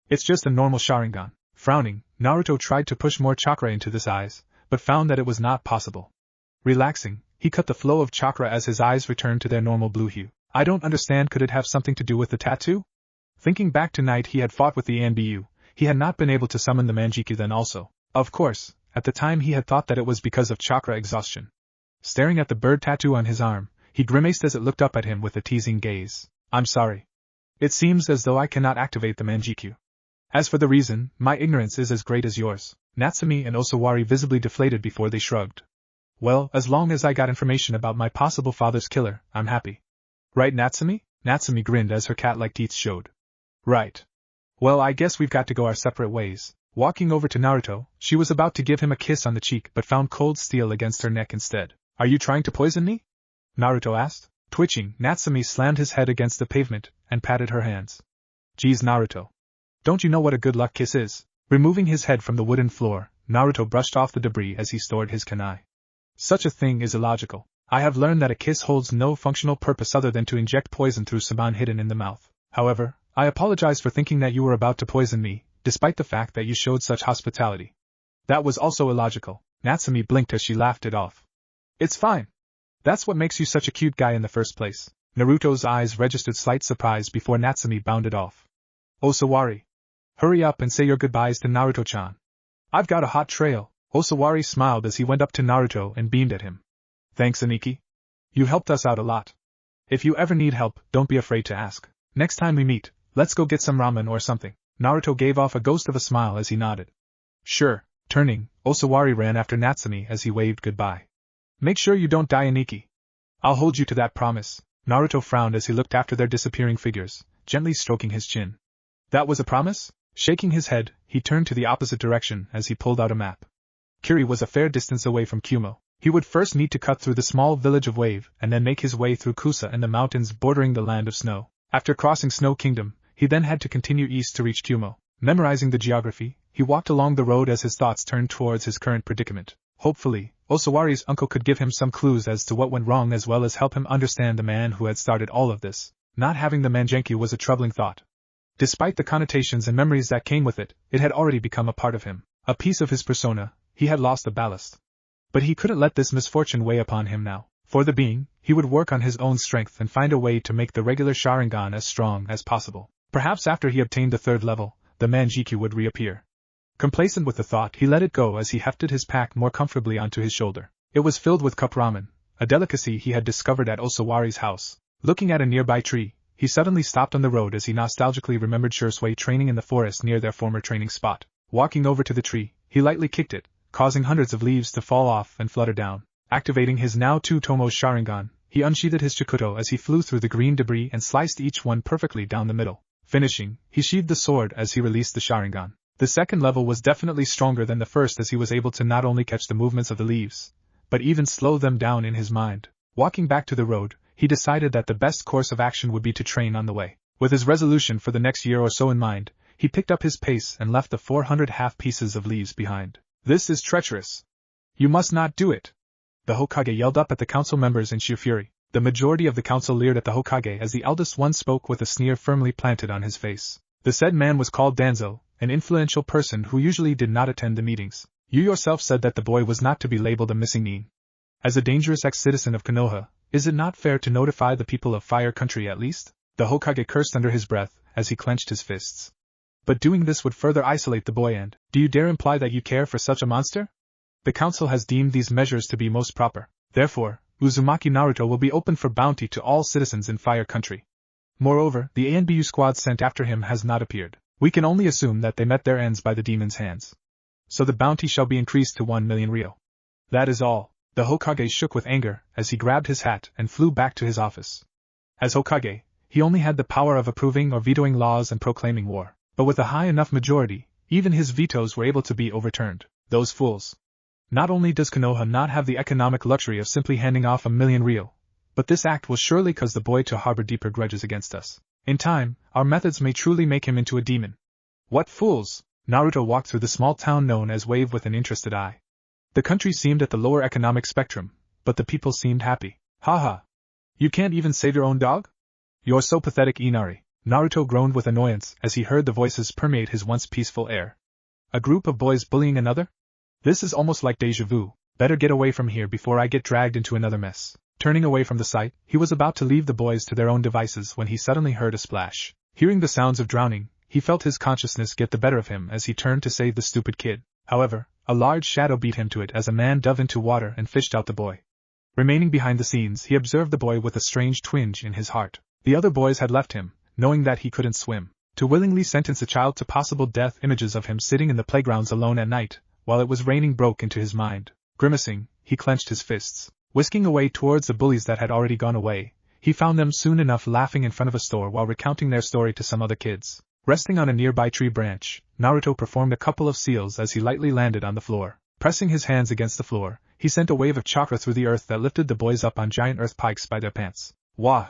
It's just a normal Sharingan. Frowning, Naruto tried to push more chakra into his eyes, but found that it was not possible. Relaxing, he cut the flow of chakra as his eyes returned to their normal blue hue. I don't understand, could it have something to do with the tattoo? Thinking back to night he had fought with the Anbu, he had not been able to summon the Manjiki then also. Of course, at the time he had thought that it was because of chakra exhaustion. Staring at the bird tattoo on his arm, he grimaced as it looked up at him with a teasing gaze. I'm sorry. It seems as though I cannot activate the Manjikyu. As for the reason, my ignorance is as great as yours. Natsumi and Osawari visibly deflated before they shrugged. Well, as long as I got information about my possible father's killer, I'm happy. Right, Natsumi? Natsumi grinned as her cat-like teeth showed. Right. Well, I guess we've got to go our separate ways. Walking over to Naruto, she was about to give him a kiss on the cheek but found cold steel against her neck instead. Are you trying to poison me? Naruto asked. Twitching, Natsumi slammed his head against the pavement and patted her hands. Geez, Naruto. Don't you know what a good luck kiss is? Removing his head from the wooden floor, Naruto brushed off the debris as he stored his kunai. Such a thing is illogical. I have learned that a kiss holds no functional purpose other than to inject poison through saban hidden in the mouth. However, I apologize for thinking that you were about to poison me, despite the fact that you showed such hospitality. That was also illogical. Natsumi blinked as she laughed it off. It's fine. That's what makes you such a cute guy in the first place. Naruto's eyes registered slight surprise before Natsumi bounded off. Osawari. Hurry up and say your goodbyes to Naruto-chan. I've got a hot trail. Osawari smiled as he went up to Naruto and beamed at him. Thanks, Aniki. You helped us out a lot. If you ever need help, don't be afraid to ask. Next time we meet, let's go get some ramen or something. Naruto gave off a ghost of a smile as he nodded. Sure. Turning, Osawari ran after Natsumi as he waved goodbye. Make sure you don't die, Aniki. I'll hold you to that promise. Naruto frowned as he looked after their disappearing figures, gently stroking his chin. That was a promise? Shaking his head, he turned to the opposite direction as he pulled out a map. Kiri was a fair distance away from Kumo. He would first need to cut through the small village of Wave and then make his way through Kusa and the mountains bordering the land of snow. After crossing Snow Kingdom, he then had to continue east to reach Kumo. Memorizing the geography, he walked along the road as his thoughts turned towards his current predicament. Hopefully, Osawari's uncle could give him some clues as to what went wrong as well as help him understand the man who had started all of this. Not having the Mangenkyu was a troubling thought. Despite the connotations and memories that came with it, it had already become a part of him. A piece of his persona, he had lost the ballast. But he couldn't let this misfortune weigh upon him now. For the being, he would work on his own strength and find a way to make the regular Sharingan as strong as possible. Perhaps after he obtained the 3rd level, the Manjikyu would reappear. Complacent with the thought, he let it go as he hefted his pack more comfortably onto his shoulder. It was filled with cup ramen, a delicacy he had discovered at Osawari's house. Looking at a nearby tree, he suddenly stopped on the road as he nostalgically remembered Shursui training in the forest near their former training spot. Walking over to the tree, he lightly kicked it, causing hundreds of leaves to fall off and flutter down. Activating his now 2 Tomo Sharingan, he unsheathed his Chikuto as he flew through the green debris and sliced each one perfectly down the middle. Finishing, he sheathed the sword as he released the Sharingan. The second level was definitely stronger than the first as he was able to not only catch the movements of the leaves, but even slow them down in his mind. Walking back to the road, he decided that the best course of action would be to train on the way. With his resolution for the next year or so in mind, he picked up his pace and left the 400 half pieces of leaves behind. This is treacherous. You must not do it. The Hokage yelled up at the council members in sheer fury. The majority of the council leered at the Hokage as the eldest one spoke with a sneer firmly planted on his face. The said man was called Danzo, an influential person who usually did not attend the meetings. You yourself said that the boy was not to be labeled a missing nin. As a dangerous ex-citizen of Konoha, is it not fair to notify the people of Fire Country at least? The Hokage cursed under his breath as he clenched his fists. But doing this would further isolate the boy and, do you dare imply that you care for such a monster? The council has deemed these measures to be most proper. Therefore, Uzumaki Naruto will be open for bounty to all citizens in Fire Country. Moreover, the ANBU squad sent after him has not appeared. We can only assume that they met their ends by the demon's hands. So the bounty shall be increased to 1 million ryo. That is all. The Hokage shook with anger as he grabbed his hat and flew back to his office. As Hokage, he only had the power of approving or vetoing laws and proclaiming war. But with a high enough majority, even his vetoes were able to be overturned. Those fools. Not only does Konoha not have the economic luxury of simply handing off 1 million ryo, but this act will surely cause the boy to harbor deeper grudges against us. In time, our methods may truly make him into a demon. What fools! Naruto walked through the small town known as Wave with an interested eye. The country seemed at the lower economic spectrum, but the people seemed happy. Haha! You can't even save your own dog? You're so pathetic, Inari. Naruto groaned with annoyance as he heard the voices permeate his once peaceful air. A group of boys bullying another? This is almost like déjà vu. Better get away from here before I get dragged into another mess. Turning away from the sight, he was about to leave the boys to their own devices when he suddenly heard a splash. Hearing the sounds of drowning, he felt his consciousness get the better of him as he turned to save the stupid kid. However, a large shadow beat him to it as a man dove into water and fished out the boy. Remaining behind the scenes, he observed the boy with a strange twinge in his heart. The other boys had left him, knowing that he couldn't swim. To willingly sentence a child to possible death, images of him sitting in the playgrounds alone at night, while it was raining, broke into his mind. Grimacing, he clenched his fists. Whisking away towards the bullies that had already gone away, he found them soon enough laughing in front of a store while recounting their story to some other kids. Resting on a nearby tree branch, Naruto performed a couple of seals as he lightly landed on the floor. Pressing his hands against the floor, he sent a wave of chakra through the earth that lifted the boys up on giant earth pikes by their pants. Wah!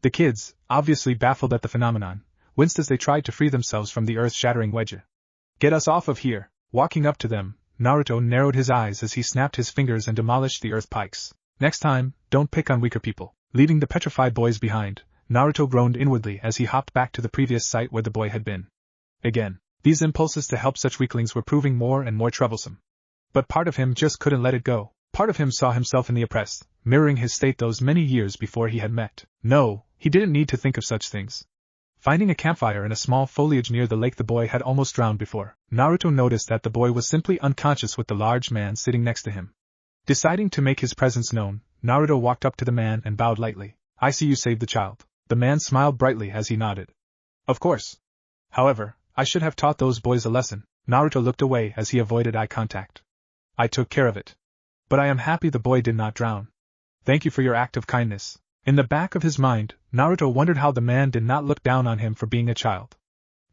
The kids, obviously baffled at the phenomenon, winced as they tried to free themselves from the earth-shattering wedge. Get us off of here! Walking up to them, Naruto narrowed his eyes as he snapped his fingers and demolished the earth pikes. Next time, don't pick on weaker people. Leaving the petrified boys behind, Naruto groaned inwardly as he hopped back to the previous site where the boy had been. Again, these impulses to help such weaklings were proving more and more troublesome. But part of him just couldn't let it go. Part of him saw himself in the oppressed, mirroring his state those many years before he had met. No, he didn't need to think of such things. Finding a campfire in a small foliage near the lake the boy had almost drowned before, Naruto noticed that the boy was simply unconscious with the large man sitting next to him. Deciding to make his presence known, Naruto walked up to the man and bowed lightly. I see you saved the child. The man smiled brightly as he nodded. Of course. However, I should have taught those boys a lesson. Naruto looked away as he avoided eye contact. I took care of it. But I am happy the boy did not drown. Thank you for your act of kindness. In the back of his mind, Naruto wondered how the man did not look down on him for being a child.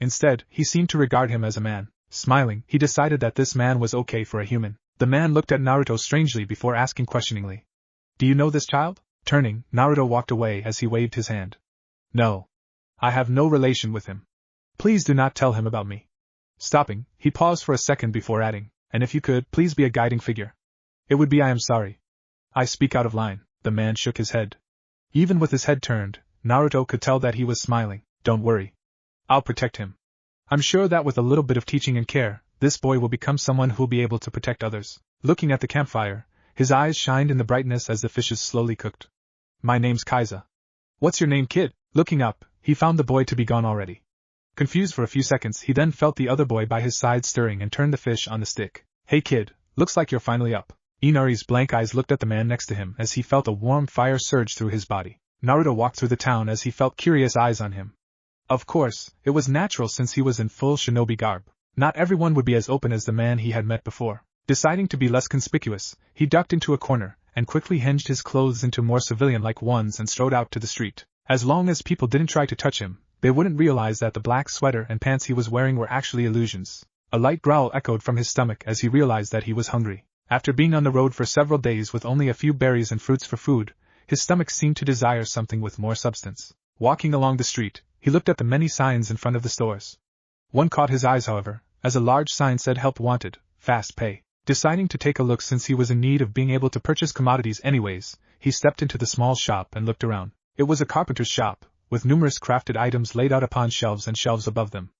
Instead, he seemed to regard him as a man. Smiling, he decided that this man was okay for a human. The man looked at Naruto strangely before asking questioningly. Do you know this child? Turning, Naruto walked away as he waved his hand. No. I have no relation with him. Please do not tell him about me. Stopping, he paused for a second before adding, and if you could, please be a guiding figure. It would be I am sorry. I speak out of line. The man shook his head. Even with his head turned, Naruto could tell that he was smiling. Don't worry. I'll protect him. I'm sure that with a little bit of teaching and care, this boy will become someone who'll be able to protect others. Looking at the campfire, his eyes shined in the brightness as the fishes slowly cooked. My name's Kaiza. What's your name, kid? Looking up, he found the boy to be gone already. Confused for a few seconds, he then felt the other boy by his side stirring and turned the fish on the stick. "Hey kid, looks like you're finally up." Inari's blank eyes looked at the man next to him as he felt a warm fire surge through his body. Naruto walked through the town as he felt curious eyes on him. Of course, it was natural since he was in full shinobi garb. Not everyone would be as open as the man he had met before. Deciding to be less conspicuous, he ducked into a corner and quickly hinged his clothes into more civilian-like ones and strode out to the street. As long as people didn't try to touch him, they wouldn't realize that the black sweater and pants he was wearing were actually illusions. A light growl echoed from his stomach as he realized that he was hungry. After being on the road for several days with only a few berries and fruits for food, his stomach seemed to desire something with more substance. Walking along the street, he looked at the many signs in front of the stores. One caught his eyes, however, as a large sign said "Help Wanted, Fast Pay." Deciding to take a look since he was in need of being able to purchase commodities anyways, he stepped into the small shop and looked around. It was a carpenter's shop, with numerous crafted items laid out upon shelves and shelves above them.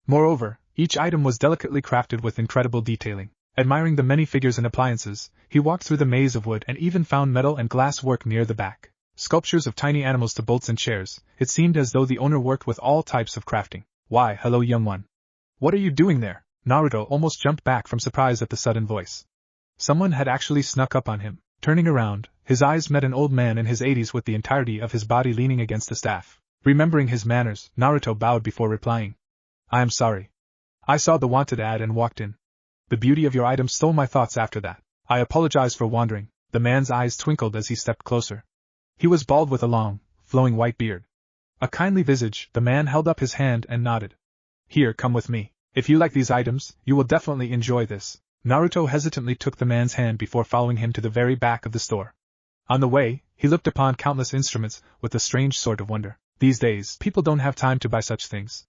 Moreover, each item was delicately crafted with incredible detailing. Admiring the many figures and appliances, he walked through the maze of wood and even found metal and glass work near the back. Sculptures of tiny animals to bolts and chairs. It seemed as though the owner worked with all types of crafting. "Why, hello young one. What are you doing there?" Naruto almost jumped back from surprise at the sudden voice. Someone had actually snuck up on him. Turning around, his eyes met an old man in his 80s with the entirety of his body leaning against the staff. Remembering his manners, Naruto bowed before replying. "I am sorry. I saw the wanted ad and walked in. The beauty of your item stole my thoughts after that. I apologize for wandering." The man's eyes twinkled as he stepped closer. He was bald with a long, flowing white beard. A kindly visage, the man held up his hand and nodded. "Here, come with me. If you like these items, you will definitely enjoy this." Naruto hesitantly took the man's hand before following him to the very back of the store. On the way, he looked upon countless instruments with a strange sort of wonder. These days, people don't have time to buy such things.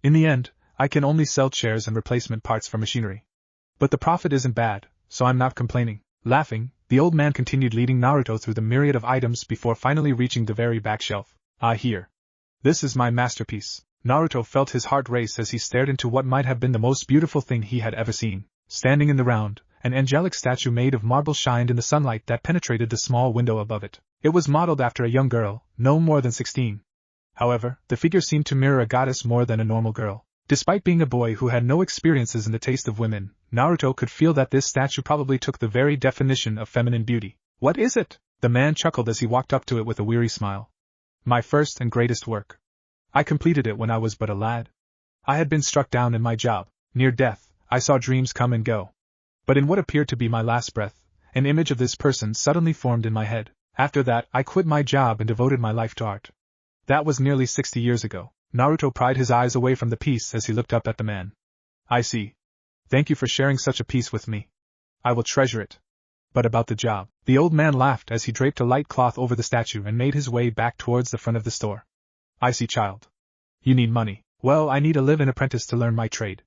In the end, I can only sell chairs and replacement parts for machinery. But the profit isn't bad, so I'm not complaining. Laughing, the old man continued leading Naruto through the myriad of items before finally reaching the very back shelf. "Ah, here. This is my masterpiece." Naruto felt his heart race as he stared into what might have been the most beautiful thing he had ever seen. Standing in the round, an angelic statue made of marble shined in the sunlight that penetrated the small window above it. It was modeled after a young girl, no more than 16. However, the figure seemed to mirror a goddess more than a normal girl. Despite being a boy who had no experiences in the taste of women, Naruto could feel that this statue probably took the very definition of feminine beauty. "What is it?" The man chuckled as he walked up to it with a weary smile. "My first and greatest work. I completed it when I was but a lad. I had been struck down in my job. Near death, I saw dreams come and go. But in what appeared to be my last breath, an image of this person suddenly formed in my head. After that, I quit my job and devoted my life to art. That was nearly 60 years ago." Naruto pried his eyes away from the piece as he looked up at the man. "I see. Thank you for sharing such a piece with me. I will treasure it. But about the job." The old man laughed as he draped a light cloth over the statue and made his way back towards the front of the store. "I see, child. You need money. Well, I need a live-in apprentice to learn my trade.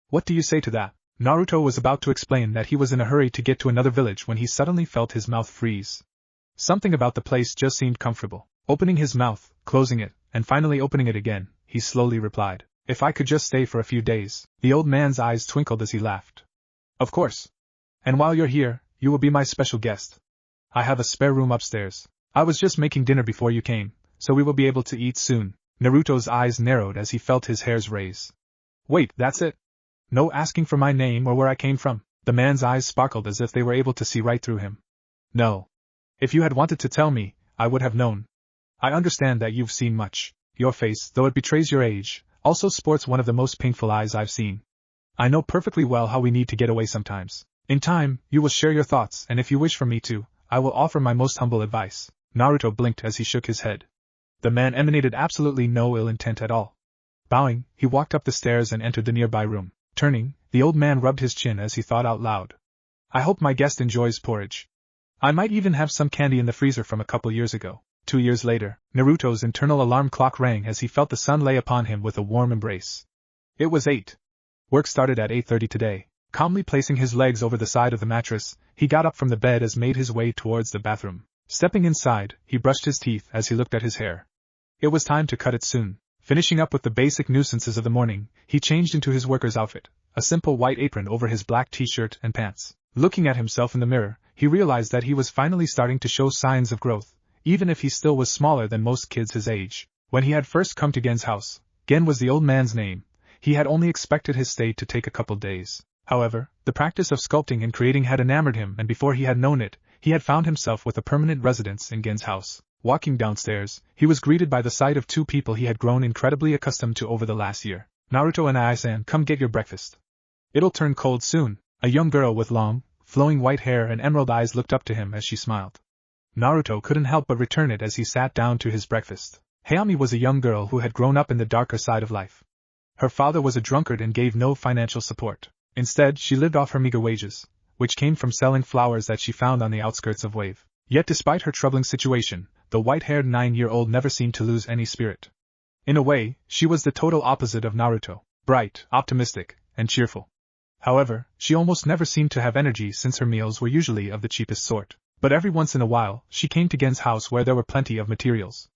What do you say to that?" Naruto was about to explain that he was in a hurry to get to another village when he suddenly felt his mouth freeze. Something about the place just seemed comfortable. Opening his mouth, closing it, and finally opening it again, he slowly replied, "If I could just stay for a few days." The old man's eyes twinkled as he laughed. "Of course. And while you're here, you will be my special guest. I have a spare room upstairs. I was just making dinner before you came, so we will be able to eat soon." Naruto's eyes narrowed as he felt his hairs raise. "Wait, that's it? No asking for my name or where I came from?" The man's eyes sparkled as if they were able to see right through him. "No. If you had wanted to tell me, I would have known. I understand that you've seen much. Your face, though it betrays your age, also sports one of the most painful eyes I've seen. I know perfectly well how we need to get away sometimes. In time, you will share your thoughts, and if you wish for me to, I will offer my most humble advice." Naruto blinked as he shook his head. The man emanated absolutely no ill intent at all. Bowing, he walked up the stairs and entered the nearby room. Turning, the old man rubbed his chin as he thought out loud. "I hope my guest enjoys porridge. I might even have some candy in the freezer from a couple years ago." 2 years later, Naruto's internal alarm clock rang as he felt the sun lay upon him with a warm embrace. It was 8. Work started at 8:30 today. Calmly placing his legs over the side of the mattress, he got up from the bed and made his way towards the bathroom. Stepping inside, he brushed his teeth as he looked at his hair. It was time to cut it soon. Finishing up with the basic nuisances of the morning, he changed into his worker's outfit, a simple white apron over his black t-shirt and pants. Looking at himself in the mirror, he realized that he was finally starting to show signs of growth, even if he still was smaller than most kids his age. When he had first come to Gen's house, Gen was the old man's name. He had only expected his stay to take a couple days. However, the practice of sculpting and creating had enamored him, and before he had known it, he had found himself with a permanent residence in Gen's house. Walking downstairs, he was greeted by the sight of two people he had grown incredibly accustomed to over the last year. Naruto and Ai-san, come get your breakfast. It'll turn cold soon. A young girl with long, flowing white hair and emerald eyes looked up to him as she smiled. Naruto couldn't help but return it as he sat down to his breakfast. Hayami was a young girl who had grown up in the darker side of life. Her father was a drunkard and gave no financial support. Instead, she lived off her meager wages, which came from selling flowers that she found on the outskirts of Wave. Yet despite her troubling situation, the white-haired 9-year-old never seemed to lose any spirit. In a way, she was the total opposite of Naruto, bright, optimistic, and cheerful. However, she almost never seemed to have energy since her meals were usually of the cheapest sort. But every once in a while, she came to Gen's house where there were plenty of materials.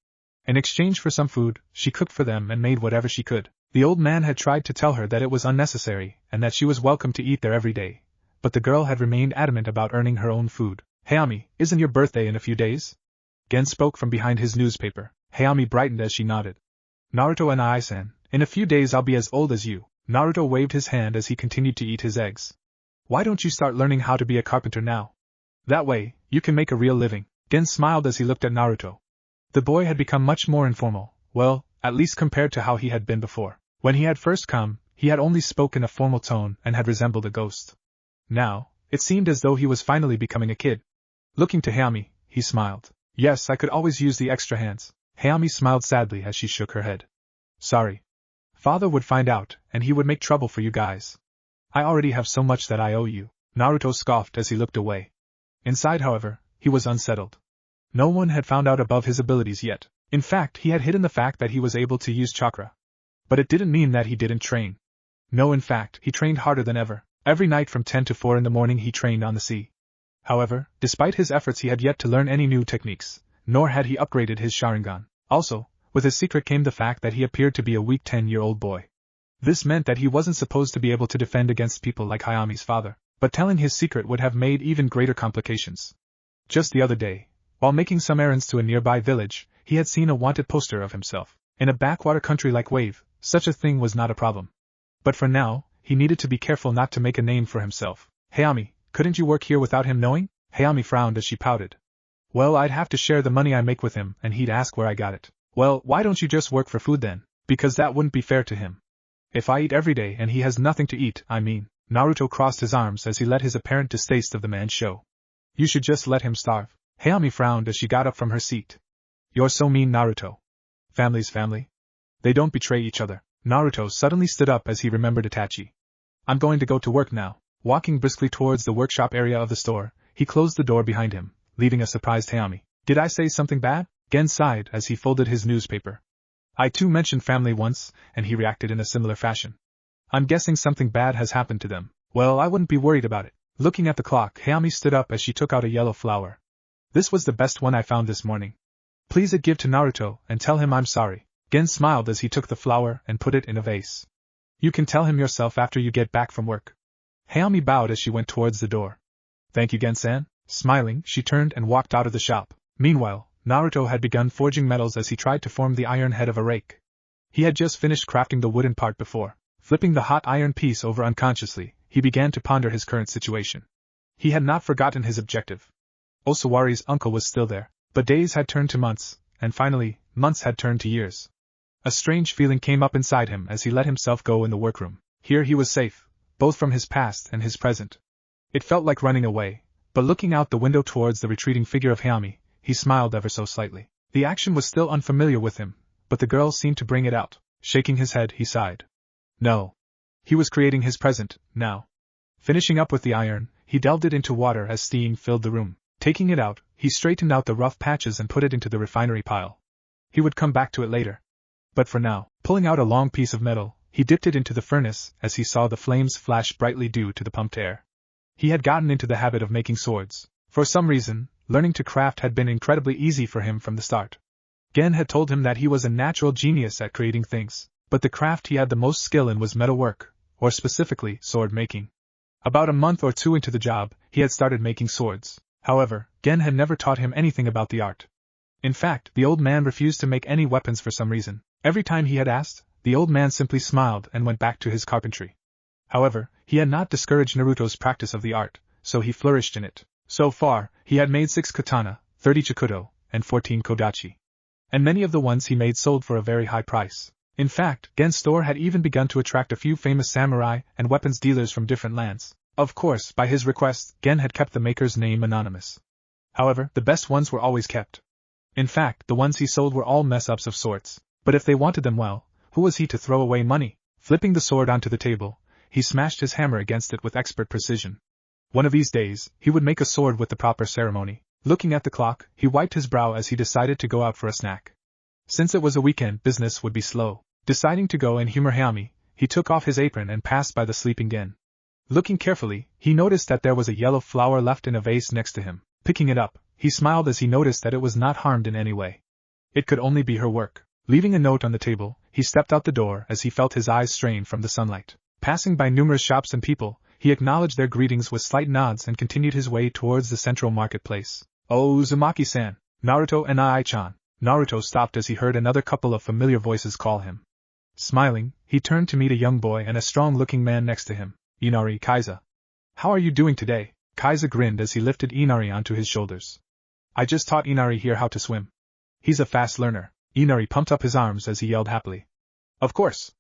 In exchange for some food, she cooked for them and made whatever she could. The old man had tried to tell her that it was unnecessary and that she was welcome to eat there every day, but the girl had remained adamant about earning her own food. Hayami, isn't your birthday in a few days? Gen spoke from behind his newspaper. Hayami brightened as she nodded. Naruto and Ai-san, in a few days I'll be as old as you. Naruto waved his hand as he continued to eat his eggs. Why don't you start learning how to be a carpenter now? That way, you can make a real living. Gen smiled as he looked at Naruto. The boy had become much more informal, well, at least compared to how he had been before. When he had first come, he had only spoken a formal tone and had resembled a ghost. Now, it seemed as though he was finally becoming a kid. Looking to Hayami, he smiled. Yes, I could always use the extra hands. Hayami smiled sadly as she shook her head. Sorry. Father would find out, and he would make trouble for you guys. I already have so much that I owe you. Naruto scoffed as he looked away. Inside, however, he was unsettled. No one had found out above his abilities yet. In fact, he had hidden the fact that he was able to use chakra. But it didn't mean that he didn't train. No, in fact, he trained harder than ever. Every night from 10 to 4 in the morning he trained on the sea. However, despite his efforts he had yet to learn any new techniques, nor had he upgraded his Sharingan. Also, with his secret came the fact that he appeared to be a weak 10-year-old boy. This meant that he wasn't supposed to be able to defend against people like Hayami's father, but telling his secret would have made even greater complications. Just the other day, while making some errands to a nearby village, he had seen a wanted poster of himself. In a backwater country like Wave, such a thing was not a problem. But for now, he needed to be careful not to make a name for himself. Hayami, couldn't you work here without him knowing? Hayami frowned as she pouted. Well, I'd have to share the money I make with him, and he'd ask where I got it. Well, why don't you just work for food then? Because that wouldn't be fair to him. If I eat every day and he has nothing to eat, I mean. Naruto crossed his arms as he let his apparent distaste of the man show. You should just let him starve. Hayami frowned as she got up from her seat. You're so mean, Naruto. Family's family. They don't betray each other. Naruto suddenly stood up as he remembered Itachi. I'm going to go to work now. Walking briskly towards the workshop area of the store, he closed the door behind him, leaving a surprised Hayami. Did I say something bad? Gen sighed as he folded his newspaper. I too mentioned family once, and he reacted in a similar fashion. I'm guessing something bad has happened to them. Well, I wouldn't be worried about it. Looking at the clock, Hayami stood up as she took out a yellow flower. This was the best one I found this morning. Please give to Naruto and tell him I'm sorry. Gen smiled as he took the flower and put it in a vase. You can tell him yourself after you get back from work. Hayami bowed as she went towards the door. Thank you, Gen-san. Smiling, she turned and walked out of the shop. Meanwhile, Naruto had begun forging metals as he tried to form the iron head of a rake. He had just finished crafting the wooden part before. Flipping the hot iron piece over unconsciously, he began to ponder his current situation. He had not forgotten his objective. Osawari's uncle was still there, but days had turned to months, and finally, months had turned to years. A strange feeling came up inside him as he let himself go in the workroom. Here he was safe, both from his past and his present. It felt like running away, but looking out the window towards the retreating figure of Hayami, he smiled ever so slightly. The action was still unfamiliar with him, but the girl seemed to bring it out. Shaking his head, he sighed. No. He was creating his present, now. Finishing up with the iron, he delved it into water as steam filled the room. Taking it out, he straightened out the rough patches and put it into the refinery pile. He would come back to it later. But for now, pulling out a long piece of metal, he dipped it into the furnace as he saw the flames flash brightly due to the pumped air. He had gotten into the habit of making swords. For some reason, learning to craft had been incredibly easy for him from the start. Gen had told him that he was a natural genius at creating things, but the craft he had the most skill in was metalwork, or specifically, sword making. About a month or two into the job, he had started making swords. However, Gen had never taught him anything about the art. In fact, the old man refused to make any weapons for some reason. Every time he had asked, The old man simply smiled and went back to his carpentry. However, he had not discouraged Naruto's practice of the art, so he flourished in it. So far, he had made 6 katana, 30 chikudo, and 14 kodachi. And many of the ones he made sold for a very high price. In fact, Gen's store had even begun to attract a few famous samurai and weapons dealers from different lands. Of course, by his request, Gen had kept the maker's name anonymous. However, the best ones were always kept. In fact, the ones he sold were all mess-ups of sorts. But if they wanted them well, who was he to throw away money? Flipping the sword onto the table, he smashed his hammer against it with expert precision. One of these days, he would make a sword with the proper ceremony. Looking at the clock, he wiped his brow as he decided to go out for a snack. Since it was a weekend, business would be slow. Deciding to go and humor Hayami, he took off his apron and passed by the sleeping Gen. Looking carefully, he noticed that there was a yellow flower left in a vase next to him. Picking it up, he smiled as he noticed that it was not harmed in any way. It could only be her work. Leaving a note on the table, he stepped out the door as he felt his eyes strain from the sunlight. Passing by numerous shops and people, he acknowledged their greetings with slight nods and continued his way towards the central marketplace. "Oh, Uzumaki-san, Naruto and Ai-chan." Naruto stopped as he heard another couple of familiar voices call him. Smiling, he turned to meet a young boy and a strong-looking man next to him. "Inari, Kaiza. How are you doing today?" Kaiza grinned as he lifted Inari onto his shoulders. "I just taught Inari here how to swim. He's a fast learner." Inari pumped up his arms as he yelled happily. "Of course.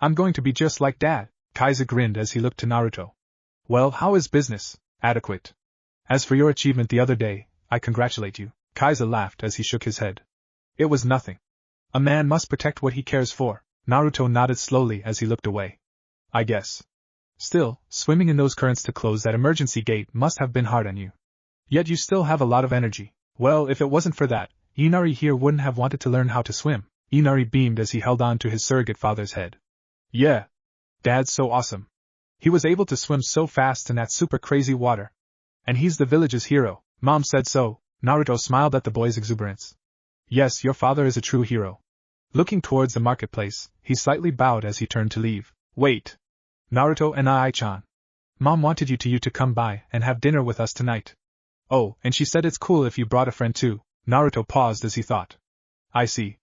I'm going to be just like Dad." Kaiza grinned as he looked to Naruto. "Well, how is business?" "Adequate. As for your achievement the other day, I congratulate you." Kaiza laughed as he shook his head. "It was nothing. A man must protect what he cares for." Naruto nodded slowly as he looked away. "I guess. Still, swimming in those currents to close that emergency gate must have been hard on you. Yet you still have a lot of energy." "Well, if it wasn't for that, Inari here wouldn't have wanted to learn how to swim." Inari beamed as he held on to his surrogate father's head. "Yeah. Dad's so awesome. He was able to swim so fast in that super crazy water. And he's the village's hero." "Mom said so." Naruto smiled at the boy's exuberance. "Yes, your father is a true hero." Looking towards the marketplace, he slightly bowed as he turned to leave. "Wait. Naruto and Ai-chan. Mom wanted you to come by and have dinner with us tonight. Oh, and she said it's cool if you brought a friend too." Naruto paused as he thought. "I see.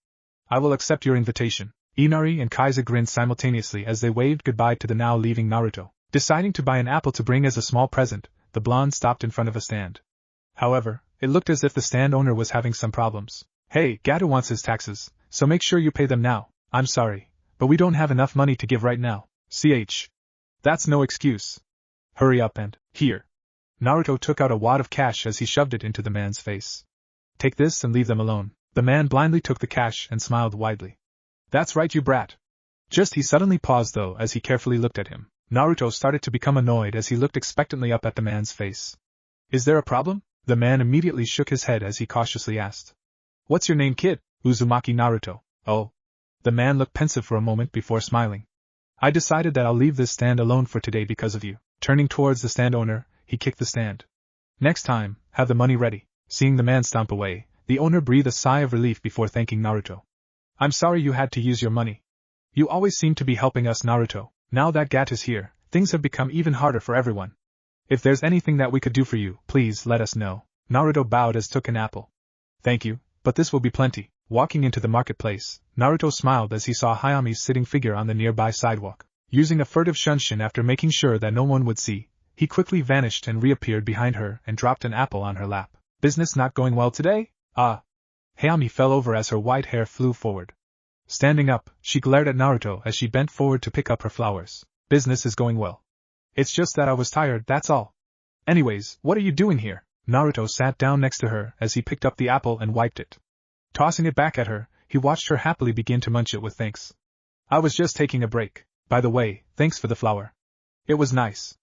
I will accept your invitation." Inari and Kaiza grinned simultaneously as they waved goodbye to the now leaving Naruto. Deciding to buy an apple to bring as a small present, the blonde stopped in front of a stand. However, it looked as if the stand owner was having some problems. "Hey, Gato wants his taxes, so make sure you pay them now." "I'm sorry, but we don't have enough money to give right now." That's no excuse. Hurry up and, here." Naruto took out a wad of cash as he shoved it into the man's face. "Take this and leave them alone." The man blindly took the cash and smiled widely. "That's right, you brat." He suddenly paused though as he carefully looked at him. Naruto started to become annoyed as he looked expectantly up at the man's face. "Is there a problem?" The man immediately shook his head as he cautiously asked. "What's your name, kid?" "Uzumaki Naruto." "Oh." The man looked pensive for a moment before smiling. "I decided that I'll leave this stand alone for today because of you." Turning towards the stand owner, he kicked the stand. "Next time, have the money ready." Seeing the man stomp away, the owner breathed a sigh of relief before thanking Naruto. "I'm sorry you had to use your money. You always seem to be helping us, Naruto. Now that Gat is here, things have become even harder for everyone. If there's anything that we could do for you, please let us know." Naruto bowed as took an apple. "Thank you, but this will be plenty." Walking into the marketplace, Naruto smiled as he saw Hayami's sitting figure on the nearby sidewalk. Using a furtive shunshin after making sure that no one would see, he quickly vanished and reappeared behind her and dropped an apple on her lap. "Business not going well today?" "Ah." Hayami fell over as her white hair flew forward. Standing up, she glared at Naruto as she bent forward to pick up her flowers. "Business is going well. It's just that I was tired, that's all. Anyways, what are you doing here?" Naruto sat down next to her as he picked up the apple and wiped it. Tossing it back at her, he watched her happily begin to munch it with thanks. "I was just taking a break. By the way, thanks for the flower. It was nice."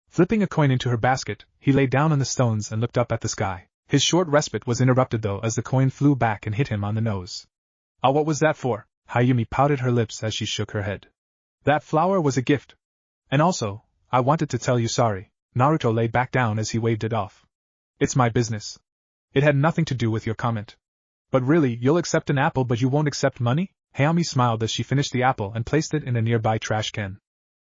Flipping a coin into her basket, he lay down on the stones and looked up at the sky. His short respite was interrupted though as the coin flew back and hit him on the nose. "Ah, what was that for?" Hayumi pouted her lips as she shook her head. "That flower was a gift. And also, I wanted to tell you sorry." Naruto lay back down as he waved it off. "It's my business. It had nothing to do with your comment." "But really, you'll accept an apple but you won't accept money?" Hayami smiled as she finished the apple and placed it in a nearby trash can.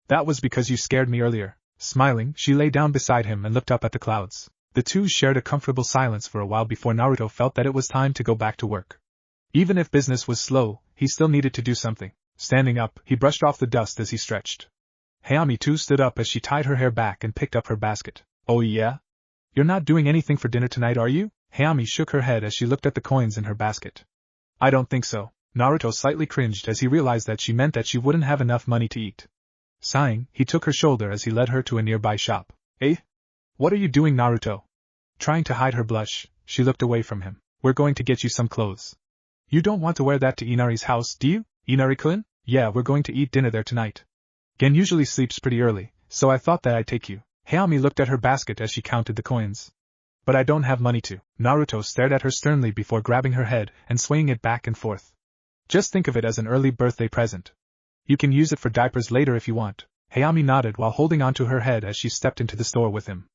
"That was because you scared me earlier." Smiling, she lay down beside him and looked up at the clouds. The two shared a comfortable silence for a while before Naruto felt that it was time to go back to work. Even if business was slow, he still needed to do something. Standing up, he brushed off the dust as he stretched. Hayami too stood up as she tied her hair back and picked up her basket. Oh yeah? You're not doing anything for dinner tonight, are you? Hayami shook her head as she looked at the coins in her basket. I don't think so. Naruto slightly cringed as he realized that she meant that she wouldn't have enough money to eat. Sighing, he took her shoulder as he led her to a nearby shop. Eh? What are you doing, Naruto? Trying to hide her blush, she looked away from him. We're going to get you some clothes. You don't want to wear that to Inari's house, do you? Inari-kun? Yeah, we're going to eat dinner there tonight. Gen usually sleeps pretty early, so I thought that I'd take you. Hayami looked at her basket as she counted the coins. But I don't have money to. Naruto stared at her sternly before grabbing her head and swaying it back and forth. Just think of it as an early birthday present. You can use it for diapers later if you want. Hayami nodded while holding onto her head as she stepped into the store with him.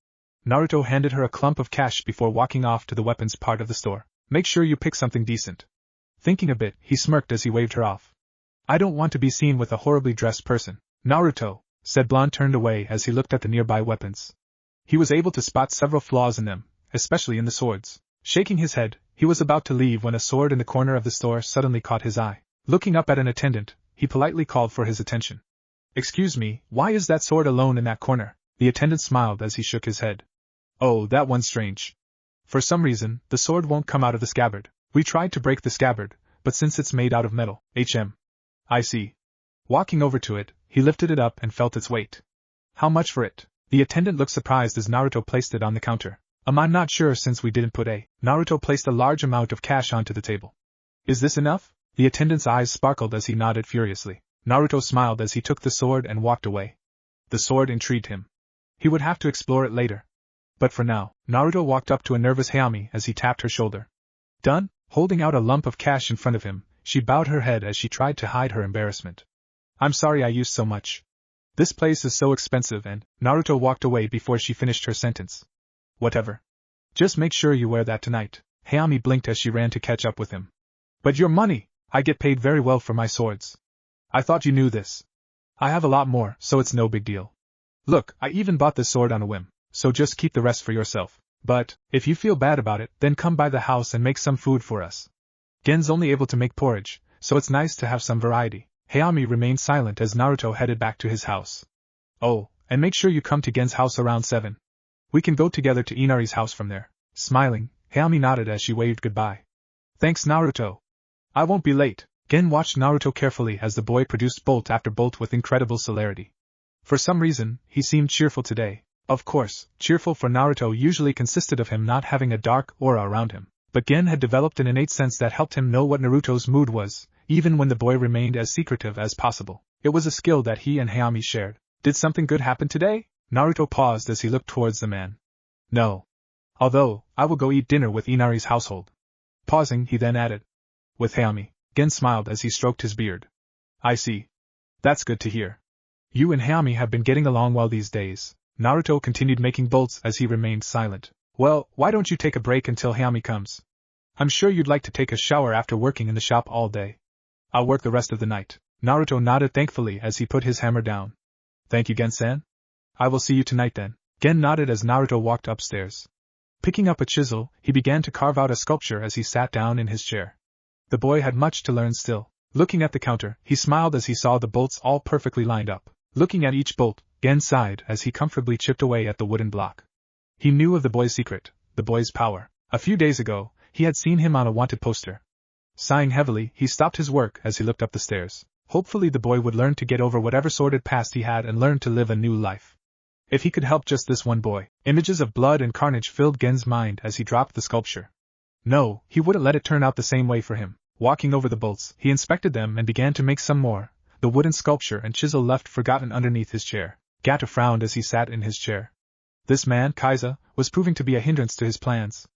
Naruto handed her a clump of cash before walking off to the weapons part of the store. Make sure you pick something decent. Thinking a bit, he smirked as he waved her off. I don't want to be seen with a horribly dressed person. Naruto, said Blonde, turned away as he looked at the nearby weapons. He was able to spot several flaws in them, especially in the swords. Shaking his head, he was about to leave when a sword in the corner of the store suddenly caught his eye. Looking up at an attendant, he politely called for his attention. Excuse me, why is that sword alone in that corner? The attendant smiled as he shook his head. Oh, that one's strange. For some reason, the sword won't come out of the scabbard. We tried to break the scabbard, but since it's made out of metal, I see. Walking over to it, he lifted it up and felt its weight. How much for it? The attendant looked surprised as Naruto placed it on the counter. I'm not sure since we didn't put a. Naruto placed a large amount of cash onto the table. Is this enough? The attendant's eyes sparkled as he nodded furiously. Naruto smiled as he took the sword and walked away. The sword intrigued him. He would have to explore it later. But for now, Naruto walked up to a nervous Hayami as he tapped her shoulder. Done? Holding out a lump of cash in front of him, she bowed her head as she tried to hide her embarrassment. I'm sorry I used so much. This place is so expensive and, Naruto walked away before she finished her sentence. Whatever. Just make sure you wear that tonight. Hayami blinked as she ran to catch up with him. But your money! I get paid very well for my swords. I thought you knew this. I have a lot more, so it's no big deal. Look, I even bought this sword on a whim, so just keep the rest for yourself. But, if you feel bad about it, then come by the house and make some food for us. Gen's only able to make porridge, so it's nice to have some variety. Hayami remained silent as Naruto headed back to his house. Oh, and make sure you come to Gen's house around 7. We can go together to Inari's house from there. Smiling, Hayami nodded as she waved goodbye. Thanks, Naruto. I won't be late. Gen watched Naruto carefully as the boy produced bolt after bolt with incredible celerity. For some reason, he seemed cheerful today. Of course, cheerful for Naruto usually consisted of him not having a dark aura around him, but Gen had developed an innate sense that helped him know what Naruto's mood was, even when the boy remained as secretive as possible. It was a skill that he and Hayami shared. Did something good happen today? Naruto paused as he looked towards the man. No. Although, I will go eat dinner with Inari's household. Pausing, he then added. With Hayami. Gen smiled as he stroked his beard. I see. That's good to hear. You and Hayami have been getting along well these days. Naruto continued making bolts as he remained silent. Well, why don't you take a break until Hayami comes? I'm sure you'd like to take a shower after working in the shop all day. I'll work the rest of the night. Naruto nodded thankfully as he put his hammer down. Thank you, Gen-san. I will see you tonight then. Gen nodded as Naruto walked upstairs. Picking up a chisel, he began to carve out a sculpture as he sat down in his chair. The boy had much to learn still. Looking at the counter, he smiled as he saw the bolts all perfectly lined up. Looking at each bolt, Gen sighed as he comfortably chipped away at the wooden block. He knew of the boy's secret, the boy's power. A few days ago, he had seen him on a wanted poster. Sighing heavily, he stopped his work as he looked up the stairs. Hopefully the boy would learn to get over whatever sordid past he had and learn to live a new life. If he could help just this one boy. Images of blood and carnage filled Gen's mind as he dropped the sculpture. No, he wouldn't let it turn out the same way for him. Walking over the bolts, he inspected them and began to make some more. The wooden sculpture and chisel left forgotten underneath his chair. Gato frowned as he sat in his chair. This man, Kaiza, was proving to be a hindrance to his plans.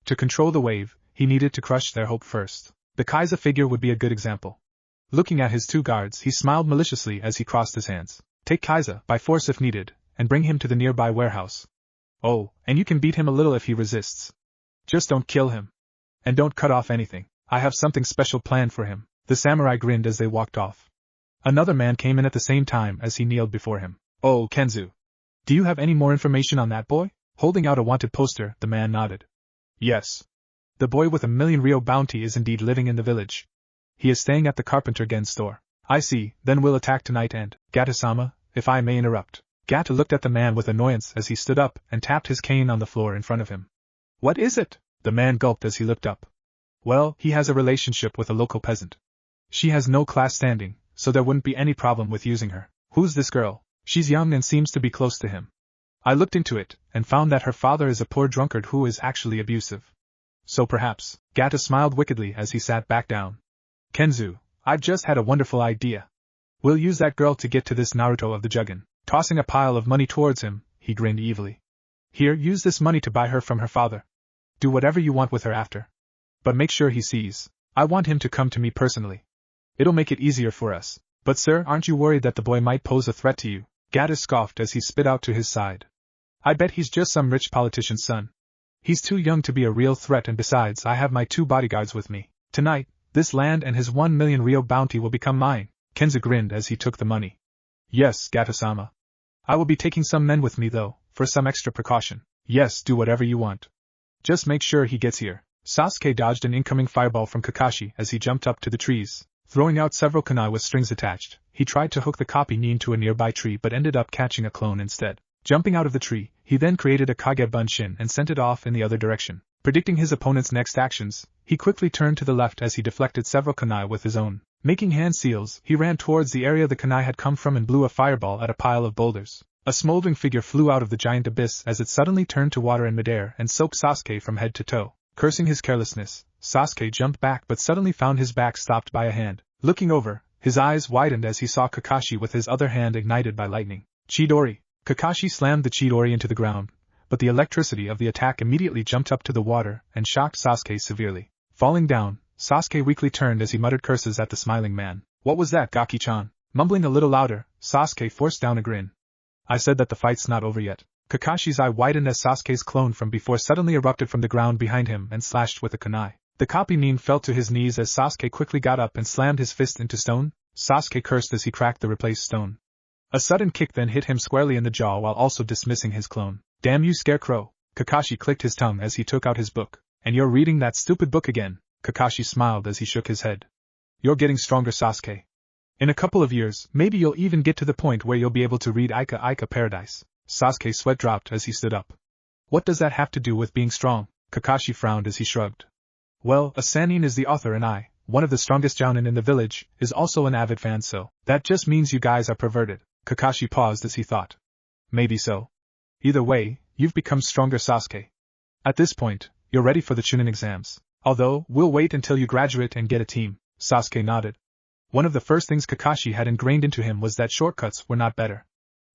To control the wave, he needed to crush their hope first. The Kaiza figure would be a good example. Looking at his two guards, he smiled maliciously as he crossed his hands. Take Kaiza, by force if needed, and bring him to the nearby warehouse. Oh, and you can beat him a little if he resists. Just don't kill him. And don't cut off anything. I have something special planned for him. The samurai grinned as they walked off. Another man came in at the same time as he kneeled before him. Oh, Kenzu. Do you have any more information on that boy? Holding out a wanted poster, the man nodded. Yes. The boy with 1,000,000 Rio bounty is indeed living in the village. He is staying at the carpenter Gen's store. I see, then we'll attack tonight and, Gata-sama, if I may interrupt. Gata looked at the man with annoyance as he stood up and tapped his cane on the floor in front of him. What is it? The man gulped as he looked up. Well, he has a relationship with a local peasant. She has no class standing, so there wouldn't be any problem with using her. Who's this girl? She's young and seems to be close to him. I looked into it, and found that her father is a poor drunkard who is actually abusive. So perhaps, Gata smiled wickedly as he sat back down. Kenzu, I've just had a wonderful idea. We'll use that girl to get to this Naruto of the Juggin. Tossing a pile of money towards him, he grinned evilly. Here, use this money to buy her from her father. Do whatever you want with her after. But make sure he sees. I want him to come to me personally. It'll make it easier for us. But sir, aren't you worried that the boy might pose a threat to you? Gata scoffed as he spit out to his side. I bet he's just some rich politician's son. He's too young to be a real threat, and besides, I have my 2 bodyguards with me. Tonight, this land and his 1 million Rio bounty will become mine. Kenzu grinned as he took the money. Yes, Gata-sama. I will be taking some men with me though, for some extra precaution. Yes, do whatever you want. Just make sure he gets here. Sasuke dodged an incoming fireball from Kakashi as he jumped up to the trees. Throwing out several kunai with strings attached, he tried to hook the copy nin to a nearby tree but ended up catching a clone instead. Jumping out of the tree, he then created a Kage Bunshin and sent it off in the other direction. Predicting his opponent's next actions, he quickly turned to the left as he deflected several kunai with his own. Making hand seals, he ran towards the area the kunai had come from and blew a fireball at a pile of boulders. A smoldering figure flew out of the giant abyss as it suddenly turned to water in midair and soaked Sasuke from head to toe. Cursing his carelessness, Sasuke jumped back but suddenly found his back stopped by a hand. Looking over, his eyes widened as he saw Kakashi with his other hand ignited by lightning. Chidori! Kakashi slammed the Chidori into the ground, but the electricity of the attack immediately jumped up to the water and shocked Sasuke severely. Falling down, Sasuke weakly turned as he muttered curses at the smiling man. What was that, Gaki-chan? Mumbling a little louder, Sasuke forced down a grin. I said that the fight's not over yet. Kakashi's eye widened as Sasuke's clone from before suddenly erupted from the ground behind him and slashed with a kunai. The copy nin fell to his knees as Sasuke quickly got up and slammed his fist into stone. Sasuke cursed as he cracked the replaced stone. A sudden kick then hit him squarely in the jaw while also dismissing his clone. Damn you, scarecrow! Kakashi clicked his tongue as he took out his book. And you're reading that stupid book again? Kakashi smiled as he shook his head. You're getting stronger, Sasuke. In a couple of years, maybe you'll even get to the point where you'll be able to read Ika Ika Paradise. Sasuke's sweat dropped as he stood up. What does that have to do with being strong? Kakashi frowned as he shrugged. Well, a Sannin is the author and I, one of the strongest jounin in the village, is also an avid fan, so that just means you guys are perverted. Kakashi paused as he thought. Maybe so. Either way, you've become stronger, Sasuke. At this point, you're ready for the Chunin exams. Although, we'll wait until you graduate and get a team. Sasuke nodded. One of the first things Kakashi had ingrained into him was that shortcuts were not better.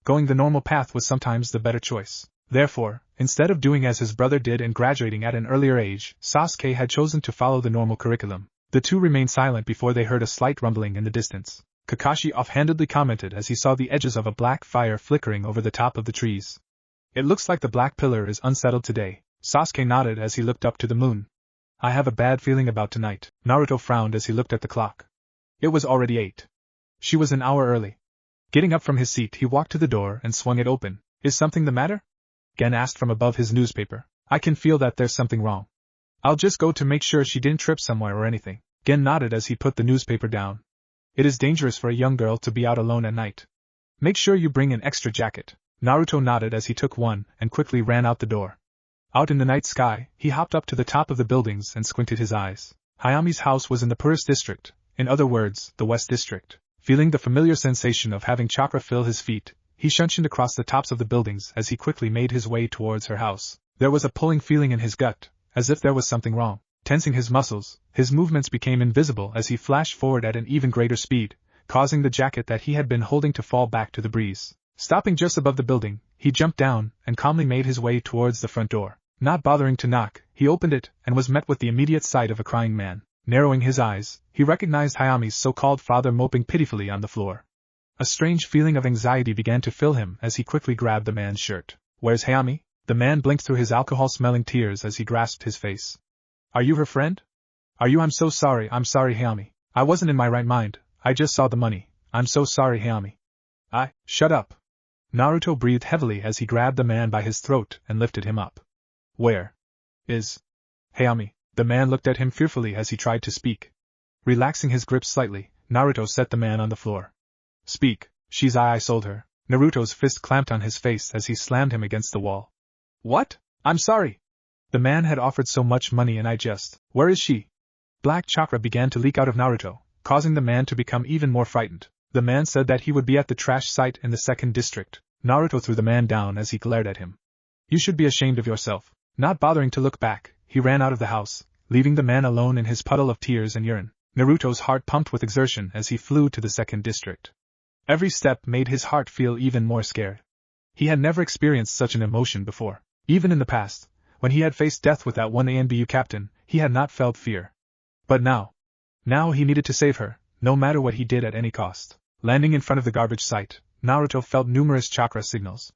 Going the normal path was sometimes the better choice. Therefore, instead of doing as his brother did and graduating at an earlier age, Sasuke had chosen to follow the normal curriculum. The two remained silent before they heard a slight rumbling in the distance. Kakashi offhandedly commented as he saw the edges of a black fire flickering over the top of the trees. It looks like the black pillar is unsettled today. Sasuke nodded as he looked up to the moon. I have a bad feeling about tonight. Naruto frowned as he looked at the clock. It was already 8. She was an hour early. Getting up from his seat, he walked to the door and swung it open. Is something the matter? Gen asked from above his newspaper. I can feel that there's something wrong. I'll just go to make sure she didn't trip somewhere or anything. Gen nodded as he put the newspaper down. It is dangerous for a young girl to be out alone at night. Make sure you bring an extra jacket. Naruto nodded as he took one and quickly ran out the door. Out in the night sky, he hopped up to the top of the buildings and squinted his eyes. Hayami's house was in the poorest district, in other words, the West District. Feeling the familiar sensation of having chakra fill his feet, he shunshined across the tops of the buildings as he quickly made his way towards her house. There was a pulling feeling in his gut, as if there was something wrong. Tensing his muscles, his movements became invisible as he flashed forward at an even greater speed, causing the jacket that he had been holding to fall back to the breeze. Stopping just above the building, he jumped down and calmly made his way towards the front door. Not bothering to knock, he opened it and was met with the immediate sight of a crying man. Narrowing his eyes, he recognized Hayami's so-called father moping pitifully on the floor. A strange feeling of anxiety began to fill him as he quickly grabbed the man's shirt. Where's Hayami? The man blinked through his alcohol-smelling tears as he grasped his face. Are you her friend? Are you? I'm so sorry, Hayami. I wasn't in my right mind, I just saw the money. I'm so sorry, Hayami. Shut up. Naruto breathed heavily as he grabbed the man by his throat and lifted him up. Where is Hayami? The man looked at him fearfully as he tried to speak. Relaxing his grip slightly, Naruto set the man on the floor. Speak, I sold her. Naruto's fist clamped on his face as he slammed him against the wall. What? I'm sorry. The man had offered so much money and I just... Where is she? Black chakra began to leak out of Naruto, causing the man to become even more frightened. The man said that he would be at the trash site in the 2nd district. Naruto threw the man down as he glared at him. You should be ashamed of yourself. Not bothering to look back, he ran out of the house, leaving the man alone in his puddle of tears and urine. Naruto's heart pumped with exertion as he flew to the 2nd district. Every step made his heart feel even more scared. He had never experienced such an emotion before. Even in the past, when he had faced death with that one ANBU captain, he had not felt fear. But now he needed to save her, no matter what he did at any cost. Landing in front of the garbage site, Naruto felt numerous chakra signals.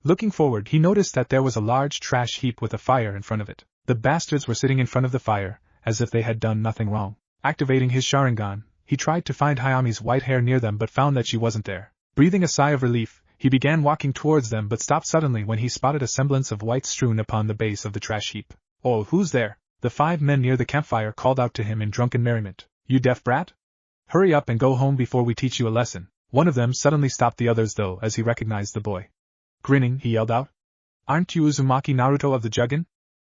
Looking forward, he noticed that there was a large trash heap with a fire in front of it. The bastards were sitting in front of the fire, as if they had done nothing wrong. Activating his Sharingan, he tried to find Hayami's white hair near them but found that she wasn't there. Breathing a sigh of relief, he began walking towards them but stopped suddenly when he spotted a semblance of white strewn upon the base of the trash heap. Oh, who's there? The 5 men near the campfire called out to him in drunken merriment. You deaf brat? Hurry up and go home before we teach you a lesson. One of them suddenly stopped the others though as he recognized the boy. Grinning, he yelled out. Aren't you Uzumaki Naruto of the Juggin?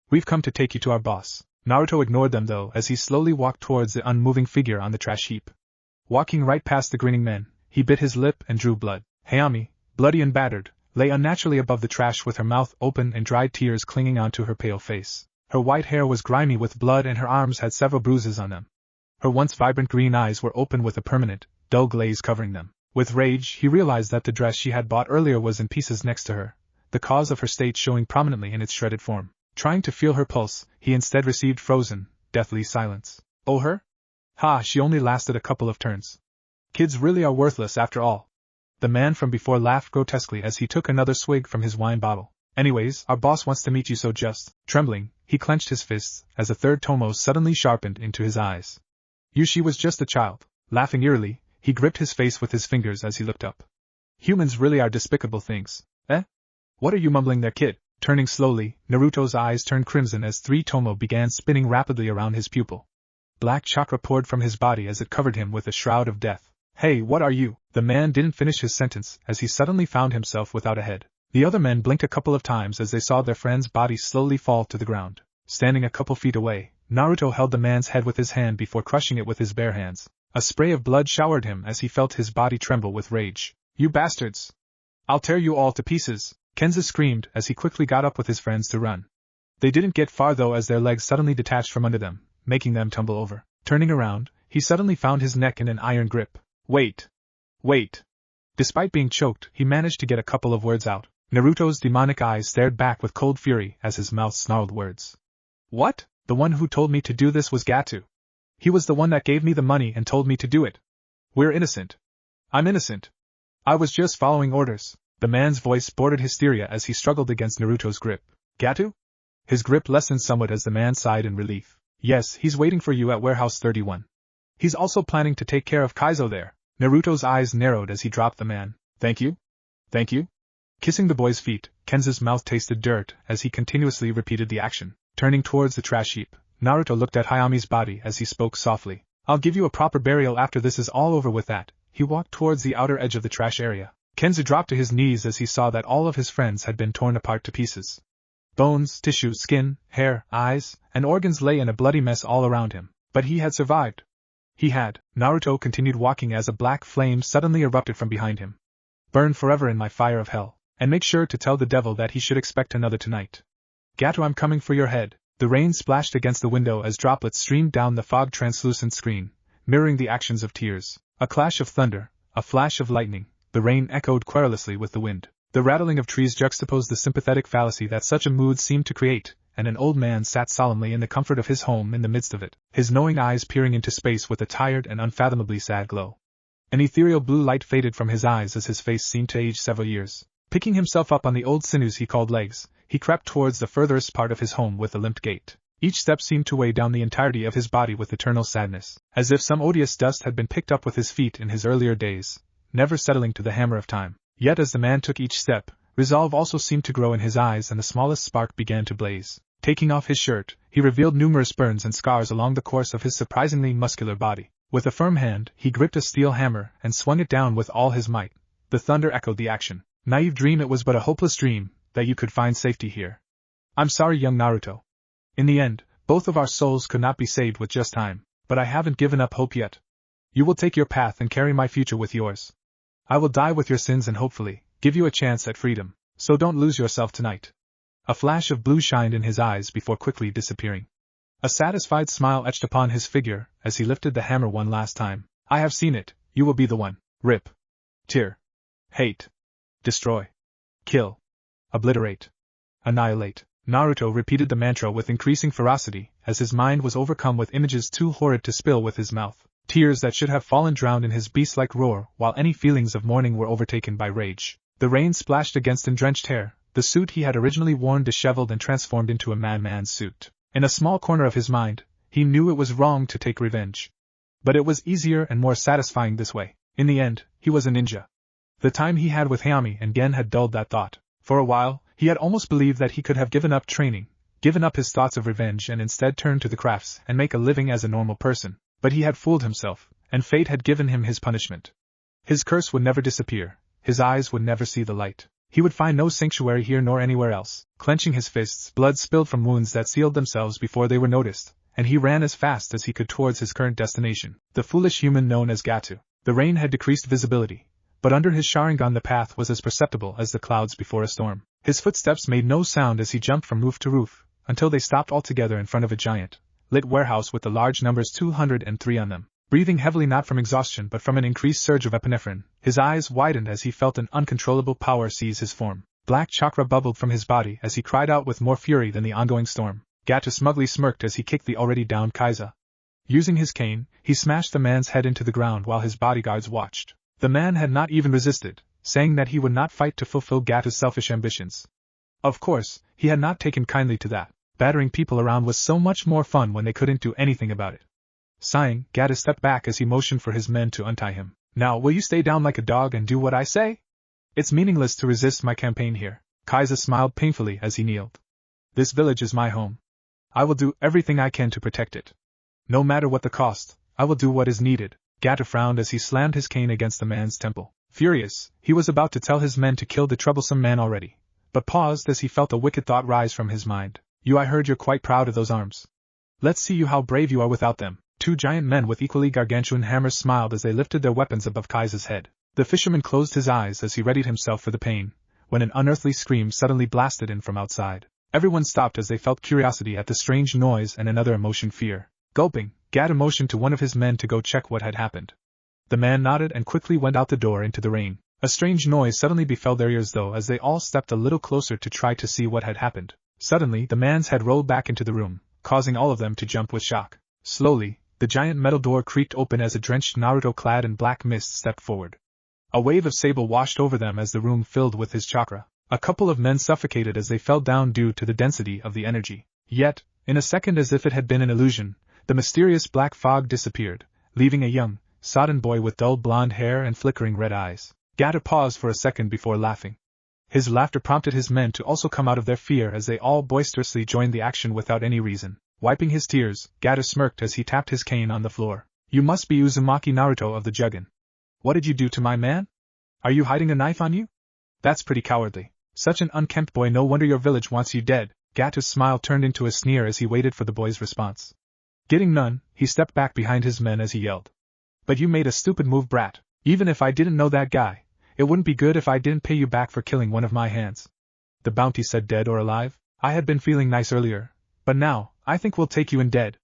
We've come to take you to our boss. Naruto ignored them though as he slowly walked towards the unmoving figure on the trash heap. Walking right past the grinning men, he bit his lip and drew blood. Hayami, bloody and battered, lay unnaturally above the trash with her mouth open and dried tears clinging onto her pale face. Her white hair was grimy with blood and her arms had several bruises on them. Her once vibrant green eyes were open with a permanent, dull glaze covering them. With rage, he realized that the dress she had bought earlier was in pieces next to her, the cause of her state showing prominently in its shredded form. Trying to feel her pulse, he instead received frozen, deathly silence. Oh her? Ha, she only lasted a couple of turns. Kids really are worthless after all. The man from before laughed grotesquely as he took another swig from his wine bottle. Anyways, our boss wants to meet you so just. Trembling, he clenched his fists as a third tomo suddenly sharpened into his eyes. She was just a child. Laughing eerily, he gripped his face with his fingers as he looked up. Humans really are despicable things. Eh? What are you mumbling there, kid? Turning slowly, Naruto's eyes turned crimson as 3 tomo began spinning rapidly around his pupil. Black chakra poured from his body as it covered him with a shroud of death. Hey, what are you? The man didn't finish his sentence as he suddenly found himself without a head. The other men blinked a couple of times as they saw their friend's body slowly fall to the ground. Standing a couple feet away, Naruto held the man's head with his hand before crushing it with his bare hands. A spray of blood showered him as he felt his body tremble with rage. You bastards! I'll tear you all to pieces! Kenza screamed as he quickly got up with his friends to run. They didn't get far though as their legs suddenly detached from under them, making them tumble over. Turning around, he suddenly found his neck in an iron grip. Wait! Wait! Despite being choked, he managed to get a couple of words out. Naruto's demonic eyes stared back with cold fury as his mouth snarled words. What? The one who told me to do this was Gato. He was the one that gave me the money and told me to do it. We're innocent. I'm innocent. I was just following orders. The man's voice bordered hysteria as he struggled against Naruto's grip. Gato? His grip lessened somewhat as the man sighed in relief. Yes, he's waiting for you at Warehouse 31. He's also planning to take care of Kaizo there. Naruto's eyes narrowed as he dropped the man. Thank you? Thank you? Kissing the boy's feet, Kenza's mouth tasted dirt as he continuously repeated the action. Turning towards the trash heap, Naruto looked at Hayami's body as he spoke softly. I'll give you a proper burial after this is all over. With that, he walked towards the outer edge of the trash area. Kenza dropped to his knees as he saw that all of his friends had been torn apart to pieces. Bones, tissue, skin, hair, eyes, and organs lay in a bloody mess all around him. But he had survived. He had. Naruto continued walking as a black flame suddenly erupted from behind him. Burn forever in my fire of hell, and make sure to tell the devil that he should expect another tonight. Gato, I'm coming for your head. The rain splashed against the window as droplets streamed down the fog-translucent screen, mirroring the actions of tears. A clash of thunder, a flash of lightning, the rain echoed querulously with the wind. The rattling of trees juxtaposed the sympathetic fallacy that such a mood seemed to create, and an old man sat solemnly in the comfort of his home in the midst of it, his knowing eyes peering into space with a tired and unfathomably sad glow. An ethereal blue light faded from his eyes as his face seemed to age several years. Picking himself up on the old sinews he called legs, he crept towards the furthest part of his home with a limp gait. Each step seemed to weigh down the entirety of his body with eternal sadness, as if some odious dust had been picked up with his feet in his earlier days, never settling to the hammer of time. Yet as the man took each step, resolve also seemed to grow in his eyes and the smallest spark began to blaze. Taking off his shirt, he revealed numerous burns and scars along the course of his surprisingly muscular body. With a firm hand, he gripped a steel hammer and swung it down with all his might. The thunder echoed the action. Naive dream, it was but a hopeless dream, that you could find safety here. I'm sorry, young Naruto. In the end, both of our souls could not be saved with just time, but I haven't given up hope yet. You will take your path and carry my future with yours. I will die with your sins and hopefully give you a chance at freedom, so don't lose yourself tonight. A flash of blue shined in his eyes before quickly disappearing. A satisfied smile etched upon his figure as he lifted the hammer one last time. I have seen it, you will be the one. Rip. Tear. Hate. Destroy. Kill. Obliterate. Annihilate. Naruto repeated the mantra with increasing ferocity as his mind was overcome with images too horrid to spill with his mouth. Tears that should have fallen drowned in his beast-like roar, while any feelings of mourning were overtaken by rage. The rain splashed against his drenched hair, the suit he had originally worn disheveled and transformed into a madman's suit. In a small corner of his mind, he knew it was wrong to take revenge. But it was easier and more satisfying this way. In the end, he was a ninja. The time he had with Hayami and Gen had dulled that thought. For a while, he had almost believed that he could have given up training, given up his thoughts of revenge and instead turned to the crafts and make a living as a normal person. But he had fooled himself, and fate had given him his punishment. His curse would never disappear, his eyes would never see the light. He would find no sanctuary here nor anywhere else. Clenching his fists, blood spilled from wounds that sealed themselves before they were noticed, and he ran as fast as he could towards his current destination, the foolish human known as Gato. The rain had decreased visibility, but under his Sharingan the path was as perceptible as the clouds before a storm. His footsteps made no sound as he jumped from roof to roof, until they stopped altogether in front of a giant, lit warehouse with the large numbers 203 on them. Breathing heavily not from exhaustion but from an increased surge of epinephrine, his eyes widened as he felt an uncontrollable power seize his form. Black chakra bubbled from his body as he cried out with more fury than the ongoing storm. Gato smugly smirked as he kicked the already downed Kaiza. Using his cane, he smashed the man's head into the ground while his bodyguards watched. The man had not even resisted, saying that he would not fight to fulfill Gato's selfish ambitions. Of course, he had not taken kindly to that. Battering people around was so much more fun when they couldn't do anything about it. Sighing, Gato stepped back as he motioned for his men to untie him. Now will you stay down like a dog and do what I say? It's meaningless to resist my campaign here. Kaiza smiled painfully as he kneeled. This village is my home. I will do everything I can to protect it. No matter what the cost, I will do what is needed. Gato frowned as he slammed his cane against the man's temple. Furious, he was about to tell his men to kill the troublesome man already, but paused as he felt a wicked thought rise from his mind. I heard you're quite proud of those arms. Let's see how brave you are without them. Two giant men with equally gargantuan hammers smiled as they lifted their weapons above Kaiza's head. The fisherman closed his eyes as he readied himself for the pain, when an unearthly scream suddenly blasted in from outside. Everyone stopped as they felt curiosity at the strange noise and another emotion, fear. Gulping, Gato motioned to one of his men to go check what had happened. The man nodded and quickly went out the door into the rain. A strange noise suddenly befell their ears though as they all stepped a little closer to try to see what had happened. Suddenly the man's head rolled back into the room, causing all of them to jump with shock. Slowly, the giant metal door creaked open as a drenched Naruto clad in black mist stepped forward. A wave of sable washed over them as the room filled with his chakra. A couple of men suffocated as they fell down due to the density of the energy. Yet, in a second as if it had been an illusion, the mysterious black fog disappeared, leaving a young, sodden boy with dull blonde hair and flickering red eyes. Gato paused for a second before laughing. His laughter prompted his men to also come out of their fear as they all boisterously joined the action without any reason. Wiping his tears, Gato smirked as he tapped his cane on the floor. You must be Uzumaki Naruto of the Jugen. What did you do to my man? Are you hiding a knife on you? That's pretty cowardly. Such an unkempt boy, no wonder your village wants you dead. Gato's smile turned into a sneer as he waited for the boy's response. Getting none, he stepped back behind his men as he yelled. But you made a stupid move, brat. Even if I didn't know that guy, it wouldn't be good if I didn't pay you back for killing one of my hands. The bounty said dead or alive. I had been feeling nice earlier, but now, I think we'll take you in dead.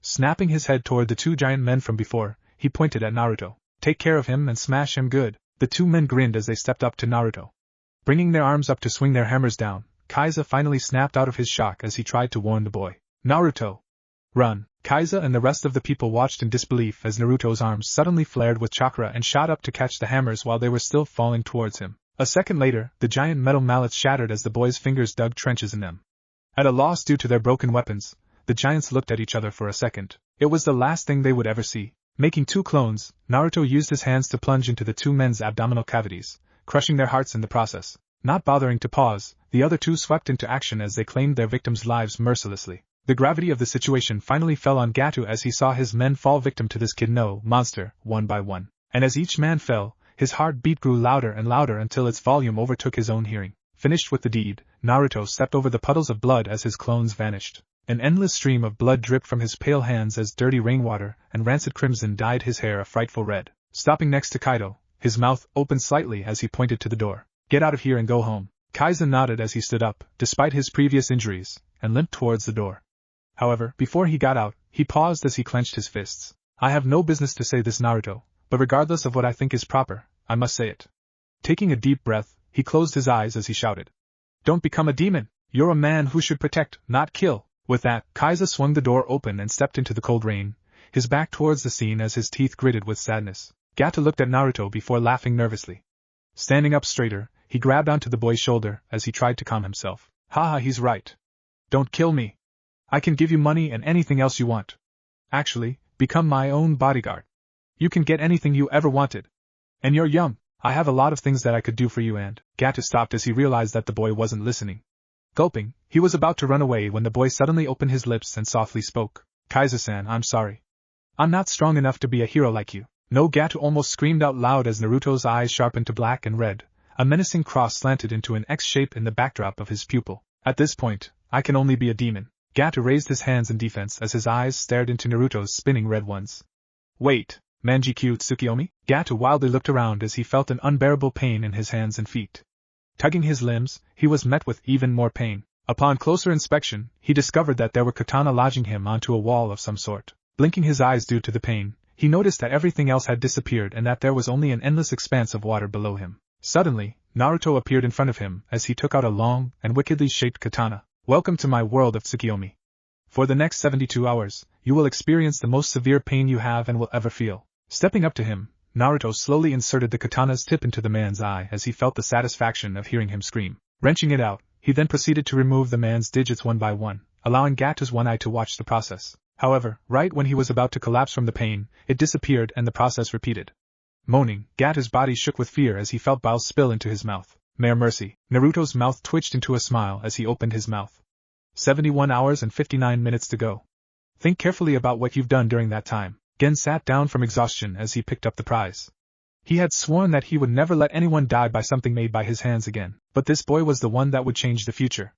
Snapping his head toward the two giant men from before, he pointed at Naruto. Take care of him and smash him good. The two men grinned as they stepped up to Naruto. Bringing their arms up to swing their hammers down, Kaiza finally snapped out of his shock as he tried to warn the boy. Naruto! Run! Kaiza and the rest of the people watched in disbelief as Naruto's arms suddenly flared with chakra and shot up to catch the hammers while they were still falling towards him. A second later, the giant metal mallets shattered as the boys' fingers dug trenches in them. At a loss due to their broken weapons, the giants looked at each other for a second. It was the last thing they would ever see. Making two clones, Naruto used his hands to plunge into the two men's abdominal cavities, crushing their hearts in the process. Not bothering to pause, the other two swept into action as they claimed their victims' lives mercilessly. The gravity of the situation finally fell on Gato as he saw his men fall victim to this monster, one by one. And as each man fell, his heartbeat grew louder and louder until its volume overtook his own hearing. Finished with the deed, Naruto stepped over the puddles of blood as his clones vanished. An endless stream of blood dripped from his pale hands as dirty rainwater and rancid crimson dyed his hair a frightful red. Stopping next to Kaido, his mouth opened slightly as he pointed to the door. "Get out of here and go home." Kaizen nodded as he stood up, despite his previous injuries, and limped towards the door. However, before he got out, he paused as he clenched his fists. "I have no business to say this, Naruto, but regardless of what I think is proper, I must say it." Taking a deep breath, he closed his eyes as he shouted. "Don't become a demon! You're a man who should protect, not kill." With that, Kaizen swung the door open and stepped into the cold rain, his back towards the scene as his teeth gritted with sadness. Gato looked at Naruto before laughing nervously. Standing up straighter, he grabbed onto the boy's shoulder as he tried to calm himself. "Haha, he's right. Don't kill me. I can give you money and anything else you want. Actually, become my own bodyguard. You can get anything you ever wanted. And you're young. I have a lot of things that I could do for you." And Gato stopped as he realized that the boy wasn't listening. Gulping, he was about to run away when the boy suddenly opened his lips and softly spoke. "Kaizen-san, I'm sorry. I'm not strong enough to be a hero like you." "No!" Gato almost screamed out loud as Naruto's eyes sharpened to black and red. A menacing cross slanted into an X shape in the backdrop of his pupil. "At this point, I can only be a demon." Gato raised his hands in defense as his eyes stared into Naruto's spinning red ones. "Wait, Manjikyu Tsukiyomi?" Gato wildly looked around as he felt an unbearable pain in his hands and feet. Tugging his limbs, he was met with even more pain. Upon closer inspection, he discovered that there were katana lodging him onto a wall of some sort. Blinking his eyes due to the pain, he noticed that everything else had disappeared and that there was only an endless expanse of water below him. Suddenly, Naruto appeared in front of him as he took out a long and wickedly shaped katana. "Welcome to my world of Tsukiyomi. For the next 72 hours, you will experience the most severe pain you have and will ever feel." Stepping up to him, Naruto slowly inserted the katana's tip into the man's eye as he felt the satisfaction of hearing him scream. Wrenching it out, he then proceeded to remove the man's digits one by one, allowing Gato's one eye to watch the process. However, right when he was about to collapse from the pain, it disappeared and the process repeated. Moaning, Gato's body shook with fear as he felt bile spill into his mouth. "Mere mercy." Naruto's mouth twitched into a smile as he opened his mouth. 71 hours and 59 minutes to go. Think carefully about what you've done during that time. Gen sat down from exhaustion as he picked up the prize. He had sworn that he would never let anyone die by something made by his hands again, but this boy was the one that would change the future.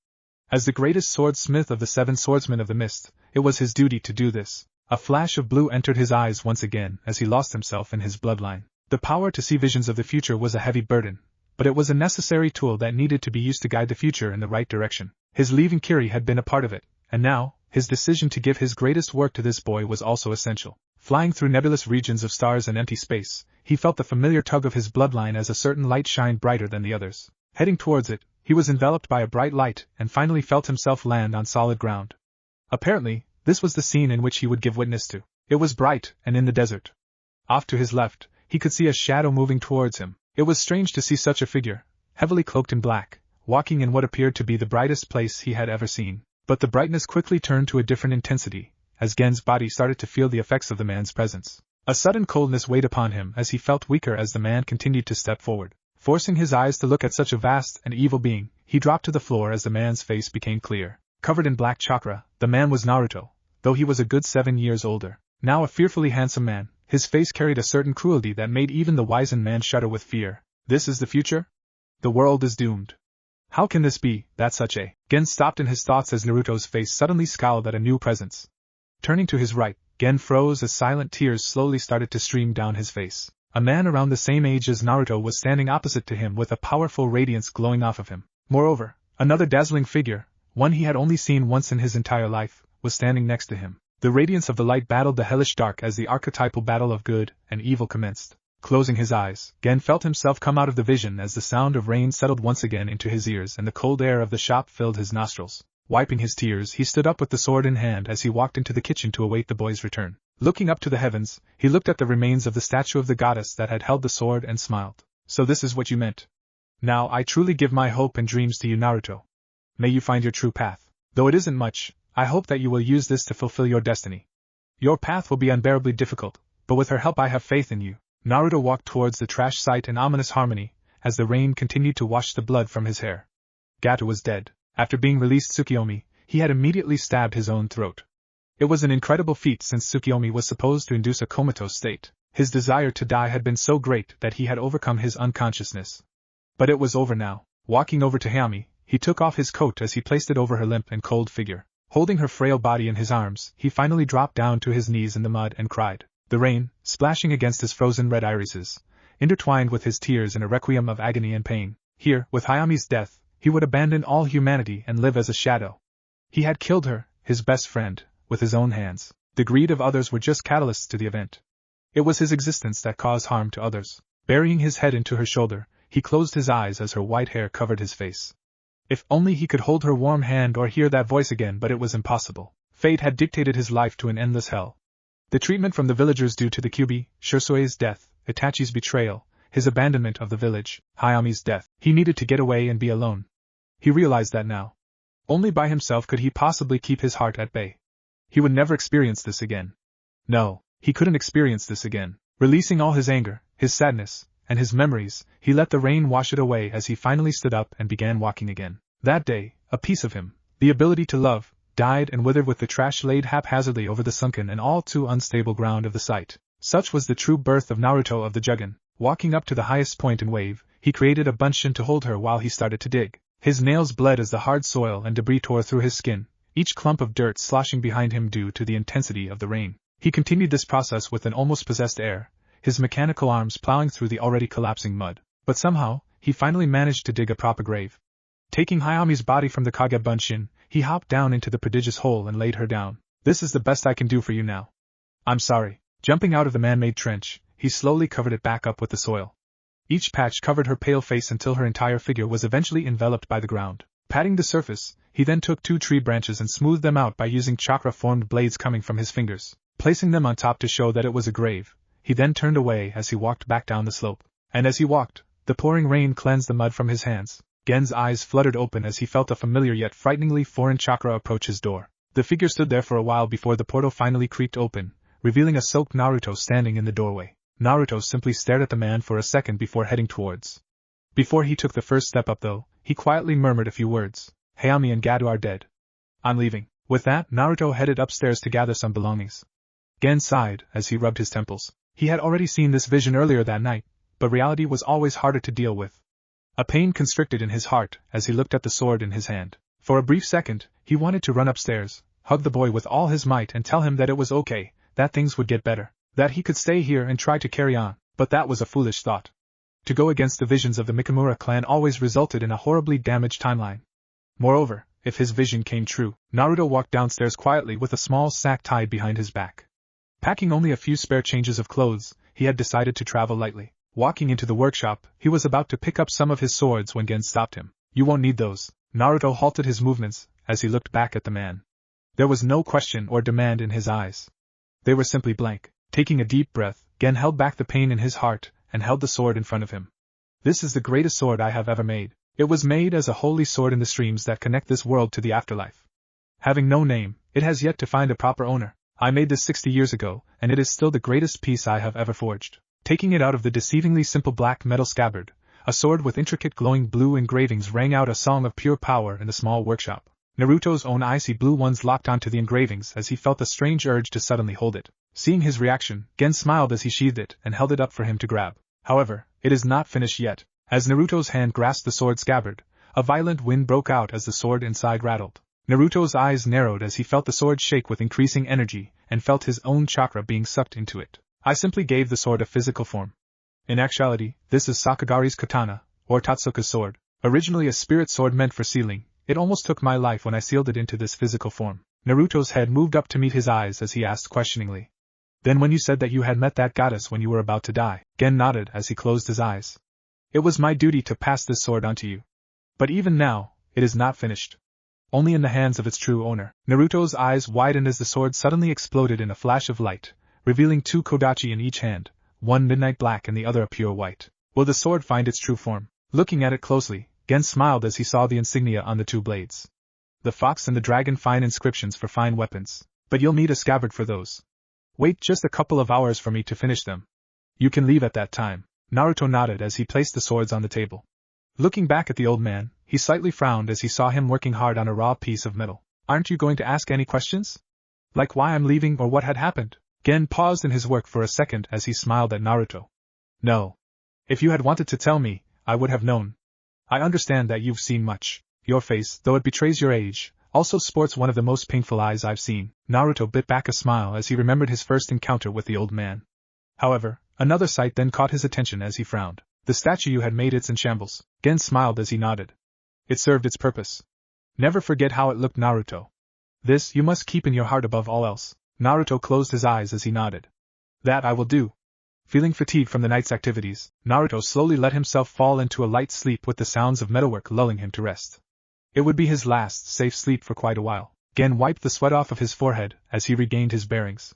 As the greatest swordsmith of the 7 swordsmen of the mist, it was his duty to do this. A flash of blue entered his eyes once again as he lost himself in his bloodline. The power to see visions of the future was a heavy burden, but it was a necessary tool that needed to be used to guide the future in the right direction. His leaving Kiri had been a part of it, and now, his decision to give his greatest work to this boy was also essential. Flying through nebulous regions of stars and empty space, he felt the familiar tug of his bloodline as a certain light shined brighter than the others. Heading towards it, he was enveloped by a bright light and finally felt himself land on solid ground. Apparently, this was the scene in which he would give witness to. It was bright and in the desert. Off to his left, he could see a shadow moving towards him. It was strange to see such a figure, heavily cloaked in black, walking in what appeared to be the brightest place he had ever seen. But the brightness quickly turned to a different intensity, as Gen's body started to feel the effects of the man's presence. A sudden coldness weighed upon him as he felt weaker as the man continued to step forward. Forcing his eyes to look at such a vast and evil being, he dropped to the floor as the man's face became clear. Covered in black chakra, the man was Naruto, though he was a good 7 years older. Now a fearfully handsome man, his face carried a certain cruelty that made even the wizened man shudder with fear. This is the future? The world is doomed. How can this be, that such a... Gen stopped in his thoughts as Naruto's face suddenly scowled at a new presence. Turning to his right, Gen froze as silent tears slowly started to stream down his face. A man around the same age as Naruto was standing opposite to him with a powerful radiance glowing off of him. Moreover, another dazzling figure, one he had only seen once in his entire life, was standing next to him. The radiance of the light battled the hellish dark as the archetypal battle of good and evil commenced. Closing his eyes, Gen felt himself come out of the vision as the sound of rain settled once again into his ears and the cold air of the shop filled his nostrils. Wiping his tears, he stood up with the sword in hand as he walked into the kitchen to await the boy's return. Looking up to the heavens, he looked at the remains of the statue of the goddess that had held the sword and smiled. So this is what you meant. Now I truly give my hope and dreams to you, Naruto. May you find your true path. Though it isn't much, I hope that you will use this to fulfill your destiny. Your path will be unbearably difficult, but with her help I have faith in you. Naruto walked towards the trash site in ominous harmony, as the rain continued to wash the blood from his hair. Gato was dead. After being released Tsukiyomi, he had immediately stabbed his own throat. It was an incredible feat since Tsukiyomi was supposed to induce a comatose state. His desire to die had been so great that he had overcome his unconsciousness. But it was over now. Walking over to Hayami, he took off his coat as he placed it over her limp and cold figure. Holding her frail body in his arms, he finally dropped down to his knees in the mud and cried. The rain, splashing against his frozen red irises, intertwined with his tears in a requiem of agony and pain. Here, with Hayami's death, he would abandon all humanity and live as a shadow. He had killed her, his best friend, with his own hands. The greed of others were just catalysts to the event. It was his existence that caused harm to others. Burying his head into her shoulder, he closed his eyes as her white hair covered his face. If only he could hold her warm hand or hear that voice again, but it was impossible. Fate had dictated his life to an endless hell. The treatment from the villagers due to the Kyubi, Shursue's death, Itachi's betrayal, his abandonment of the village, Hayami's death. He needed to get away and be alone. He realized that now. Only by himself could he possibly keep his heart at bay. He would never experience this again. No, he couldn't experience this again. Releasing all his anger, his sadness, and his memories, he let the rain wash it away as he finally stood up and began walking again. That day, a piece of him, the ability to love, died and withered with the trash laid haphazardly over the sunken and all too unstable ground of the site. Such was the true birth of Naruto of the Jugen. Walking up to the highest point in wave, he created a bunchen to hold her while he started to dig. His nails bled as the hard soil and debris tore through his skin, each clump of dirt sloshing behind him due to the intensity of the rain. He continued this process with an almost possessed air, his mechanical arms plowing through the already collapsing mud. But somehow, he finally managed to dig a proper grave. Taking Hayami's body from the Kage Bunshin, he hopped down into the prodigious hole and laid her down. This is the best I can do for you now. I'm sorry. Jumping out of the man-made trench, he slowly covered it back up with the soil. Each patch covered her pale face until her entire figure was eventually enveloped by the ground. Patting the surface, he then took 2 tree branches and smoothed them out by using chakra-formed blades coming from his fingers. Placing them on top to show that it was a grave, he then turned away as he walked back down the slope. And as he walked, the pouring rain cleansed the mud from his hands. Gen's eyes fluttered open as he felt a familiar yet frighteningly foreign chakra approach his door. The figure stood there for a while before the portal finally creaked open, revealing a soaked Naruto standing in the doorway. Naruto simply stared at the man for a second before heading towards. Before he took the first step up though, he quietly murmured a few words. Hayami and Gadu are dead. I'm leaving. With that, Naruto headed upstairs to gather some belongings. Gen sighed as he rubbed his temples. He had already seen this vision earlier that night, but reality was always harder to deal with. A pain constricted in his heart as he looked at the sword in his hand. For a brief second, he wanted to run upstairs, hug the boy with all his might and tell him that it was okay, that things would get better, that he could stay here and try to carry on, but that was a foolish thought. To go against the visions of the Mikamura clan always resulted in a horribly damaged timeline. Moreover, if his vision came true, Naruto walked downstairs quietly with a small sack tied behind his back. Packing only a few spare changes of clothes, he had decided to travel lightly. Walking into the workshop, he was about to pick up some of his swords when Gen stopped him. You won't need those. Naruto halted his movements as he looked back at the man. There was no question or demand in his eyes. They were simply blank. Taking a deep breath, Gen held back the pain in his heart and held the sword in front of him. This is the greatest sword I have ever made. It was made as a holy sword in the streams that connect this world to the afterlife. Having no name, it has yet to find a proper owner. I made this 60 years ago, and it is still the greatest piece I have ever forged. Taking it out of the deceivingly simple black metal scabbard, a sword with intricate glowing blue engravings rang out a song of pure power in the small workshop. Naruto's own icy blue ones locked onto the engravings as he felt a strange urge to suddenly hold it. Seeing his reaction, Gen smiled as he sheathed it and held it up for him to grab. However, it is not finished yet. As Naruto's hand grasped the sword scabbard, a violent wind broke out as the sword inside rattled. Naruto's eyes narrowed as he felt the sword shake with increasing energy and felt his own chakra being sucked into it. I simply gave the sword a physical form. In actuality, this is Sakagari's katana, or Tatsuka's sword. Originally a spirit sword meant for sealing, it almost took my life when I sealed it into this physical form. Naruto's head moved up to meet his eyes as he asked questioningly. Then when you said that you had met that goddess when you were about to die, Gen nodded as he closed his eyes. It was my duty to pass this sword on to you. But even now, it is not finished. Only in the hands of its true owner. Naruto's eyes widened as the sword suddenly exploded in a flash of light, revealing 2 kodachi in each hand, one midnight black and the other a pure white. Will the sword find its true form? Looking at it closely, Gen smiled as he saw the insignia on the 2 blades. The fox and the dragon fine inscriptions for fine weapons. But you'll need a scabbard for those. Wait just a couple of hours for me to finish them. You can leave at that time. Naruto nodded as he placed the swords on the table. Looking back at the old man, he slightly frowned as he saw him working hard on a raw piece of metal. Aren't you going to ask any questions? Like why I'm leaving or what had happened? Gen paused in his work for a second as he smiled at Naruto. No. If you had wanted to tell me, I would have known. I understand that you've seen much. Your face, though it betrays your age, also sports one of the most painful eyes I've seen. Naruto bit back a smile as he remembered his first encounter with the old man. However, another sight then caught his attention as he frowned. The statue you had made, it's in shambles. Gen smiled as he nodded. It served its purpose. Never forget how it looked, Naruto. This you must keep in your heart above all else. Naruto closed his eyes as he nodded. That I will do. Feeling fatigued from the night's activities, Naruto slowly let himself fall into a light sleep with the sounds of metalwork lulling him to rest. It would be his last safe sleep for quite a while. Gen wiped the sweat off of his forehead as he regained his bearings.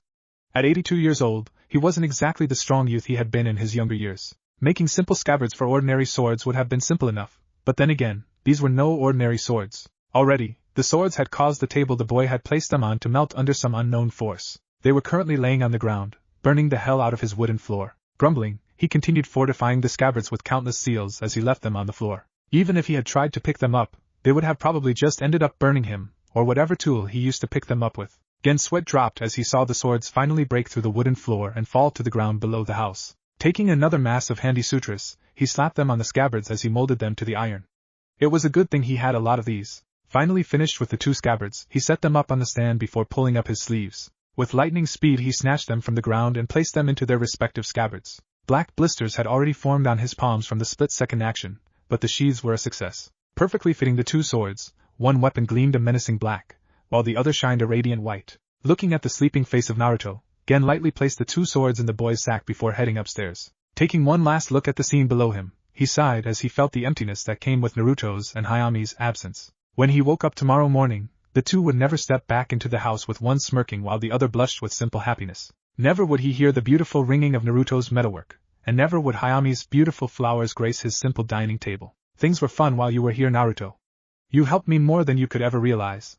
At 82 years old, he wasn't exactly the strong youth he had been in his younger years. Making simple scabbards for ordinary swords would have been simple enough, but then again, these were no ordinary swords. Already, the swords had caused the table the boy had placed them on to melt under some unknown force. They were currently laying on the ground, burning the hell out of his wooden floor. Grumbling, he continued fortifying the scabbards with countless seals as he left them on the floor. Even if he had tried to pick them up, they would have probably just ended up burning him, or whatever tool he used to pick them up with. Gen's sweat dropped as he saw the swords finally break through the wooden floor and fall to the ground below the house. Taking another mass of handy sutras, he slapped them on the scabbards as he molded them to the iron. It was a good thing he had a lot of these. Finally finished with the 2 scabbards, he set them up on the stand before pulling up his sleeves. With lightning speed he snatched them from the ground and placed them into their respective scabbards. Black blisters had already formed on his palms from the split-second action, but the sheaths were a success. Perfectly fitting the 2 swords, one weapon gleamed a menacing black, while the other shined a radiant white. Looking at the sleeping face of Naruto, Gen lightly placed the 2 swords in the boy's sack before heading upstairs. Taking one last look at the scene below him, he sighed as he felt the emptiness that came with Naruto's and Hayami's absence. When he woke up tomorrow morning, the 2 would never step back into the house with one smirking while the other blushed with simple happiness. Never would he hear the beautiful ringing of Naruto's metalwork, and never would Hayami's beautiful flowers grace his simple dining table. Things were fun while you were here, Naruto. You helped me more than you could ever realize.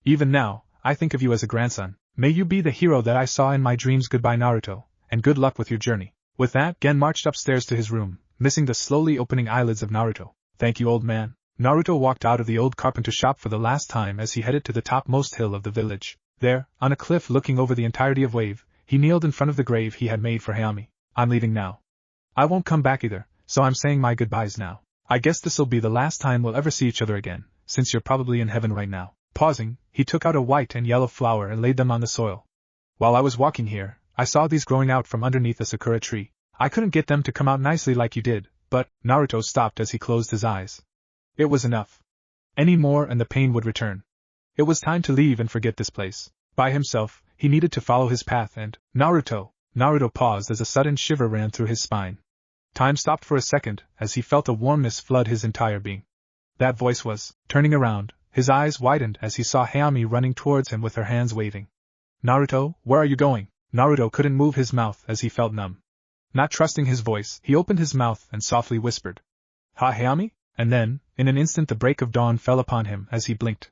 Even now, I think of you as a grandson. May you be the hero that I saw in my dreams. Goodbye, Naruto, and good luck with your journey. With that, Gen marched upstairs to his room, missing the slowly opening eyelids of Naruto. Thank you, old man. Naruto walked out of the old carpenter shop for the last time as he headed to the topmost hill of the village. There, on a cliff looking over the entirety of Wave, he kneeled in front of the grave he had made for Hayami. I'm leaving now. I won't come back either, so I'm saying my goodbyes now. I guess this'll be the last time we'll ever see each other again, since you're probably in heaven right now. Pausing, he took out a white and yellow flower and laid them on the soil. While I was walking here, I saw these growing out from underneath a sakura tree. I couldn't get them to come out nicely like you did, but Naruto stopped as he closed his eyes. It was enough. Any more and the pain would return. It was time to leave and forget this place. By himself, he needed to follow his path and, Naruto paused as a sudden shiver ran through his spine. Time stopped for a second as he felt a warmness flood his entire being. That voice was, turning around, his eyes widened as he saw Hayami running towards him with her hands waving. Naruto, where are you going? Naruto couldn't move his mouth as he felt numb. Not trusting his voice, he opened his mouth and softly whispered. Ha, Hayami? And then, in an instant the break of dawn fell upon him as he blinked.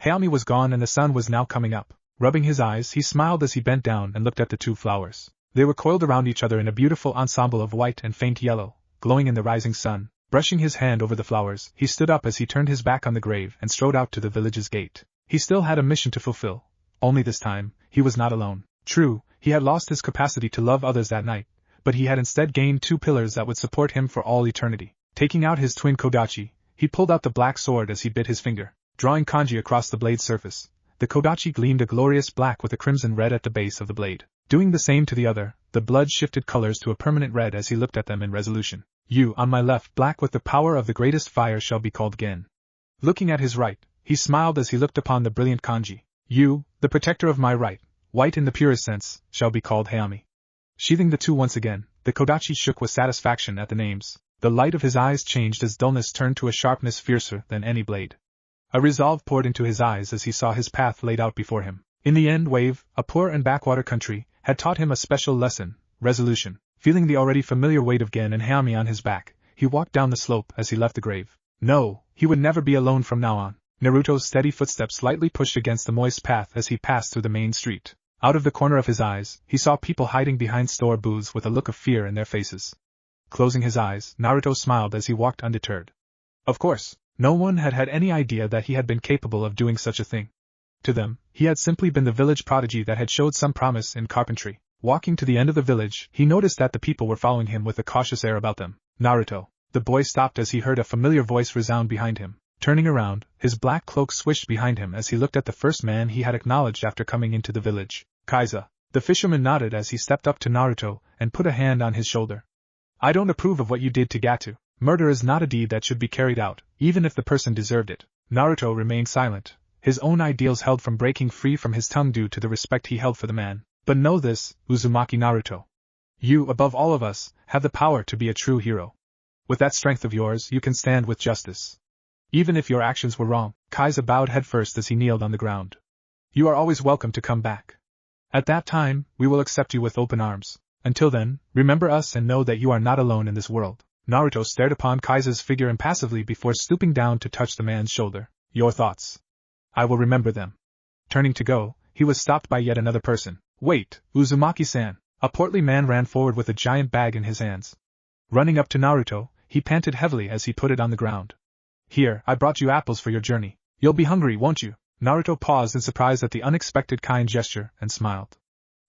Hayami was gone and the sun was now coming up. Rubbing his eyes, he smiled as he bent down and looked at the 2 flowers. They were coiled around each other in a beautiful ensemble of white and faint yellow, glowing in the rising sun. Brushing his hand over the flowers, he stood up as he turned his back on the grave and strode out to the village's gate. He still had a mission to fulfill. Only this time, he was not alone. True, he had lost his capacity to love others that night, but he had instead gained 2 pillars that would support him for all eternity. Taking out his twin kodachi, he pulled out the black sword as he bit his finger. Drawing kanji across the blade's surface, the kodachi gleamed a glorious black with a crimson red at the base of the blade. Doing the same to the other, the blood shifted colors to a permanent red as he looked at them in resolution. You, on my left, black with the power of the greatest fire, shall be called Gen. Looking at his right, he smiled as he looked upon the brilliant kanji. You, the protector of my right, white in the purest sense, shall be called Hayami. Sheathing the 2 once again, the kodachi shook with satisfaction at the names. The light of his eyes changed as dullness turned to a sharpness fiercer than any blade. A resolve poured into his eyes as he saw his path laid out before him. In the end, Wave, a poor and backwater country, had taught him a special lesson, resolution. Feeling the already familiar weight of Gen and Hayami on his back, he walked down the slope as he left the grave. No, he would never be alone from now on. Naruto's steady footsteps lightly pushed against the moist path as he passed through the main street. Out of the corner of his eyes, he saw people hiding behind store booths with a look of fear in their faces. Closing his eyes, Naruto smiled as he walked undeterred. Of course, no one had had any idea that he had been capable of doing such a thing. To them, he had simply been the village prodigy that had showed some promise in carpentry. Walking to the end of the village, he noticed that the people were following him with a cautious air about them. Naruto. The boy stopped as he heard a familiar voice resound behind him. Turning around, his black cloak swished behind him as he looked at the first man he had acknowledged after coming into the village. Kaiza. The fisherman nodded as he stepped up to Naruto and put a hand on his shoulder. I don't approve of what you did to Gatu. Murder is not a deed that should be carried out, even if the person deserved it. Naruto remained silent, his own ideals held from breaking free from his tongue due to the respect he held for the man. But know this, Uzumaki Naruto. You, above all of us, have the power to be a true hero. With that strength of yours, you can stand with justice. Even if your actions were wrong. Kaiza bowed headfirst as he kneeled on the ground. You are always welcome to come back. At that time, we will accept you with open arms. Until then, remember us and know that you are not alone in this world. Naruto stared upon Kaiza's figure impassively before stooping down to touch the man's shoulder. Your thoughts. I will remember them. Turning to go, he was stopped by yet another person. Wait, Uzumaki-san. A portly man ran forward with a giant bag in his hands. Running up to Naruto, he panted heavily as he put it on the ground. Here, I brought you apples for your journey. You'll be hungry, won't you? Naruto paused in surprise at the unexpected kind gesture and smiled.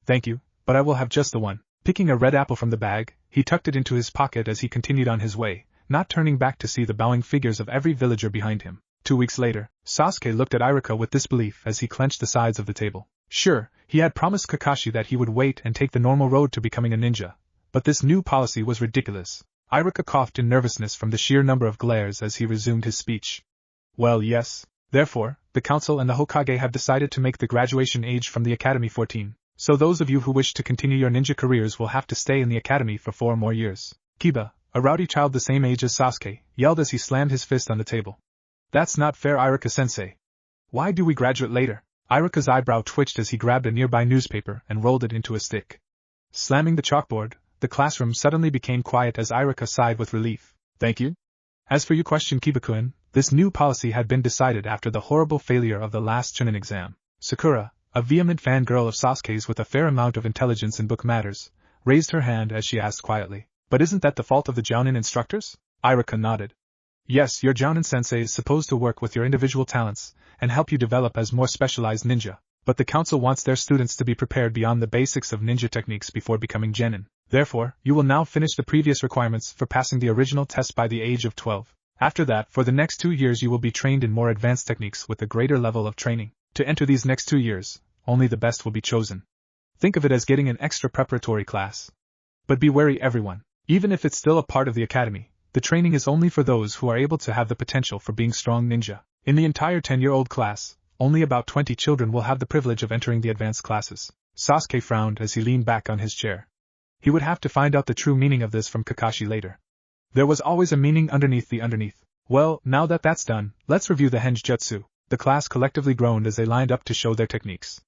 Thank you, but I will have just the one. Picking a red apple from the bag, he tucked it into his pocket as he continued on his way, not turning back to see the bowing figures of every villager behind him. 2 weeks later, Sasuke looked at Iruka with disbelief as he clenched the sides of the table. Sure, he had promised Kakashi that he would wait and take the normal road to becoming a ninja, but this new policy was ridiculous. Iruka coughed in nervousness from the sheer number of glares as he resumed his speech. Well, yes. Therefore, the council and the Hokage have decided to make the graduation age from the academy 14. So those of you who wish to continue your ninja careers will have to stay in the academy for 4 more years. Kiba, a rowdy child the same age as Sasuke, yelled as he slammed his fist on the table. That's not fair, Iruka-sensei. Why do we graduate later? Iruka's eyebrow twitched as he grabbed a nearby newspaper and rolled it into a stick. Slamming the chalkboard, the classroom suddenly became quiet as Iruka sighed with relief. Thank you? As for your question, Kiba-kun, this new policy had been decided after the horrible failure of the last Chunin exam. Sakura, a vehement fangirl of Sasuke's with a fair amount of intelligence in book matters, raised her hand as she asked quietly. But isn't that the fault of the Jounin instructors? Iruka nodded. Yes, your Jounin-sensei is supposed to work with your individual talents and help you develop as more specialized ninja, but the council wants their students to be prepared beyond the basics of ninja techniques before becoming genin. Therefore, you will now finish the previous requirements for passing the original test by the age of 12. After that, for the next 2 years you will be trained in more advanced techniques with a greater level of training. To enter these next 2 years, only the best will be chosen. Think of it as getting an extra preparatory class. But be wary, everyone. Even if it's still a part of the academy, the training is only for those who are able to have the potential for being strong ninja. In the entire 10-year-old class, only about 20 children will have the privilege of entering the advanced classes. Sasuke frowned as he leaned back on his chair. He would have to find out the true meaning of this from Kakashi later. There was always a meaning underneath the underneath. Well, now that that's done, let's review the Henjutsu. The class collectively groaned as they lined up to show their techniques.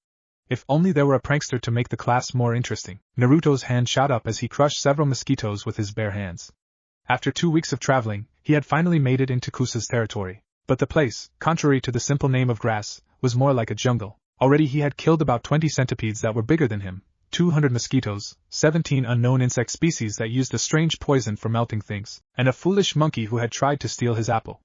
If only there were a prankster to make the class more interesting. Naruto's hand shot up as he crushed several mosquitoes with his bare hands. After 2 weeks of traveling, he had finally made it into Kusa's territory. But the place, contrary to the simple name of grass, was more like a jungle. Already he had killed about 20 centipedes that were bigger than him, 200 mosquitoes, 17 unknown insect species that used a strange poison for melting things, and a foolish monkey who had tried to steal his apple.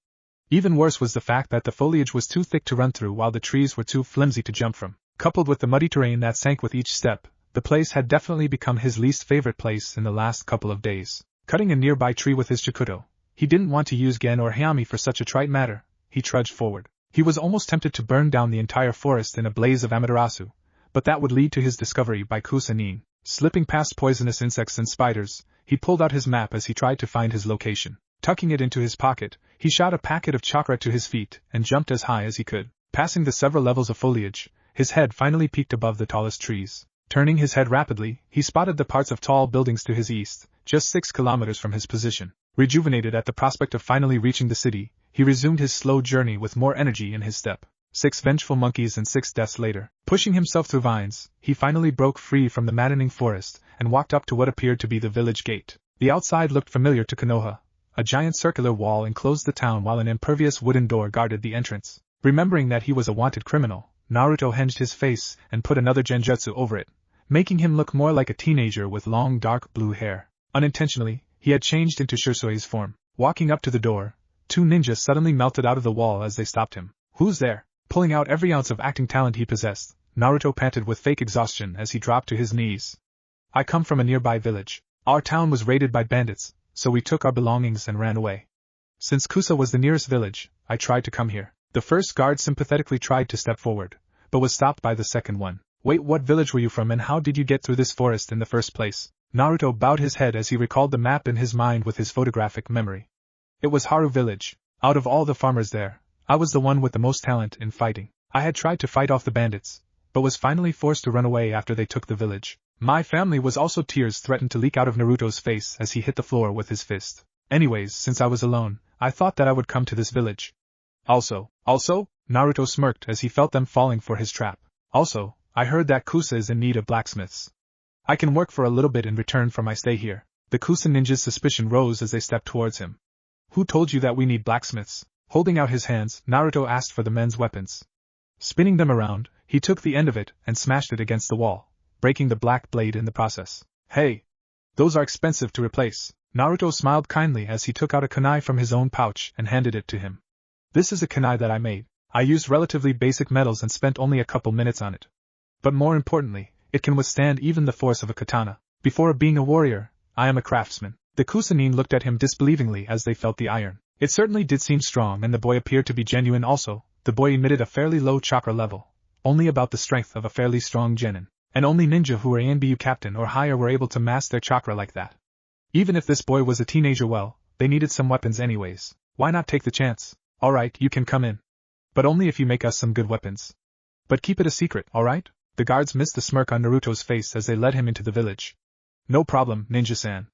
Even worse was the fact that the foliage was too thick to run through while the trees were too flimsy to jump from. Coupled with the muddy terrain that sank with each step, the place had definitely become his least favorite place in the last couple of days. Cutting a nearby tree with his Chikuto, he didn't want to use Gen or Hayami for such a trite matter. He trudged forward. He was almost tempted to burn down the entire forest in a blaze of Amaterasu, but that would lead to his discovery by Kusanin. Slipping past poisonous insects and spiders, he pulled out his map as he tried to find his location. Tucking it into his pocket, he shot a packet of chakra to his feet and jumped as high as he could. Passing the several levels of foliage, his head finally peaked above the tallest trees. Turning his head rapidly, he spotted the parts of tall buildings to his east, just 6 kilometers from his position. Rejuvenated at the prospect of finally reaching the city, he resumed his slow journey with more energy in his step. 6 vengeful monkeys and 6 deaths later. Pushing himself through vines, he finally broke free from the maddening forest and walked up to what appeared to be the village gate. The outside looked familiar to Konoha. A giant circular wall enclosed the town while an impervious wooden door guarded the entrance. Remembering that he was a wanted criminal, Naruto hinged his face and put another genjutsu over it, making him look more like a teenager with long dark blue hair. Unintentionally, he had changed into Shursui's form. Walking up to the door, 2 ninjas suddenly melted out of the wall as they stopped him. Who's there? Pulling out every ounce of acting talent he possessed, Naruto panted with fake exhaustion as he dropped to his knees. I come from a nearby village. Our town was raided by bandits, so we took our belongings and ran away. Since Kusa was the nearest village, I tried to come here. The first guard sympathetically tried to step forward, but was stopped by the second one. Wait, what village were you from and how did you get through this forest in the first place? Naruto bowed his head as he recalled the map in his mind with his photographic memory. It was Haru village. Out of all the farmers there, I was the one with the most talent in fighting. I had tried to fight off the bandits, but was finally forced to run away after they took the village. My family was also. Tears threatened to leak out of Naruto's face as he hit the floor with his fist. Anyways, since I was alone, I thought that I would come to this village. Also, Naruto smirked as he felt them falling for his trap. Also, I heard that Kusa is in need of blacksmiths. I can work for a little bit in return for my stay here. The Kusa ninja's suspicion rose as they stepped towards him. Who told you that we need blacksmiths? Holding out his hands, Naruto asked for the men's weapons. Spinning them around, he took the end of it and smashed it against the wall, breaking the black blade in the process. Hey! Those are expensive to replace. Naruto smiled kindly as he took out a kunai from his own pouch and handed it to him. This is a kunai that I made. I used relatively basic metals and spent only a couple minutes on it. But more importantly, it can withstand even the force of a katana. Before being a warrior, I am a craftsman. The Kusanin looked at him disbelievingly as they felt the iron. It certainly did seem strong and the boy appeared to be genuine also. The boy emitted a fairly low chakra level, only about the strength of a fairly strong genin. And only ninja who were ANBU captain or higher were able to mass their chakra like that. Even if this boy was a teenager, well, they needed some weapons anyways. Why not take the chance? Alright, you can come in. But only if you make us some good weapons. But keep it a secret, alright? The guards missed the smirk on Naruto's face as they led him into the village. No problem, ninja-san.